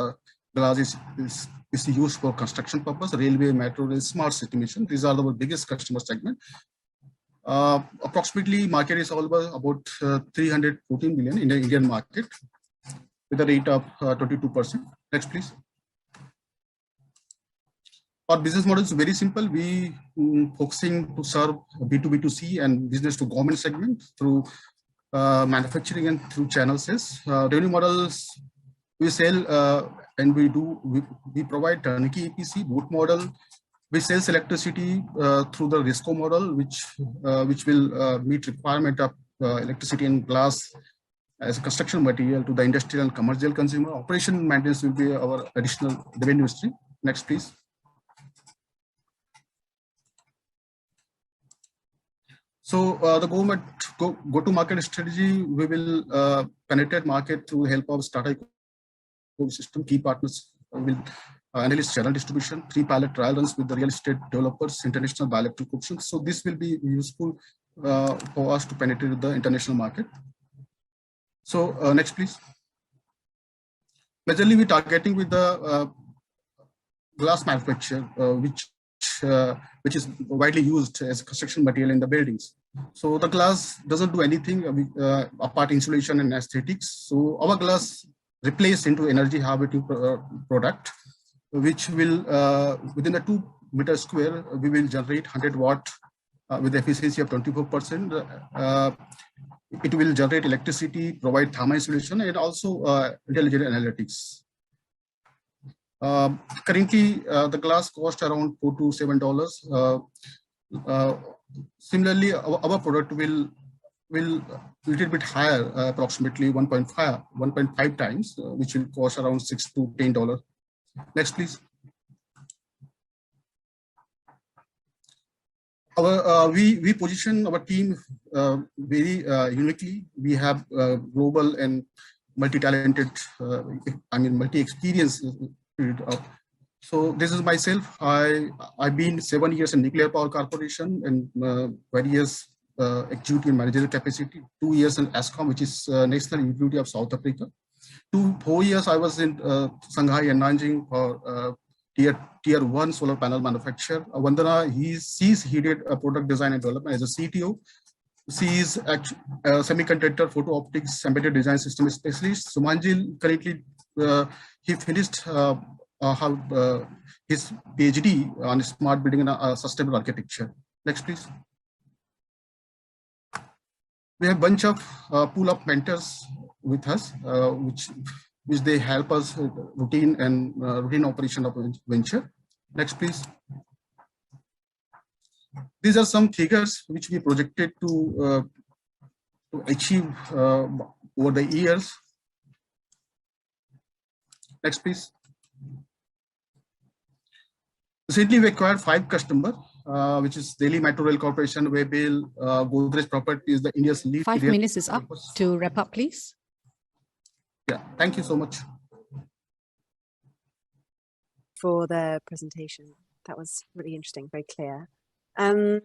glass is used for construction purpose. Railway, metro, rail, smart city mission. These are our biggest customer segment. Approximately market is all about 314 million in the Indian market with a rate of 22%. Next, please. Our business model is very simple. We focusing to serve B2B2C and business to government segment through manufacturing and through channel sales. Revenue models, we sell and we provide turnkey EPC boot model. We sell electricity through the RISCO model, which will meet requirement of electricity and glass as a construction material to the industrial and commercial consumer. Operation maintenance will be our additional revenue stream. Next, please. So the government go-to-market strategy, we will penetrate market through help of startup ecosystem. Key partners will analyst channel distribution, 3 pilot trial runs with the real estate developers, international bilateral options. So this will be useful for us to penetrate the international market. So next, please. Majorly, we're targeting with the glass manufacturer, which is widely used as construction material in the buildings. So the glass doesn't do anything apart insulation and aesthetics. So our glass replaced into energy harvesting product, which will within the 2 meter square, we will generate 100 watt with efficiency of 24%. It will generate electricity, provide thermal insulation, and also intelligent analytics. Currently, the glass costs around $4 to $7. Similarly, our product will little bit higher, approximately 1.5 times, which will cost around $6 to $10. Next, please. We position our team very uniquely. We have global and multi-talented, multi-experience. So this is myself. I've been 7 years in Nuclear Power Corporation and various executive managerial capacity. 2 years in ESCOM, which is National Utility of South Africa. 4 years I was in Shanghai and Nanjing for tier 1 solar panel manufacturer. Vandana, he did product design and development as a CTO. She is a semiconductor photo optics embedded design system specialist. Sumanjil currently he finished his PhD on smart building and sustainable architecture. Next, please. We have a bunch of pool of mentors with us, which they help us routine operation of venture. Next, please. These are some figures which we projected to achieve over the years. Next, please. Recently, we acquired 5 customers, which is Delhi Metro Rail Corporation, Waybill, Godrej Properties, the India's lead. 5 minutes is up. To wrap up, please. Yeah, thank you so much for the presentation. That was really interesting, very clear. Is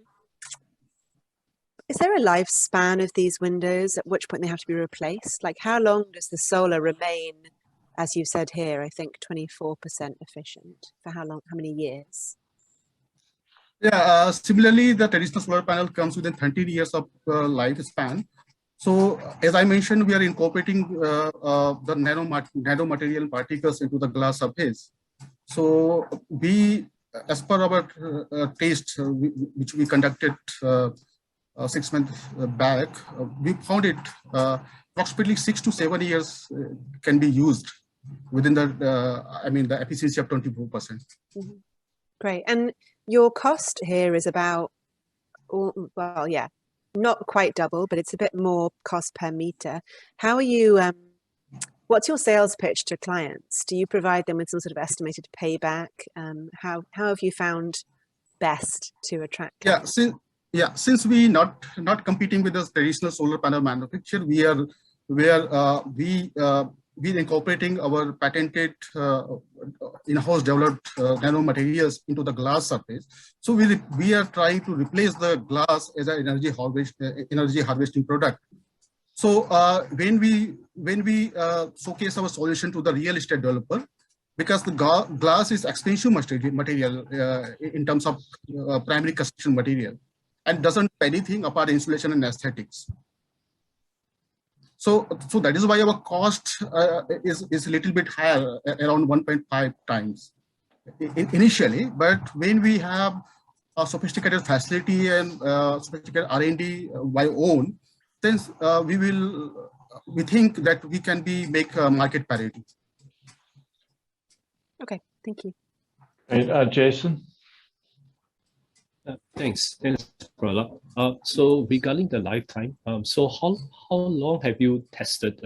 there a lifespan of these windows at which point they have to be replaced? Like, how long does the solar remain, as you said here, I think 24% efficient? For how long, how many years? Yeah, similarly, the traditional solar panel comes within 30 years of lifespan. So, as I mentioned, we are incorporating the nanomaterial particles into the glass surface. So, as per our test, which we conducted 6 months back, we found it approximately 6 to 7 years can be used within the efficiency of 24%. Mm-hmm. Great. And your cost here is about, well, yeah, not quite double, but it's a bit more cost per meter. How are you, what's your sales pitch to clients? Do you provide them with some sort of estimated payback? How have you found best to attract clients? Since we not competing with the traditional solar panel manufacturer, we incorporating our patented in-house developed nanomaterials into the glass surface. So we are trying to replace the glass as an energy harvesting product. So when we showcase our solution to the real estate developer, because the glass is expensive material in terms of primary construction material, and doesn't do anything apart insulation and aesthetics. So that is why our cost is a little bit higher, around 1.5 times initially. But when we have a sophisticated facility and sophisticated R&D by own, then we think that we can make market parity. Okay, thank you. Hey, Jason. Thanks, Pralab. So regarding the lifetime, so how long have you tested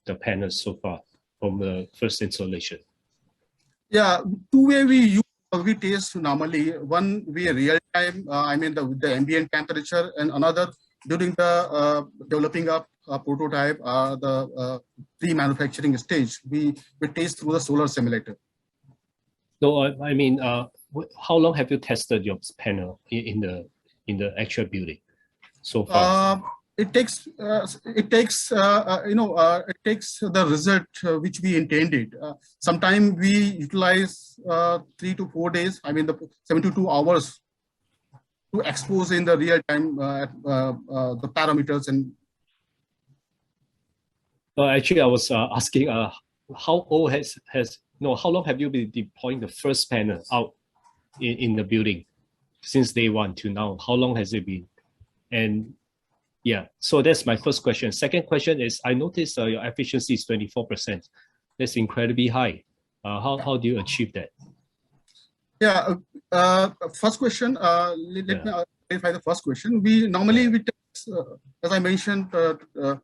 the panels so far from the first installation? Yeah, 2 ways we test normally. One, we real time, with the ambient temperature, and another during the developing up a prototype, the pre-manufacturing stage, we test through the solar simulator. No, I mean, how long have you tested your panel in the actual building so far? It takes the result which we intended. Sometimes we utilize 3 to 4 days. I mean, the 72 hours to expose in the real time the parameters. And actually, I was asking how old how long have you been deploying the first panel out in the building since day one to now? How long has it been? And yeah, so that's my first question. Second question is, I noticed your efficiency is 24%. That's incredibly high. How do you achieve that? Yeah, first question, let me clarify the first question. We normally, we take, as I mentioned, 2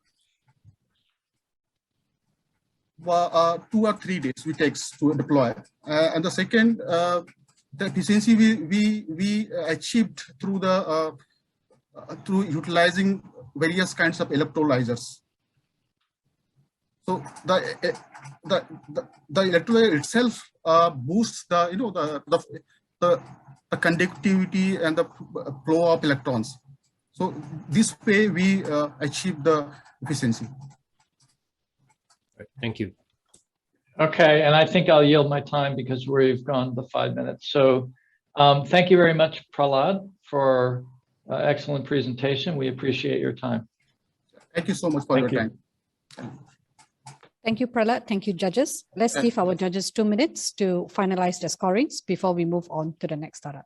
or 3 days we takes to deploy. And the second, the efficiency we achieved through the through utilizing various kinds of electrolyzers. So the electrolyzer itself boosts the conductivity and the flow of electrons. So this way we achieve the efficiency. Thank you. Okay, and I think I'll yield my time because we've gone the 5 minutes. So thank you very much, Prahlad, for excellent presentation. We appreciate your time. Thank you so much for your time. Thank you, Prahlad. Thank you, judges. Let's give our judges 2 minutes to finalize the scorings before we move on to the next startup.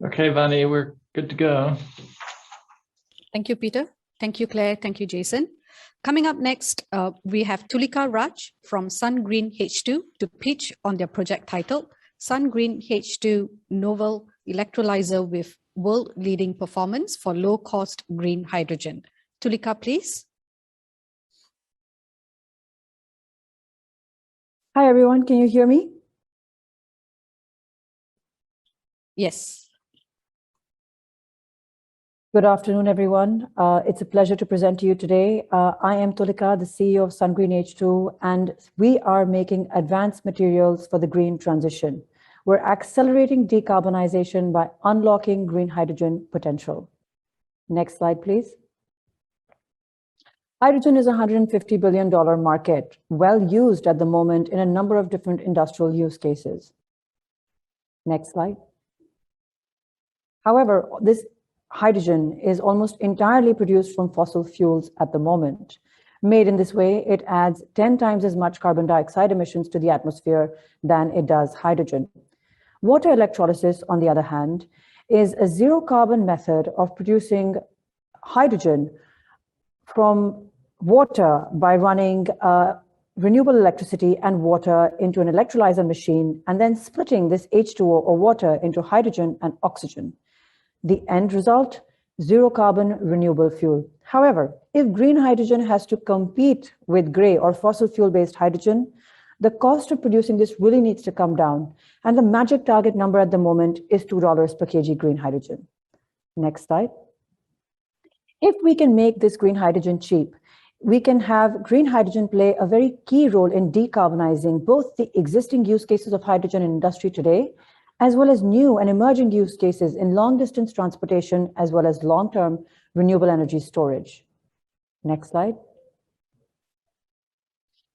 Okay, Vani, we're good to go. Thank you, Peter. Thank you, Claire. Thank you, Jason. Coming up next, we have Tulika Raj from Sun Green H2 to pitch on their project titled Sun Green H2 Novel Electrolyzer with World-Leading Performance for Low-Cost Green Hydrogen. Tulika, please. Hi, everyone. Can you hear me? Yes. Good afternoon, everyone. It's a pleasure to present to you today. I am Tulika, the CEO of Sun Green H2, and we are making advanced materials for the green transition. We're accelerating decarbonization by unlocking green hydrogen potential. Next slide, please. Hydrogen is a $150 billion market, well used at the moment in a number of different industrial use cases. Next slide. However, this hydrogen is almost entirely produced from fossil fuels at the moment. Made in this way, it adds 10 times as much carbon dioxide emissions to the atmosphere than it does hydrogen. Water electrolysis, on the other hand, is a zero carbon method of producing hydrogen from water by running renewable electricity and water into an electrolyzer machine and then splitting this H2O or water into hydrogen and oxygen. The end result, zero carbon renewable fuel. However, if green hydrogen has to compete with gray or fossil fuel-based hydrogen, the cost of producing this really needs to come down. And the magic target number at the moment is $2 per kg green hydrogen. Next slide. If we can make this green hydrogen cheap, we can have green hydrogen play a very key role in decarbonizing both the existing use cases of hydrogen in industry today, as well as new and emerging use cases in long-distance transportation, as well as long-term renewable energy storage. Next slide.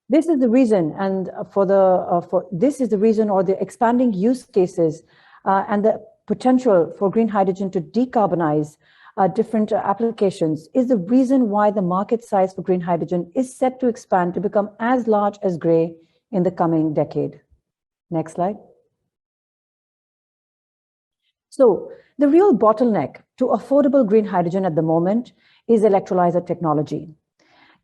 This is the reason, and this is the reason, or the expanding use cases and the potential for green hydrogen to decarbonize different applications is the reason why the market size for green hydrogen is set to expand to become as large as gray in the coming decade. Next slide. So the real bottleneck to affordable green hydrogen at the moment is electrolyzer technology.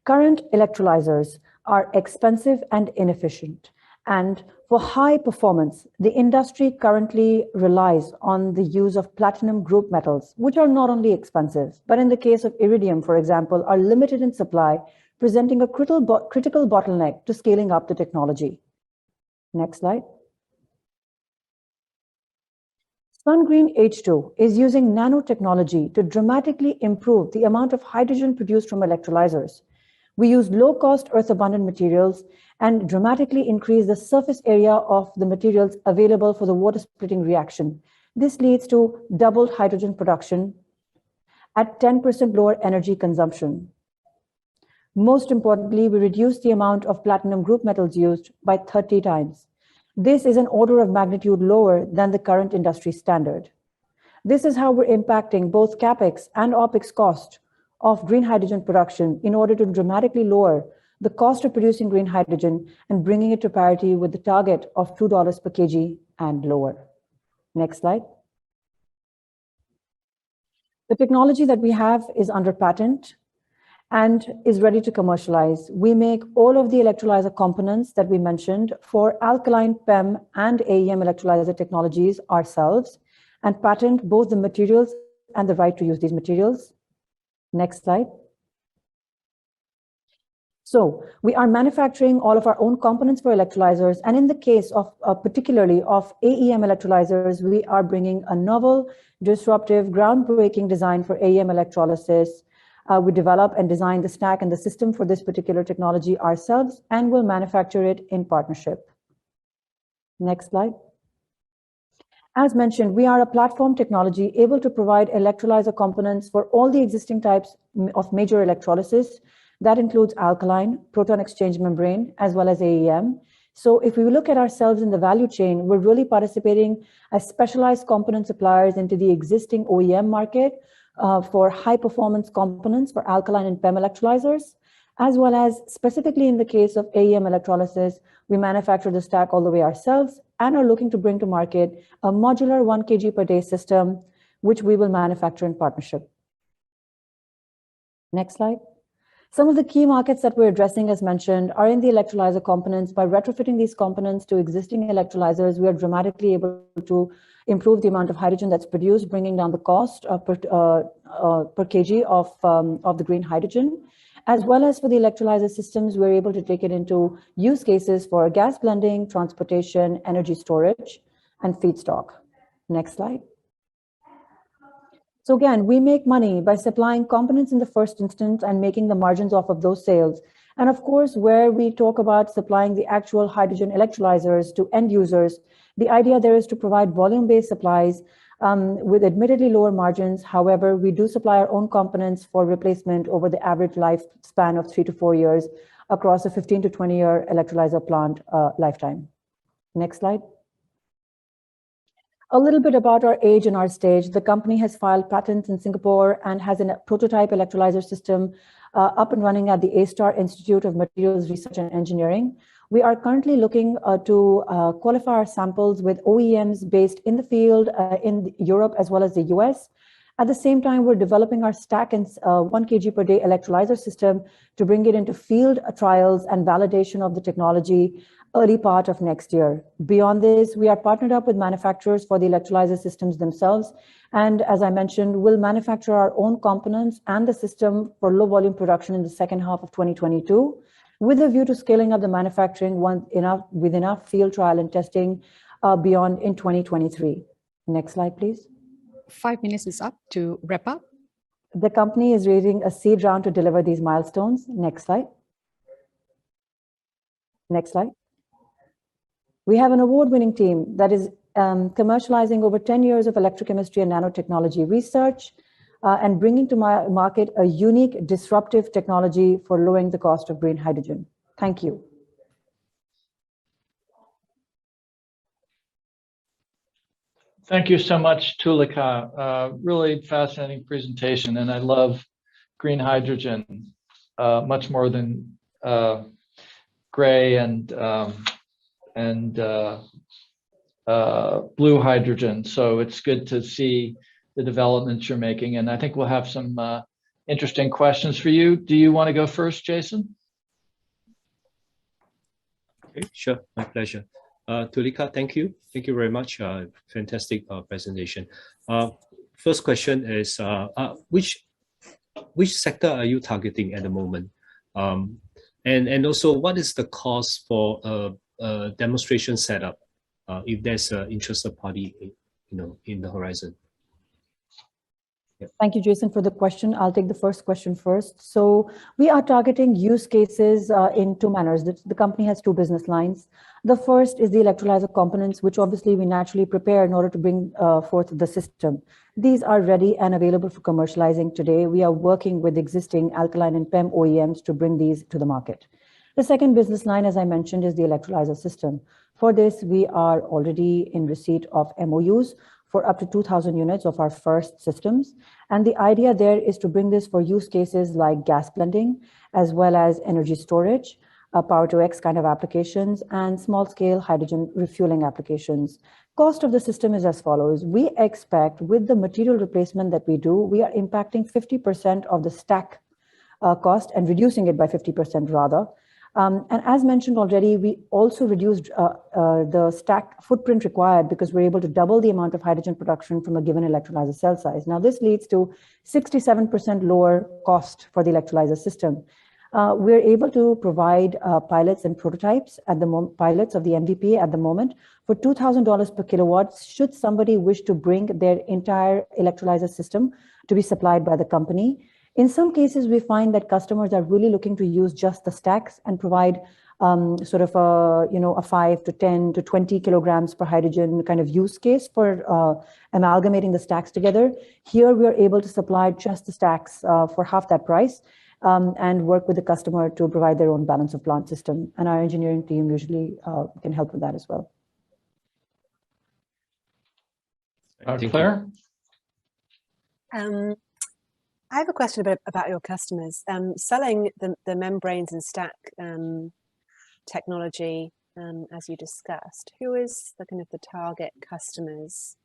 Current electrolyzers are expensive and inefficient. And for high performance, the industry currently relies on the use of platinum group metals, which are not only expensive, but in the case of iridium, for example, are limited in supply, presenting a critical bottleneck to scaling up the technology. Next slide. SunGreen H2 is using nanotechnology to dramatically improve the amount of hydrogen produced from electrolyzers. We use low-cost earth-abundant materials and dramatically increase the surface area of the materials available for the water-splitting reaction. This leads to doubled hydrogen production at 10% lower energy consumption. Most importantly, we reduce the amount of platinum group metals used by 30 times. This is an order of magnitude lower than the current industry standard. This is how we're impacting both CapEx and OpEx cost of green hydrogen production in order to dramatically lower the cost of producing green hydrogen and bringing it to parity with the target of $2 per kg and lower. Next slide. The technology that we have is under patent and is ready to commercialize. We make all of the electrolyzer components that we mentioned for alkaline PEM and AEM electrolyzer technologies ourselves and patent both the materials and the right to use these materials. Next slide. So we are manufacturing all of our own components for electrolyzers. And in the case of particularly of AEM electrolyzers, we are bringing a novel, disruptive, groundbreaking design for AEM electrolysis. We develop and design the stack and the system for this particular technology ourselves and will manufacture it in partnership. Next slide. As mentioned, we are a platform technology able to provide electrolyzer components for all the existing types of major electrolysis. That includes alkaline, proton exchange membrane, as well as AEM. So if we look at ourselves in the value chain, we're really participating as specialized component suppliers into the existing OEM market for high performance components for alkaline and PEM electrolyzers, as well as specifically in the case of AEM electrolysis, we manufacture the stack all the way ourselves and are looking to bring to market a modular 1 kg per day system, which we will manufacture in partnership. Next slide. Some of the key markets that we're addressing, as mentioned, are in the electrolyzer components. By retrofitting these components to existing electrolyzers, we are dramatically able to improve the amount of hydrogen that's produced, bringing down the cost per kg of the green hydrogen. As well as for the electrolyzer systems, we're able to take it into use cases for gas blending, transportation, energy storage, and feedstock. Next slide. So again, we make money by supplying components in the first instance and making the margins off of those sales. And of course, where we talk about supplying the actual hydrogen electrolyzers to end users, the idea there is to provide volume-based supplies with admittedly lower margins. However, we do supply our own components for replacement over the average lifespan of 3 to 4 years across a 15 to 20-year electrolyzer plant lifetime. Next slide. A little bit about our age and our stage. The company has filed patents in Singapore and has a prototype electrolyzer system up and running at the A-Star Institute of Materials Research and Engineering. We are currently looking to qualify our samples with OEMs based in the field in Europe as well as the US. At the same time, we're developing our stack and 1 kg per day electrolyzer system to bring it into field trials and validation of the technology early part of next year. Beyond this, we are partnered up with manufacturers for the electrolyzer systems themselves. And as I mentioned, we'll manufacture our own components and the system for low volume production in the second half of 2022, with a view to scaling up the manufacturing with enough field trial and testing beyond in 2023. Next slide, please. 5 minutes is up to wrap up. The company is raising a seed round to deliver these milestones. Next slide. Next slide. We have an award-winning team that is commercializing over 10 years of electrochemistry and nanotechnology research and bringing to market a unique disruptive technology for lowering the cost of green hydrogen. Thank you. Thank you so much, Tulika. Really fascinating presentation, and I love green hydrogen much more than gray and blue hydrogen. So it's good to see the developments you're making, and I think we'll have some interesting questions for you. Do you want to go first, Jason? Okay, sure, my pleasure. Tulika, thank you. Thank you very much. Fantastic presentation. First question is, which sector are you targeting at the moment? And also, what is the cost for a demonstration setup if there's an interested party, in the horizon? Thank you, Jason, for the question. I'll take the first question first. So we are targeting use cases in two manners. The company has two business lines. The first is the electrolyzer components, which obviously we naturally prepare in order to bring forth the system. These are ready and available for commercializing today. We are working with existing alkaline and PEM OEMs to bring these to the market. The second business line, as I mentioned, is the electrolyzer system. For this, we are already in receipt of MOUs for up to 2,000 units of our first systems. And the idea there is to bring this for use cases like gas blending, as well as energy storage, Power-to-X kind of applications, and small-scale hydrogen refueling applications. Cost of the system is as follows. We expect with the material replacement that we do, we are impacting 50% of the stack cost and reducing it by 50% rather. And as mentioned already, we also reduced the stack footprint required because we're able to double the amount of hydrogen production from a given electrolyzer cell size. Now, this leads to 67% lower cost for the electrolyzer system. We're able to provide pilots and prototypes at the pilots of the MVP at the moment for $2,000 per kilowatt should somebody wish to bring their entire electrolyzer system to be supplied by the company. In some cases, we find that customers are really looking to use just the stacks and provide sort of a 5 to 10 to 20 kilograms per hydrogen kind of use case for amalgamating the stacks together. Here, we are able to supply just the stacks for half that price and work with the customer to provide their own balance of plant system. And our engineering team usually can help with that as well. Claire? I have a question about your customers. Selling the membranes and stack technology, as you discussed, who is the kind of the target customers,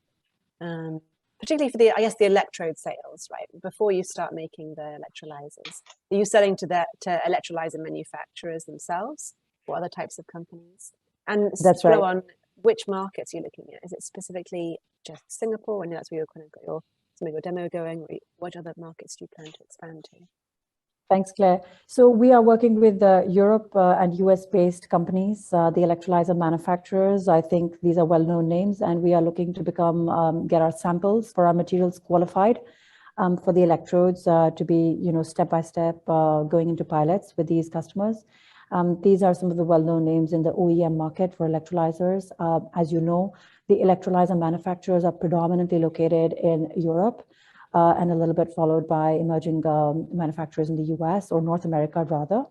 particularly for the electrode sales, right? Before you start making the electrolyzers, are you selling to electrolyzer manufacturers themselves or other types of companies? And that's right. On which markets you're looking at? Is it specifically just Singapore? I know that's where you're kind of got some of your demo going, or what other markets do you plan to expand to? Thanks, Claire. So we are working with Europe and US-based companies, the electrolyzer manufacturers. I think these are well-known names, and we are looking to get our samples for our materials qualified for the electrodes to be, step-by-step going into pilots with these customers. These are some of the well-known names in the OEM market for electrolyzers. As you know, the electrolyzer manufacturers are predominantly located in Europe and a little bit followed by emerging manufacturers in the US or North America rather.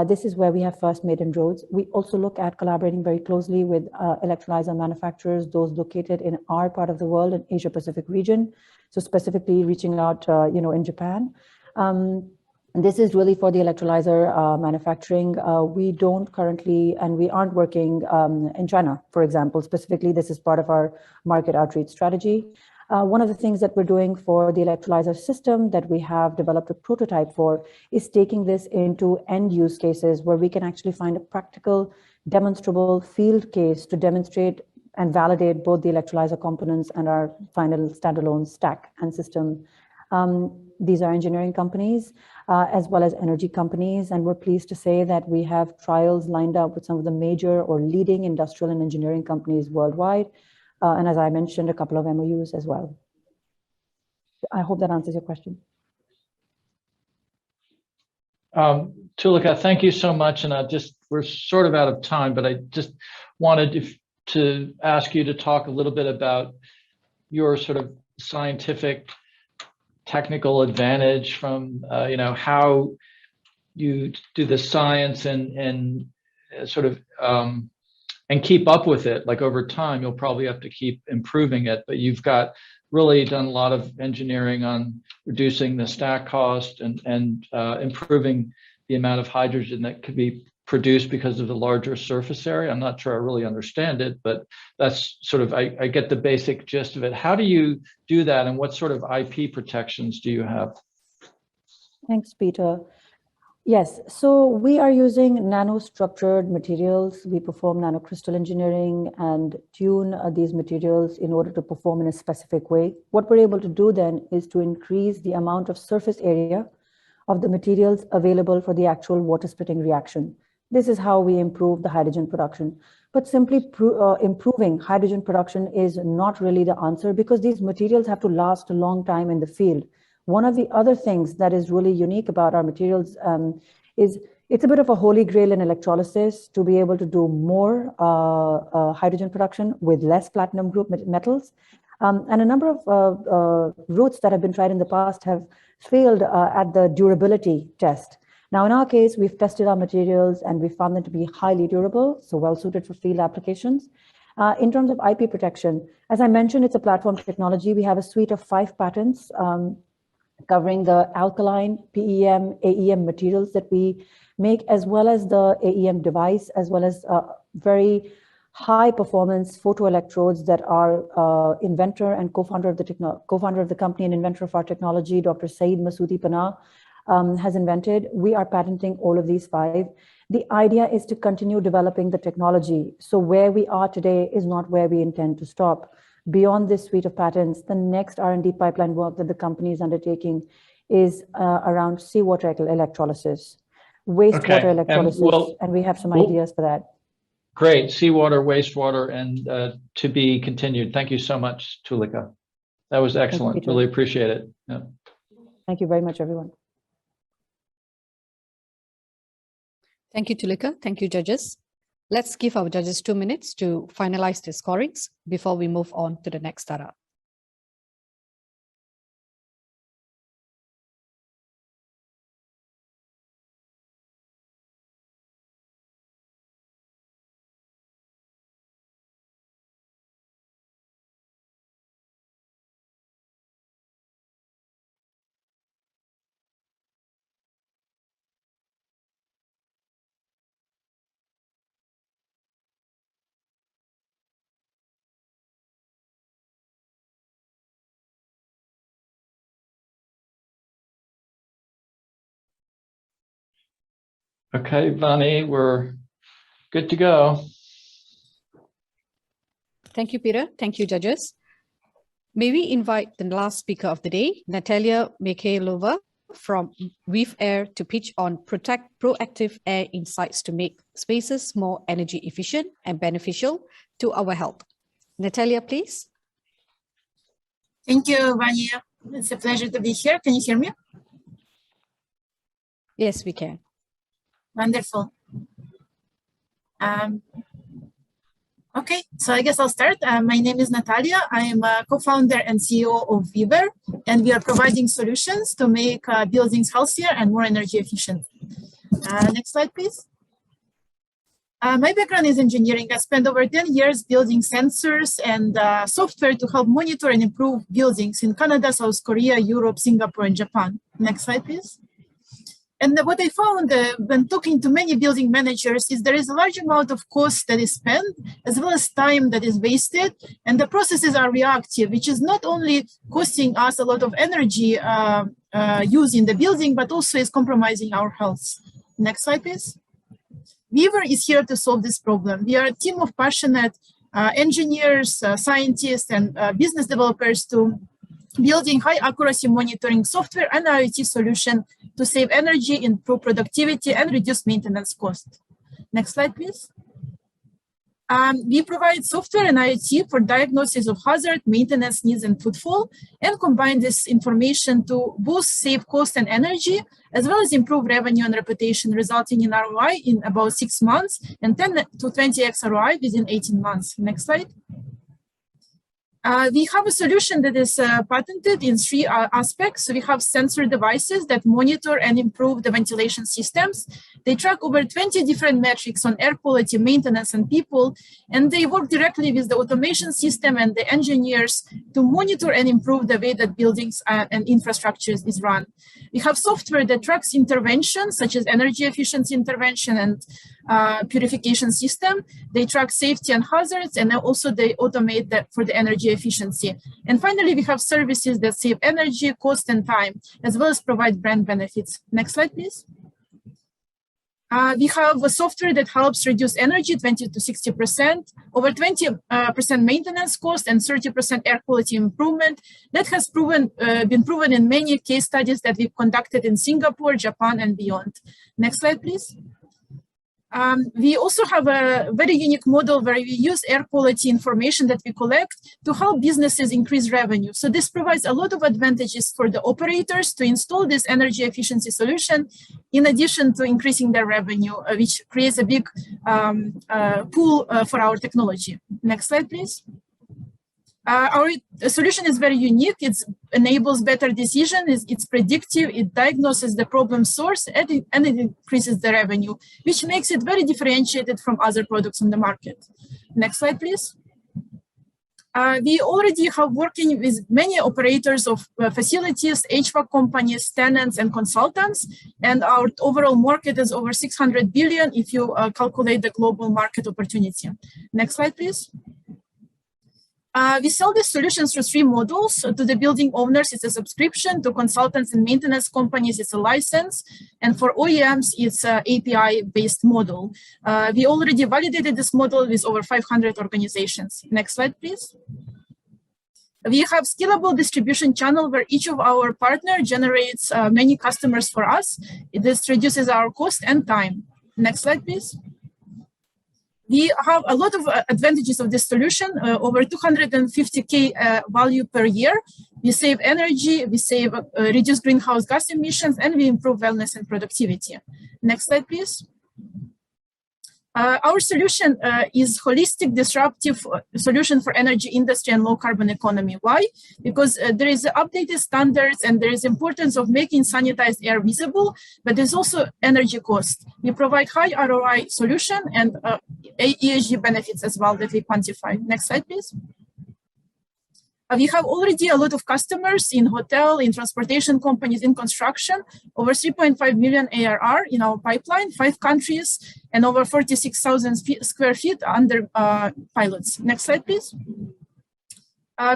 This is where we have first made inroads. We also look at collaborating very closely with electrolyzer manufacturers, those located in our part of the world, in Asia Pacific region. So specifically reaching out, in Japan. This is really for the electrolyzer manufacturing. We don't currently, and we aren't working in China, for example. Specifically, this is part of our market outreach strategy. One of the things that we're doing for the electrolyzer system that we have developed a prototype for is taking this into end use cases where we can actually find a practical, demonstrable field case to demonstrate and validate both the electrolyzer components and our final standalone stack and system. These are engineering companies as well as energy companies, and we're pleased to say that we have trials lined up with some of the major or leading industrial and engineering companies worldwide. And as I mentioned, a couple of MOUs as well. I hope that answers your question. Tulika, thank you so much. And we're sort of out of time, but I just wanted to ask you to talk a little bit about your sort of scientific technical advantage from, how you do the science and sort of and keep up with it. Like over time, you'll probably have to keep improving it, but you've got really done a lot of engineering on reducing the stack cost and improving the amount of hydrogen that could be produced because of the larger surface area. I'm not sure I really understand it, but that's sort of, I get the basic gist of it. How do you do that, and what sort of IP protections do you have? Thanks, Peter. Yes, so we are using nanostructured materials. We perform nanocrystal engineering and tune these materials in order to perform in a specific way. What we're able to do then is to increase the amount of surface area of the materials available for the actual water splitting reaction. This is how we improve the hydrogen production. But simply improving hydrogen production is not really the answer, because these materials have to last a long time in the field. One of the other things that is really unique about our materials is it's a bit of a holy grail in electrolysis to be able to do more hydrogen production with less platinum group metals. And a number of routes that have been tried in the past have failed at the durability test. Now, in our case, we've tested our materials and we found them to be highly durable, so well suited for field applications. In terms of IP protection, as I mentioned, it's a platform technology. We have a suite of 5 patents covering the alkaline, PEM, AEM materials that we make, as well as the AEM device, as well as very high performance photoelectrodes that our inventor and co-founder of the company and inventor of our technology, Dr. Saeed Masoodi Panah, has invented. We are patenting all of these 5. The idea is to continue developing the technology. So where we are today is not where we intend to stop. Beyond this suite of patents, the next R&D pipeline work that the company is undertaking is around seawater electrolysis, wastewater electrolysis, and we have some ideas for that. Great, seawater, wastewater, and to be continued. Thank you so much, Tulika. That was excellent. Really appreciate it. Yeah. Thank you very much, everyone. Thank you, Tulika. Thank you, judges. Let's give our judges 2 minutes to finalize the scorings before we move on to the next startup. Okay, Vani, we're good to go. Thank you, Peter. Thank you, judges. May we invite the last speaker of the day, Natalia Mikhailova from Weave Air, to pitch on proactive air insights to make spaces more energy efficient and beneficial to our health. Natalia, please. Thank you, Vanya. It's a pleasure to be here. Can you hear me? Yes, we can. Wonderful. Okay, so I guess I'll start. My name is Natalia. I am a co-founder and CEO of Weave Air, and we are providing solutions to make buildings healthier and more energy efficient. Next slide, please. My background is engineering. I spent over 10 years building sensors and software to help monitor and improve buildings in Canada, South Korea, Europe, Singapore, and Japan. Next slide, please. And what I found when talking to many building managers is there is a large amount of cost that is spent, as well as time that is wasted, and the processes are reactive, which is not only costing us a lot of energy used in the building, but also is compromising our health. Next slide, please. Weave Air is here to solve this problem. We are a team of passionate engineers, scientists, and business developers to building high accuracy monitoring software and IoT solution to save energy, improve productivity, and reduce maintenance cost. Next slide, please. We provide software and IoT for diagnosis of hazard, maintenance needs, and footfall, and combine this information to both save cost and energy, as well as improve revenue and reputation, resulting in ROI in about 6 months and 10 to 20x ROI within 18 months. Next slide. We have a solution that is patented in three aspects. We have sensor devices that monitor and improve the ventilation systems. They track over 20 different metrics on air quality, maintenance, and people, and they work directly with the automation system and the engineers to monitor and improve the way that buildings and infrastructures is run. We have software that tracks interventions such as energy efficiency intervention and purification system. They track safety and hazards, and also they automate that for the energy efficiency. And finally, we have services that save energy, cost, and time, as well as provide brand benefits. Next slide, please. We have a software that helps reduce energy 20 to 60%, over 20% maintenance cost, and 30% air quality improvement. That has been proven in many case studies that we've conducted in Singapore, Japan, and beyond. Next slide, please. We also have a very unique model where we use air quality information that we collect to help businesses increase revenue. So this provides a lot of advantages for the operators to install this energy efficiency solution, in addition to increasing their revenue, which creates a big pool for our technology. Next slide, please. Our solution is very unique. It enables better decision. It's predictive. It diagnoses the problem source, and it increases the revenue, which makes it very differentiated from other products on the market. Next slide, please. We already have working with many operators of facilities, HVAC companies, tenants, and consultants, and our overall market is over 600 billion if you calculate the global market opportunity. Next slide, please. We sell these solutions through three models. To the building owners, it's a subscription. To consultants and maintenance companies, it's a license. And for OEMs, it's an API-based model. We already validated this model with over 500 organizations. Next slide, please. We have scalable distribution channel where each of our partners generates many customers for us. This reduces our cost and time. Next slide, please. We have a lot of advantages of this solution, over 250K value per year. We save energy, we save reduce greenhouse gas emissions, and we improve wellness and productivity. Next slide, please. Our solution is holistic, disruptive solution for energy industry and low carbon economy. Why? Because there is updated standards and there is importance of making sanitized air visible, but there's also energy cost. We provide high ROI solution and ESG benefits as well that we quantify. Next slide, please. We have already a lot of customers in hotel, in transportation companies, in construction, over 3.5 million ARR in our pipeline, 5 countries, and over 46,000 square feet under pilots. Next slide, please.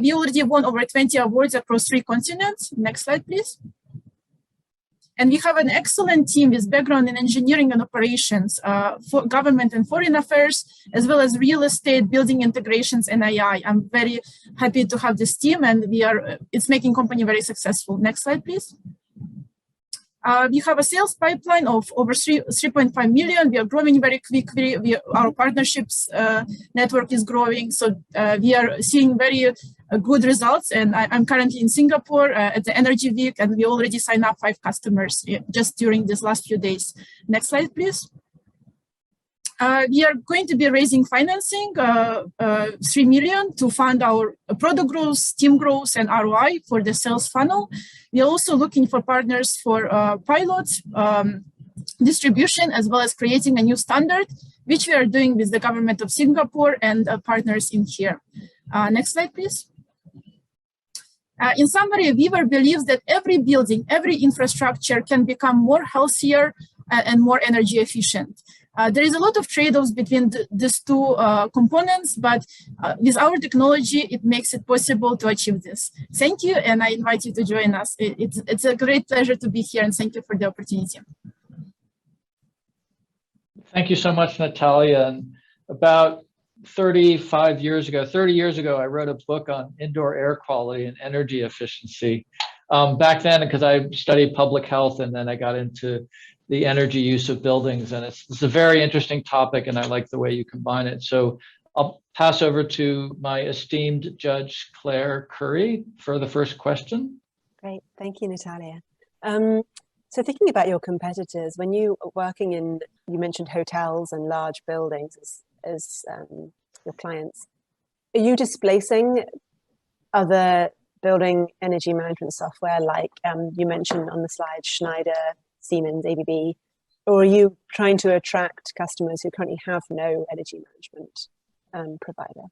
We already won over 20 awards across 3 continents. Next slide, please. And we have an excellent team with background in engineering and operations, for government and foreign affairs, as well as real estate, building integrations, and AI. I'm very happy to have this team, and it's making company very successful. Next slide, please. We have a sales pipeline of over 3.5 million. We are growing very quickly. Our partnerships network is growing. So we are seeing very good results. And I'm currently in Singapore at the Energy Week, and we already signed up 5 customers just during these last few days. Next slide, please. We are going to be raising financing, 3 million to fund our product growth, team growth, and ROI for the sales funnel. We are also looking for partners for pilots, distribution, as well as creating a new standard, which we are doing with the government of Singapore and partners in here. Next slide, please. In summary, Weaver believes that every building, every infrastructure can become more healthier and more energy efficient. There is a lot of trade-offs between these two components, but with our technology, it makes it possible to achieve this. Thank you, and I invite you to join us. It's a great pleasure to be here, and thank you for the opportunity. Thank you so much, Natalia. And about 30 years ago, I wrote a book on indoor air quality and energy efficiency. Back then, because I studied public health, and then I got into the energy use of buildings, and it's a very interesting topic, and I like the way you combine it. So I'll pass over to my esteemed judge, Claire Curry, for the first question. Great, thank you, Natalia. So thinking about your competitors, when you are working in, you mentioned hotels and large buildings as your clients, are you displacing other building energy management software like you mentioned on the slide, Schneider, Siemens, ABB? Or are you trying to attract customers who currently have no energy management provider?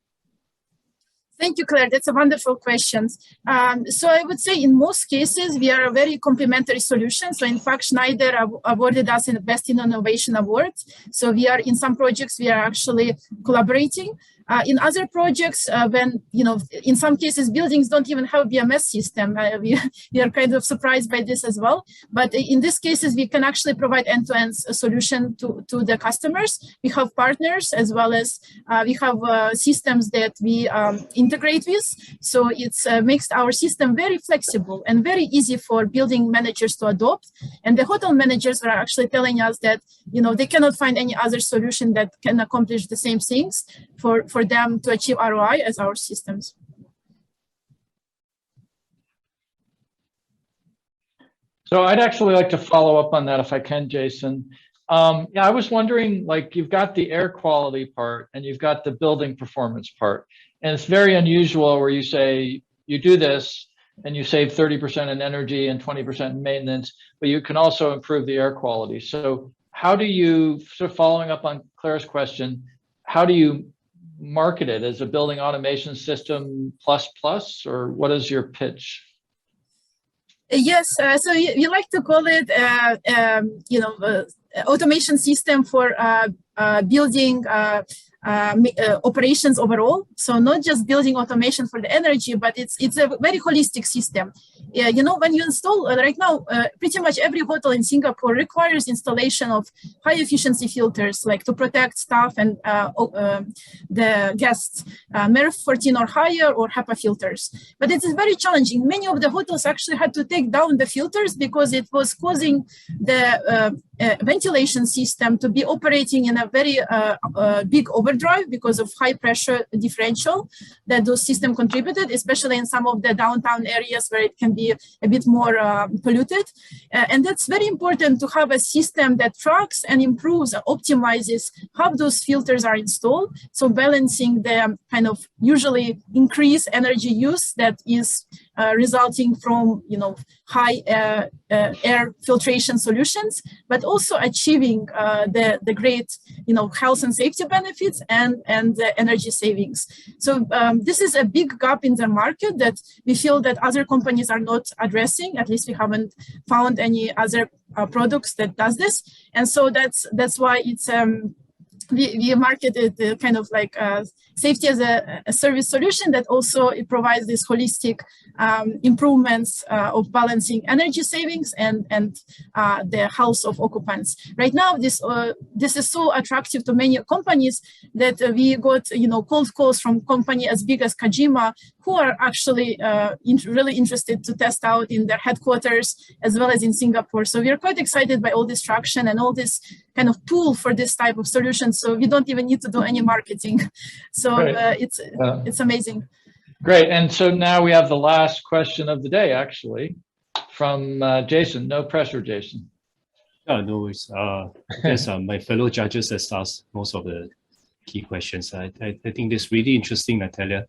Thank you, Claire. That's a wonderful question. So I would say in most cases, we are a very complementary solution. So in fact, Schneider awarded us the Best in Innovation Award. So we are in some projects, we are actually collaborating. In other projects, when, in some cases, buildings don't even have a BMS system. We are kind of surprised by this as well. But in these cases, we can actually provide end-to-end solution to the customers. We have partners as well as we have systems that we integrate with. So it makes our system very flexible and very easy for building managers to adopt. And the hotel managers are actually telling us that, they cannot find any other solution that can accomplish the same things for them to achieve ROI as our systems. So I'd actually like to follow up on that if I can, Jason. Yeah, I was wondering, like, you've got the air quality part and you've got the building performance part. And it's very unusual where you say you do this and you save 30% in energy and 20% in maintenance, but you can also improve the air quality. So how do you, sort of following up on Claire's question, how do you market it as a building automation system plus, or what is your pitch? Yes, so you like to call it, automation system for building operations overall. So not just building automation for the energy, but it's a very holistic system. When you install right now, pretty much every hotel in Singapore requires installation of high efficiency filters, like to protect staff and the guests, MERV 14 or higher, or HEPA filters. But it is very challenging. Many of the hotels actually had to take down the filters because it was causing the ventilation system to be operating in a very big overdrive because of high pressure differential that those systems contributed, especially in some of the downtown areas where it can be a bit more polluted. And that's very important to have a system that tracks and improves and optimizes how those filters are installed. So balancing the kind of usually increased energy use that is resulting from high air filtration solutions, but also achieving the great health and safety benefits and the energy savings. So this is a big gap in the market that we feel that other companies are not addressing. At least we haven't found any other products that does this, and so that's why it's we marketed the kind of like safety as a service solution that also it provides this holistic improvements of balancing energy savings and the health of occupants. Right now, this is so attractive to many companies that we got cold calls from company as big as Kajima, who are actually really interested to test out in their headquarters as well as in Singapore. So we are quite excited by all this traction and all this kind of pool for this type of solution. So we don't even need to do any marketing. So it's amazing. Great. And so now we have the last question of the day, actually, from Jason. No pressure, Jason. No worries. Yes, my fellow judges has asked most of the key questions. I think this is really interesting, Natalia.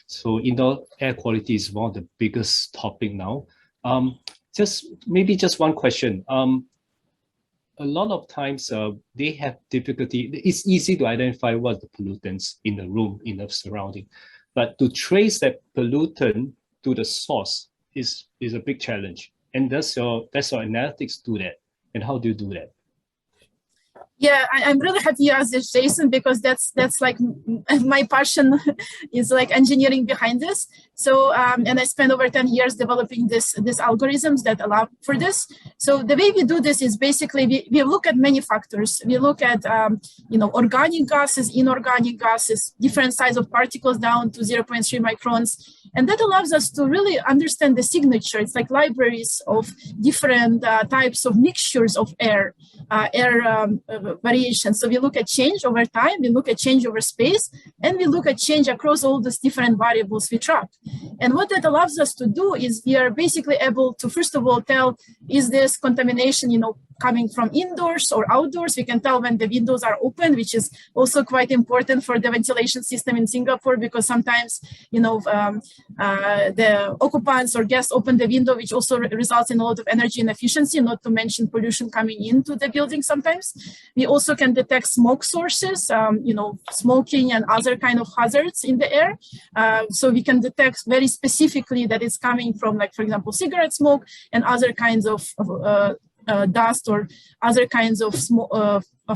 So indoor air quality is one of the biggest topic now. Just one question. A lot of times they have difficulty. It's easy to identify what the pollutants in the room, in the surrounding, but to trace that pollutant to the source is a big challenge. And does your analytics do that? And how do you do that? Yeah, I'm really happy you asked this, Jason, because that's like my passion is like engineering behind this. So, and I spent over 10 years developing these algorithms that allow for this. So the way we do this is basically we look at many factors. We look at, organic gases, inorganic gases, different size of particles down to 0.3 microns. And that allows us to really understand the signature. It's like libraries of different types of mixtures of air variations. So we look at change over time, we look at change over space, and we look at change across all these different variables we track. And what that allows us to do is we are basically able to, first of all, tell, is this contamination, coming from indoors or outdoors. We can tell when the windows are open, which is also quite important for the ventilation system in Singapore, because sometimes, the occupants or guests open the window, which also results in a lot of energy inefficiency, not to mention pollution coming into the building sometimes. We also can detect smoke sources, smoking and other kind of hazards in the air. So we can detect very specifically that it's coming from, like, for example, cigarette smoke and other kinds of dust or other kinds of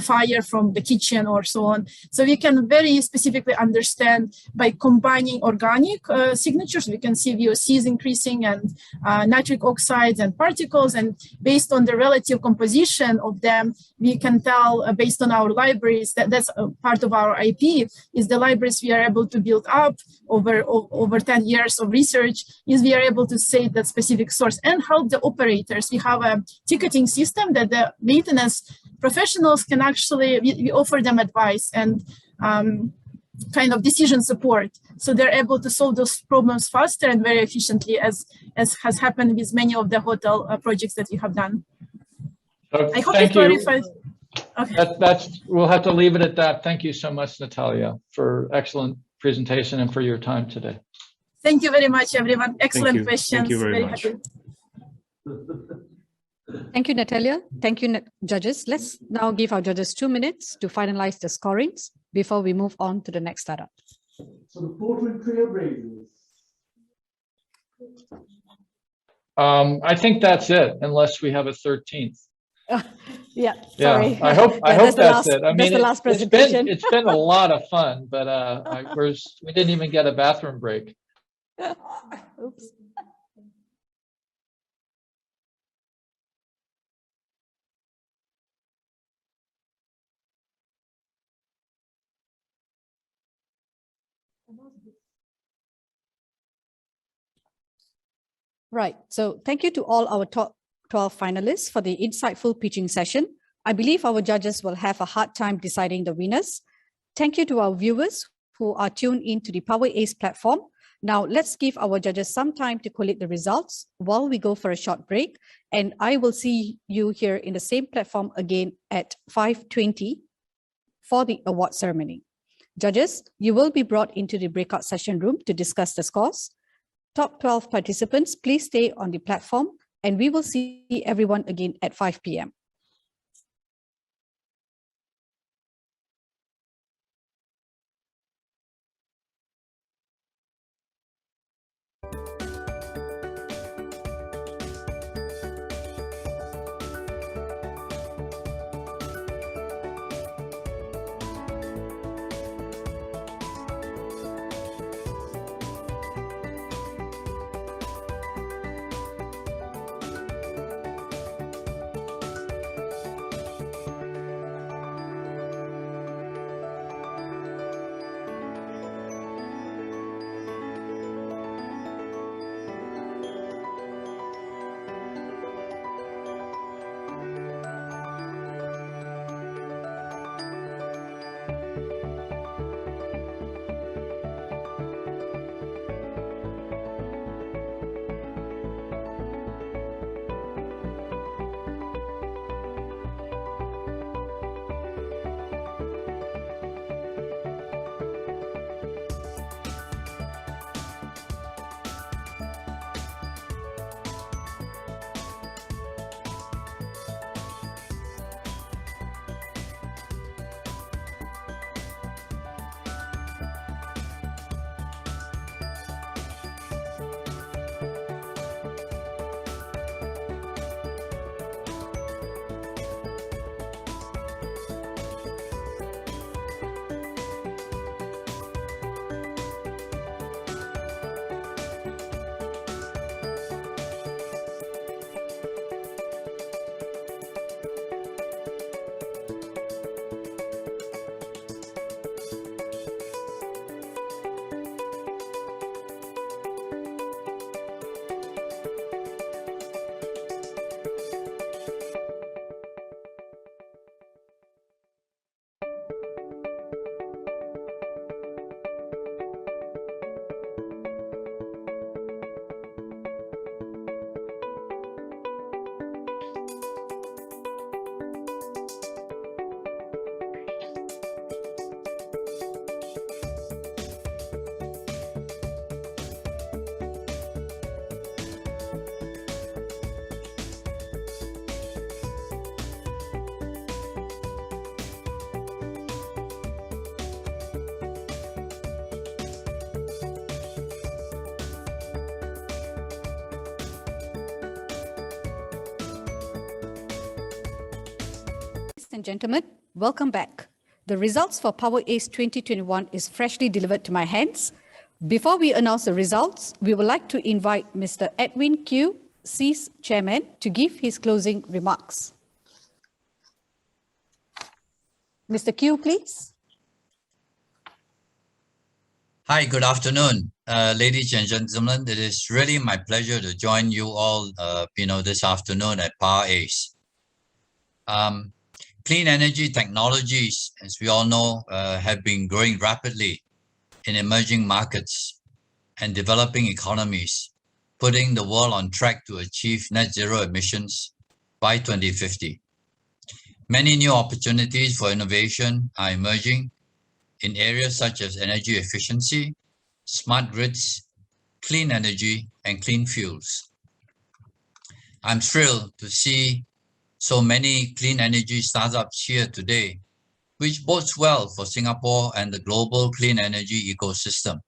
fire from the kitchen or so on. So we can very specifically understand by combining organic signatures. We can see VOCs increasing and nitric oxides and particles, and based on the relative composition of them, we can tell based on our libraries that's part of our IP, is the libraries we are able to build up over 10 years of research, is we are able to say that specific source and help the operators. We have a ticketing system that the maintenance professionals can actually, we offer them advice and kind of decision support. So they're able to solve those problems faster and very efficiently, as has happened with many of the hotel projects that we have done. I hope it clarifies. Okay. We'll have to leave it at that. Thank you so much, Natalia, for excellent presentation and for your time today. Thank you very much, everyone. Excellent questions. Thank you very much. Happy. Thank you, Natalia. Thank you, judges. Let's now give our judges 2 minutes to finalize the scorings before we move on to the next startup. So the Portland Trailblazers. I think that's it, unless we have a 13th. Yeah, sorry. Yeah, I hope that's it. I mean, the last presentation. It's been a lot of fun, but we didn't even get a bathroom break. Oops. Right. So thank you to all our top 12 finalists for the insightful pitching session. I believe our judges will have a hard time deciding the winners. Thank you to our viewers who are tuned into the PowerACE platform. Now let's give our judges some time to collate the results while we go for a short break. And I will see you here in the same platform again at 5:20 for the award ceremony. Judges, you will be brought into the breakout session room to discuss the scores. Top 12 participants, please stay on the platform and we will see everyone again at 5 p.m. Ladies and gentlemen, welcome back. The results for PowerACE 2021 is freshly delivered to my hands. Before we announce the results, we would like to invite Mr. Edwin Q, SEA's chairman, to give his closing remarks. Mr. Q, please. Hi, good afternoon, ladies and gentlemen. It is really my pleasure to join you all, this afternoon at PowerACE. Clean energy technologies, as we all know, have been growing rapidly in emerging markets and developing economies, putting the world on track to achieve net zero emissions by 2050. Many new opportunities for innovation are emerging in areas such as energy efficiency, smart grids, clean energy, and clean fuels. I'm thrilled to see so many clean energy startups here today, which bodes well for Singapore and the global clean energy ecosystem.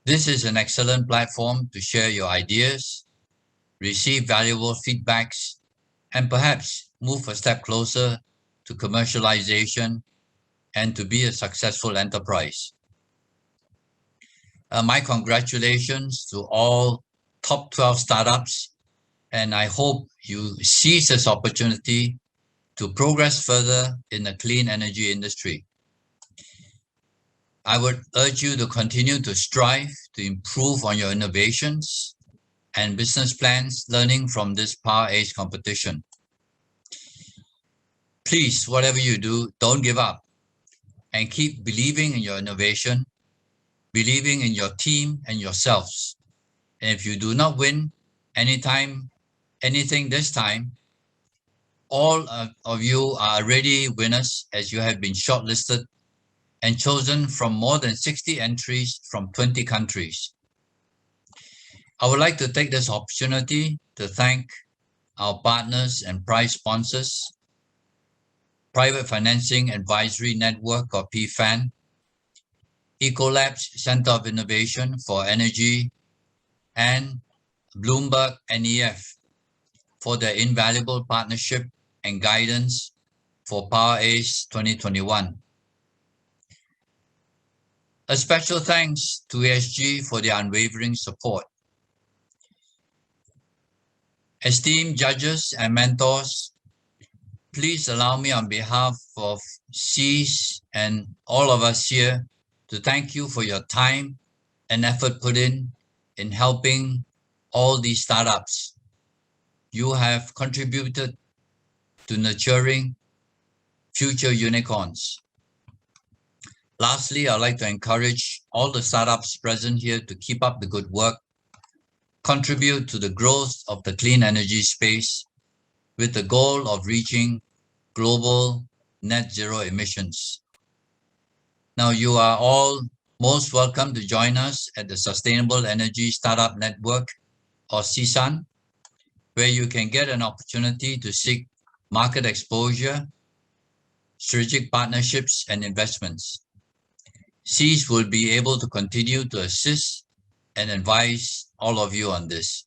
This is an excellent platform to share your ideas, receive valuable feedbacks, and perhaps move a step closer to commercialization and to be a successful enterprise. My congratulations to all top 12 startups, and I hope you seize this opportunity to progress further in the clean energy industry. I would urge you to continue to strive to improve on your innovations and business plans, learning from this PowerACE competition. Please, whatever you do, don't give up and keep believing in your innovation, believing in your team and yourselves. And if you do not win anything this time, all of you are already winners, as you have been shortlisted and chosen from more than 60 entries from 20 countries. I would like to take this opportunity to thank our partners and prize sponsors, Private Financing Advisory Network, or PFAN, Ecolab's Center of Innovation for Energy, and Bloomberg NEF for their invaluable partnership and guidance for PowerACE 2021. A special thanks to ESG for their unwavering support. Esteemed judges and mentors, please allow me on behalf of SEAS and all of us here to thank you for your time and effort put in helping all these startups. You have contributed to nurturing future unicorns. Lastly, I'd like to encourage all the startups present here to keep up the good work, contribute to the growth of the clean energy space with the goal of reaching global net zero emissions. Now, you are all most welcome to join us at the Sustainable Energy Startup Network, or CSUN, where you can get an opportunity to seek market exposure, strategic partnerships, and investments. SEAS will be able to continue to assist and advise all of you on this.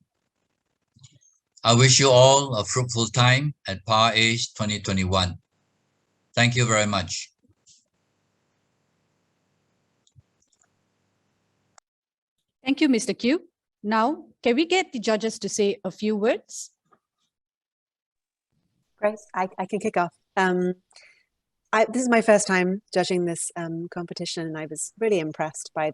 I wish you all a fruitful time at PowerACE 2021. Thank you very much. Thank you, Mr. Q. Now, can we get the judges to say a few words? Grace, I can kick off. This is my first time judging this competition, and I was really impressed by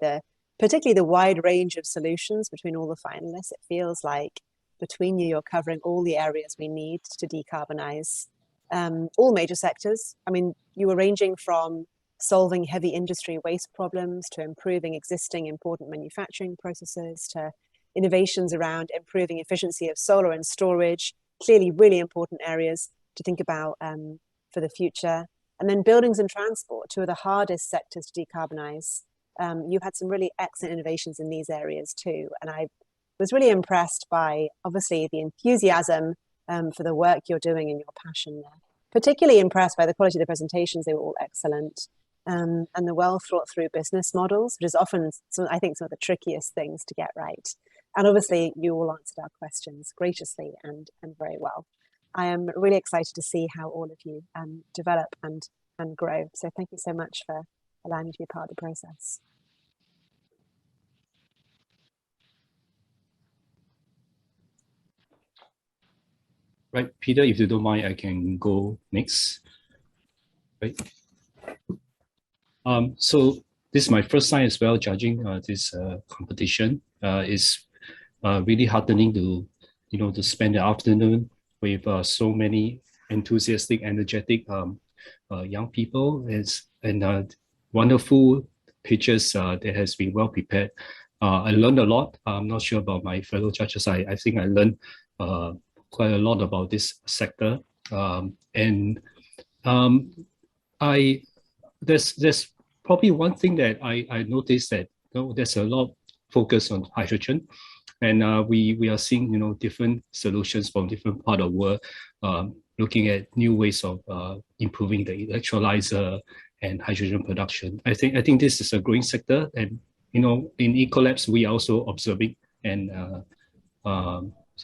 particularly the wide range of solutions between all the finalists. It feels like between you're covering all the areas we need to decarbonize all major sectors. I mean, you were ranging from solving heavy industry waste problems to improving existing important manufacturing processes to innovations around improving efficiency of solar and storage, clearly really important areas to think about for the future. And then buildings and transport, two of the hardest sectors to decarbonize. You had some really excellent innovations in these areas too. And I was really impressed by, obviously, the enthusiasm for the work you're doing and your passion there. Particularly impressed by the quality of the presentations. They were all excellent. And the well thought through business models, which is often, I think, some of the trickiest things to get right. And obviously, you all answered our questions graciously and very well. I am really excited to see how all of you develop and grow. So thank you so much for allowing me to be part of the process. Right, Peter, if you don't mind, I can go next. Right. So this is my first time as well judging this competition. It's really heartening to, to spend the afternoon with so many enthusiastic, energetic young people and wonderful pitches that has been well prepared. I learned a lot. I'm not sure about my fellow judges. I think I learned quite a lot about this sector. There's probably one thing that I noticed that there's a lot of focus on hydrogen, and we are seeing different solutions from different part of the world, looking at new ways of improving the electrolyzer and hydrogen production. I think this is a growing sector, and in Ecolabs we are also observing and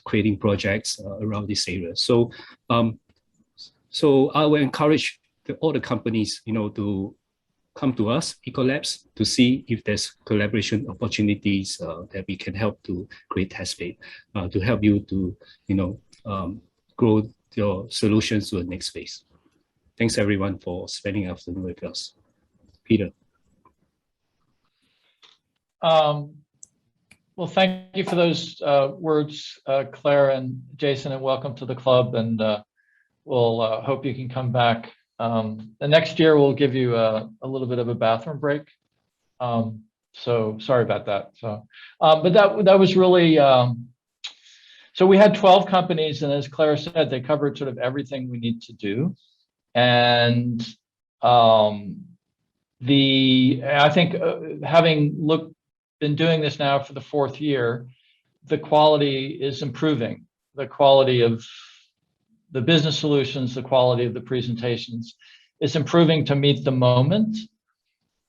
creating projects around this area. So I will encourage all the companies to come to us, Ecolabs, to see if there's collaboration opportunities that we can help to create test bed, to help you to grow your solutions to the next phase. Thanks everyone for spending the afternoon with us. Peter. Well, thank you for those words, Claire and Jason, and welcome to the club. And we'll hope you can come back. The next year we'll give you a little bit of a bathroom break. So sorry about that. So, but that was really. So we had 12 companies, and as Claire said, they covered sort of everything we need to do. And I think having been doing this now for the 4th year, the quality is improving. The quality of the business solutions, the quality of the presentations is improving to meet the moment.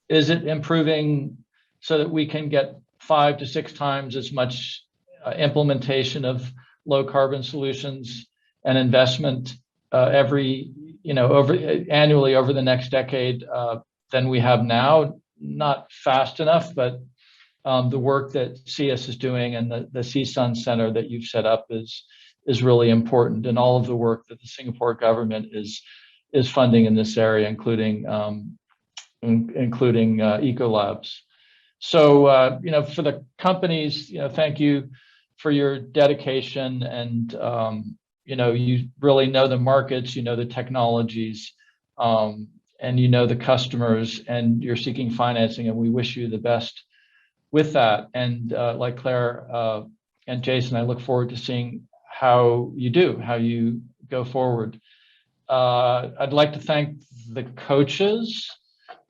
Is it improving so that we can get 5 to 6 times as much implementation of low carbon solutions and investment annually over the next decade than we have now? Not fast enough, but the work that CS is doing and the CSUN Center that you've set up is really important, and all of the work that the Singapore government is funding in this area, including Ecolabs. So for the companies, thank you for your dedication, and you really know the markets, the technologies, and the customers, and you're seeking financing, and we wish you the best with that. And like Claire and Jason, I look forward to seeing how you go forward. I'd like to thank the coaches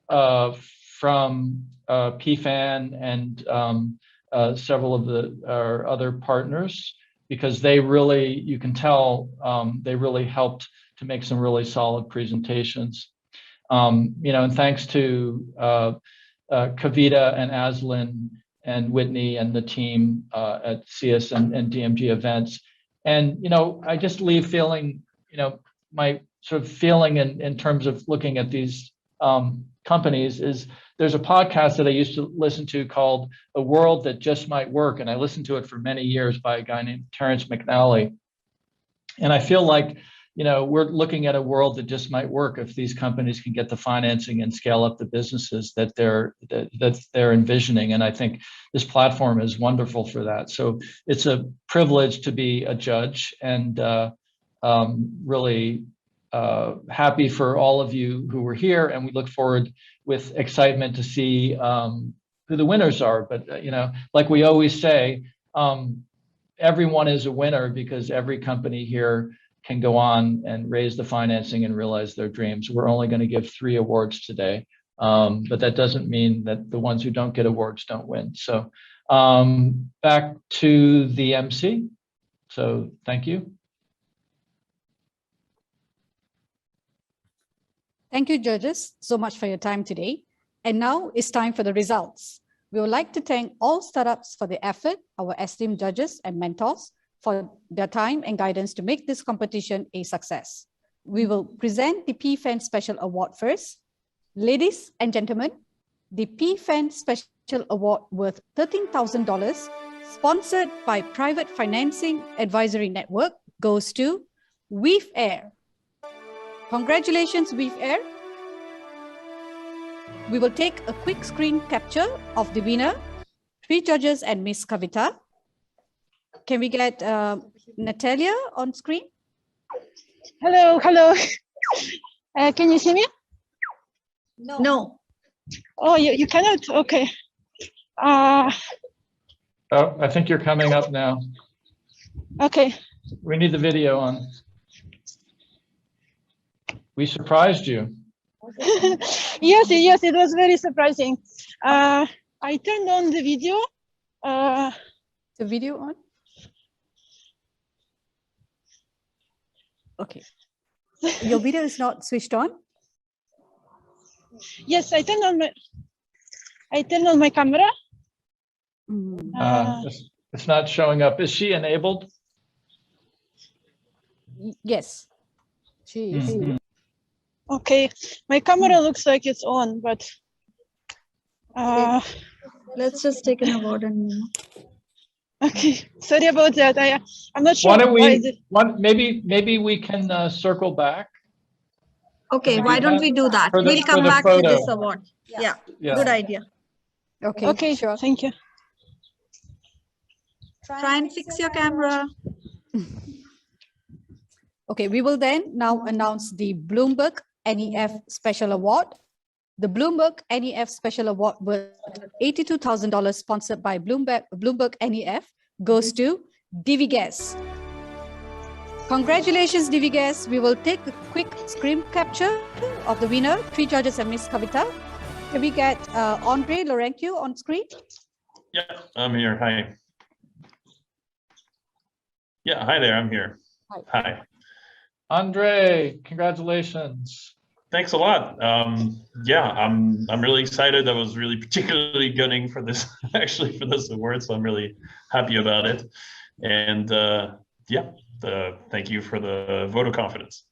from PFAN and several of our other partners, because they really, you can tell, they really helped to make some really solid presentations. And thanks to Kavita and Aslan and Whitney and the team at CS and DMG events. And, I just leave feeling, my sort of feeling in terms of looking at these companies is there's a podcast that I used to listen to called A World That Just Might Work. And I listened to it for many years by a guy named Terrence McNally. And I feel like, we're looking at a world that just might work if these companies can get the financing and scale up the businesses that they're envisioning. And I think this platform is wonderful for that. So it's a privilege to be a judge, and really happy for all of you who were here. And we look forward with excitement to see who the winners are. But, like we always say, everyone is a winner because every company here can go on and raise the financing and realize their dreams. We're only going to give 3 awards today, but that doesn't mean that the ones who don't get awards don't win. So back to the MC. So thank you. Thank you, judges, so much for your time today. And now it's time for the results. We would like to thank all startups for their effort, our esteemed judges and mentors, for their time and guidance to make this competition a success. We will present the PFAN Special Award first. Ladies and gentlemen, the PFAN Special Award worth $13,000, sponsored by Private Financing Advisory Network, goes to Weave Air. Congratulations, Weave Air. We will take a quick screen capture of the winner, 3 judges and Miss Kavita. Can we get Natalia on screen? Hello. Can you see me? No. Oh, you cannot? Okay. Oh, I think you're coming up now. Okay. We need the video on. We surprised you. Yes, it was very surprising. I turned on the video. The video on? Okay. Your video is not switched on? Yes, I turned on my camera. It's not showing up. Is she enabled? Yes, she is. Okay, my camera looks like it's on, but let's just take an award and okay. Sorry about that. I'm not sure. Why don't we? Maybe we can circle back. Okay, why don't we do that? We'll come back to this award. Yeah, good idea. Okay, sure. Thank you. Try and fix your camera. Okay, we will then now announce the Bloomberg NEF Special Award. The Bloomberg NEF Special Award worth $82,000, sponsored by Bloomberg NEF, goes to DiviGuess. Congratulations, DiviGuess. We will take a quick screen capture of the winner, 3 judges and Miss Kavita. Can we get Andre Laurentiu on screen? Yeah, I'm here. Hi. Yeah, hi there. I'm here. Hi. Andre, congratulations. Thanks a lot. Yeah, I'm really excited. I was really particularly gunning for this, actually, for this award, so I'm really happy about it. And yeah, thank you for the vote of confidence.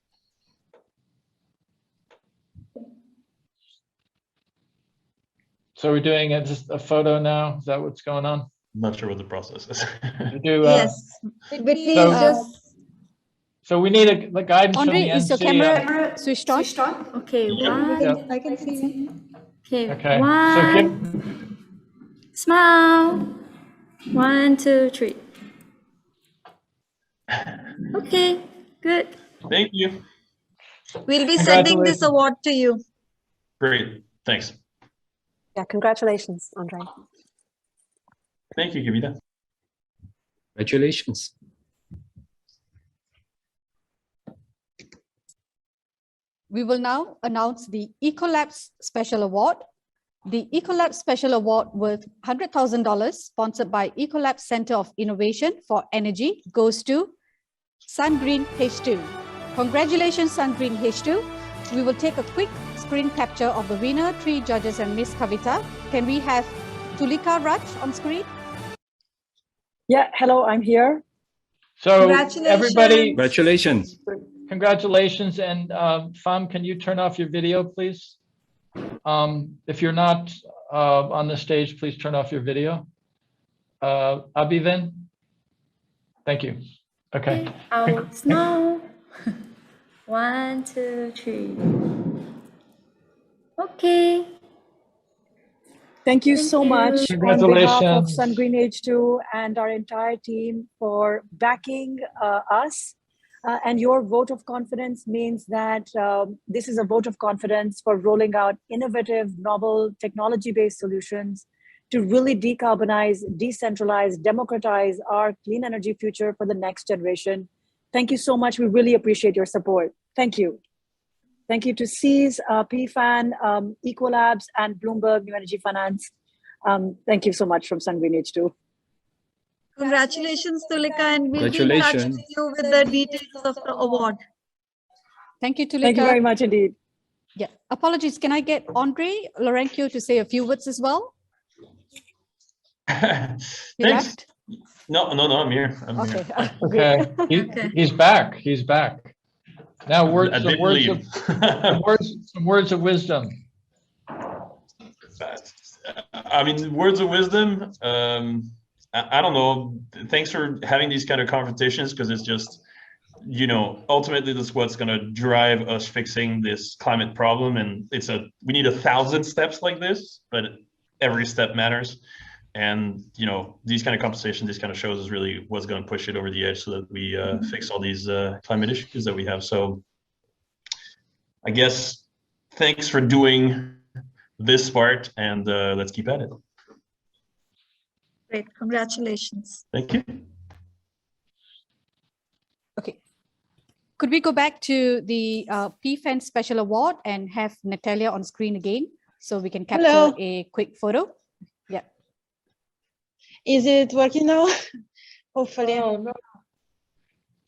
So we're doing just a photo now. Is that what's going on? I'm not sure what the process is. Yes. So we need the guidance Andre, from the is your camera switched on? Okay, Yep. I can see. Okay, Okay. one. Smile. 1, 2, 3. Okay, good. Thank you. We'll be sending this award to you. Great. Thanks. Yeah, congratulations, Andre. Thank you, Kavita. Congratulations. We will now announce the Ecolabs Special Award. The Ecolabs Special Award worth $100,000, sponsored by Ecolabs Center of Innovation for Energy, goes to SunGreen H2. Congratulations, SunGreen H2. We will take a quick screen capture of the winner, 3 judges and Miss Kavita. Can we have Tulika Raj on screen? Yeah, hello, I'm here. So everybody, Congratulations. Congratulations. And Pham, can you turn off your video, please? If you're not on the stage, please turn off your video. Abhivan? Thank you. Okay. I'll smile. 1, 2, 3. Okay. Thank you so much on behalf of Congratulations. SunGreen H2 and our entire team for backing us. And your vote of confidence means that this is a vote of confidence for rolling out innovative, novel, technology-based solutions to really decarbonize, decentralize, democratize our clean energy future for the next generation. Thank you so much. We really appreciate your support. Thank you. Thank you to SEAS, PFAN, Ecolabs, and Bloomberg New Energy Finance. Thank you so much from SunGreen H2. Congratulations, Tulika, and we'll be in touch with you with the details of the award. Thank you, Tulika. Thank you very much indeed. Yeah, apologies. Can I get Andre Laurentiu to say a few words as well? Thanks. Left? No, I'm here. I'm Okay. here. Okay, he's back. He's back. Now, some words of wisdom. I mean, words of wisdom. I don't know. Thanks for having these kind of confrontations, because it's just, you know, ultimately this is what's going to drive us fixing this climate problem. And we need 1,000 steps like this, but every step matters. And, you know, these kind of conversations, these kind of shows is really what's going to push it over the edge so that we fix all these climate issues that we have. So I guess thanks for doing this part, and let's keep at it. Great, congratulations. Thank you. Okay. Could we go back to the PFAN Special Award and have Natalia on screen again so we can capture a quick photo? Yeah. Is it working now? Hopefully. Oh, no.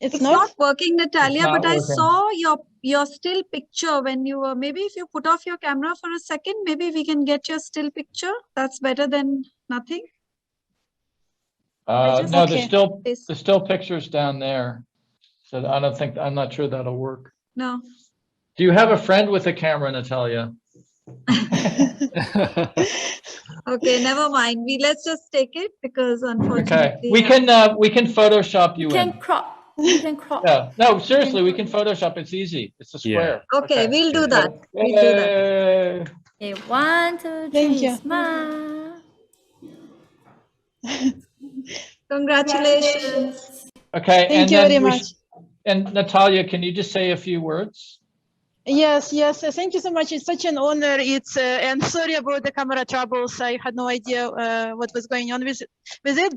It's not working, Natalia, but I working. saw your still picture when you were, maybe if you put off your camera for a second, maybe we can get your still picture. That's better than nothing. No, the still picture's down there. So I'm not sure that'll work. No. Do you have a friend with a camera, Natalia? Okay, never mind. Let's just take it, because unfortunately. Okay, we can Photoshop you in. You can crop. Yeah, no, seriously, we can Photoshop. It's easy. It's a square. Yeah. Okay, we'll do that. We'll do that. Okay, 1, 2, 3, Thank you. smile. Congratulations. Okay, Thank you very much. And Natalia, can you just say a few words? Yes. Thank you so much. It's such an honor. And sorry about the camera troubles. I had no idea what was going on with it.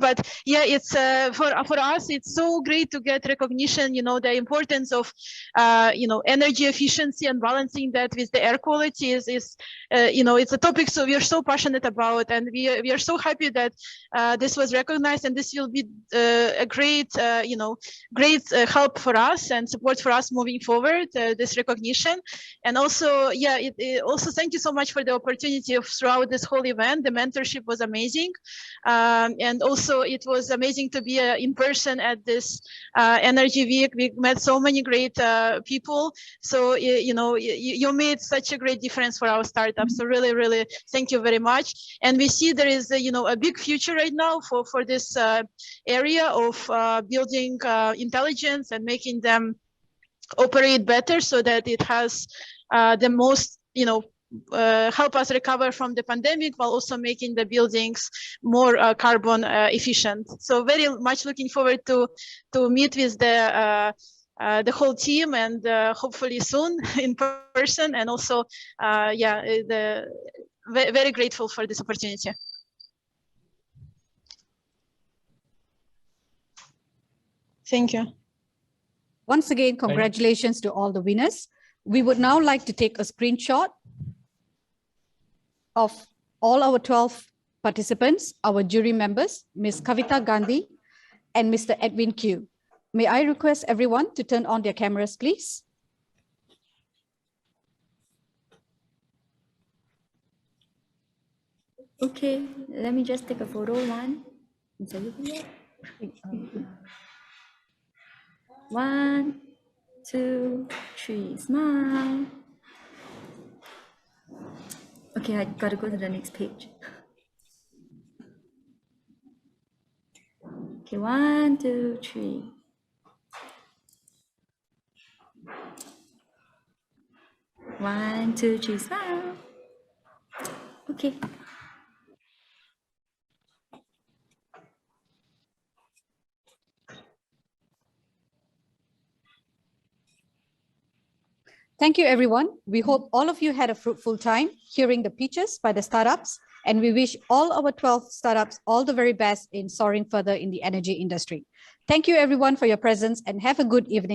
But yeah, it's for us. It's so great to get recognition. You know, the importance of energy efficiency and balancing that with the air quality is it's a topic so we are so passionate about, and we are so happy that this was recognized, and this will be a great help for us and support for us moving forward. This recognition. And also, also thank you so much for the opportunity of throughout this whole event. The mentorship was amazing. And also it was amazing to be in person at this Energy Week. We met so many great people. So, you made such a great difference for our startup. So really, really thank you very much. And we see there is, a big future right now for this area of building intelligence and making them operate better, so that it has the most, help us recover from the pandemic, while also making the buildings more carbon efficient. So very much looking forward to meet with the whole team, and hopefully soon in person. And also, very grateful for this opportunity. Thank you. Once again, congratulations to all the winners. We would now like to take a screenshot of all our 12 participants, our jury members, Ms. Kavita Gandhi and Mr. Edwin Q. May I request everyone to turn on their cameras, please? Okay, let me just take a photo. 1, 2, 3, smile. Okay, I gotta go to the next page. Okay, 1, 2, 3. One, two, three, smile. Okay. Thank you, everyone. We hope all of you had a fruitful time hearing the pitches by the startups, and we wish all our 12 startups all the very best in soaring further in the energy industry. Thank you, everyone, for your presence, and have a good evening.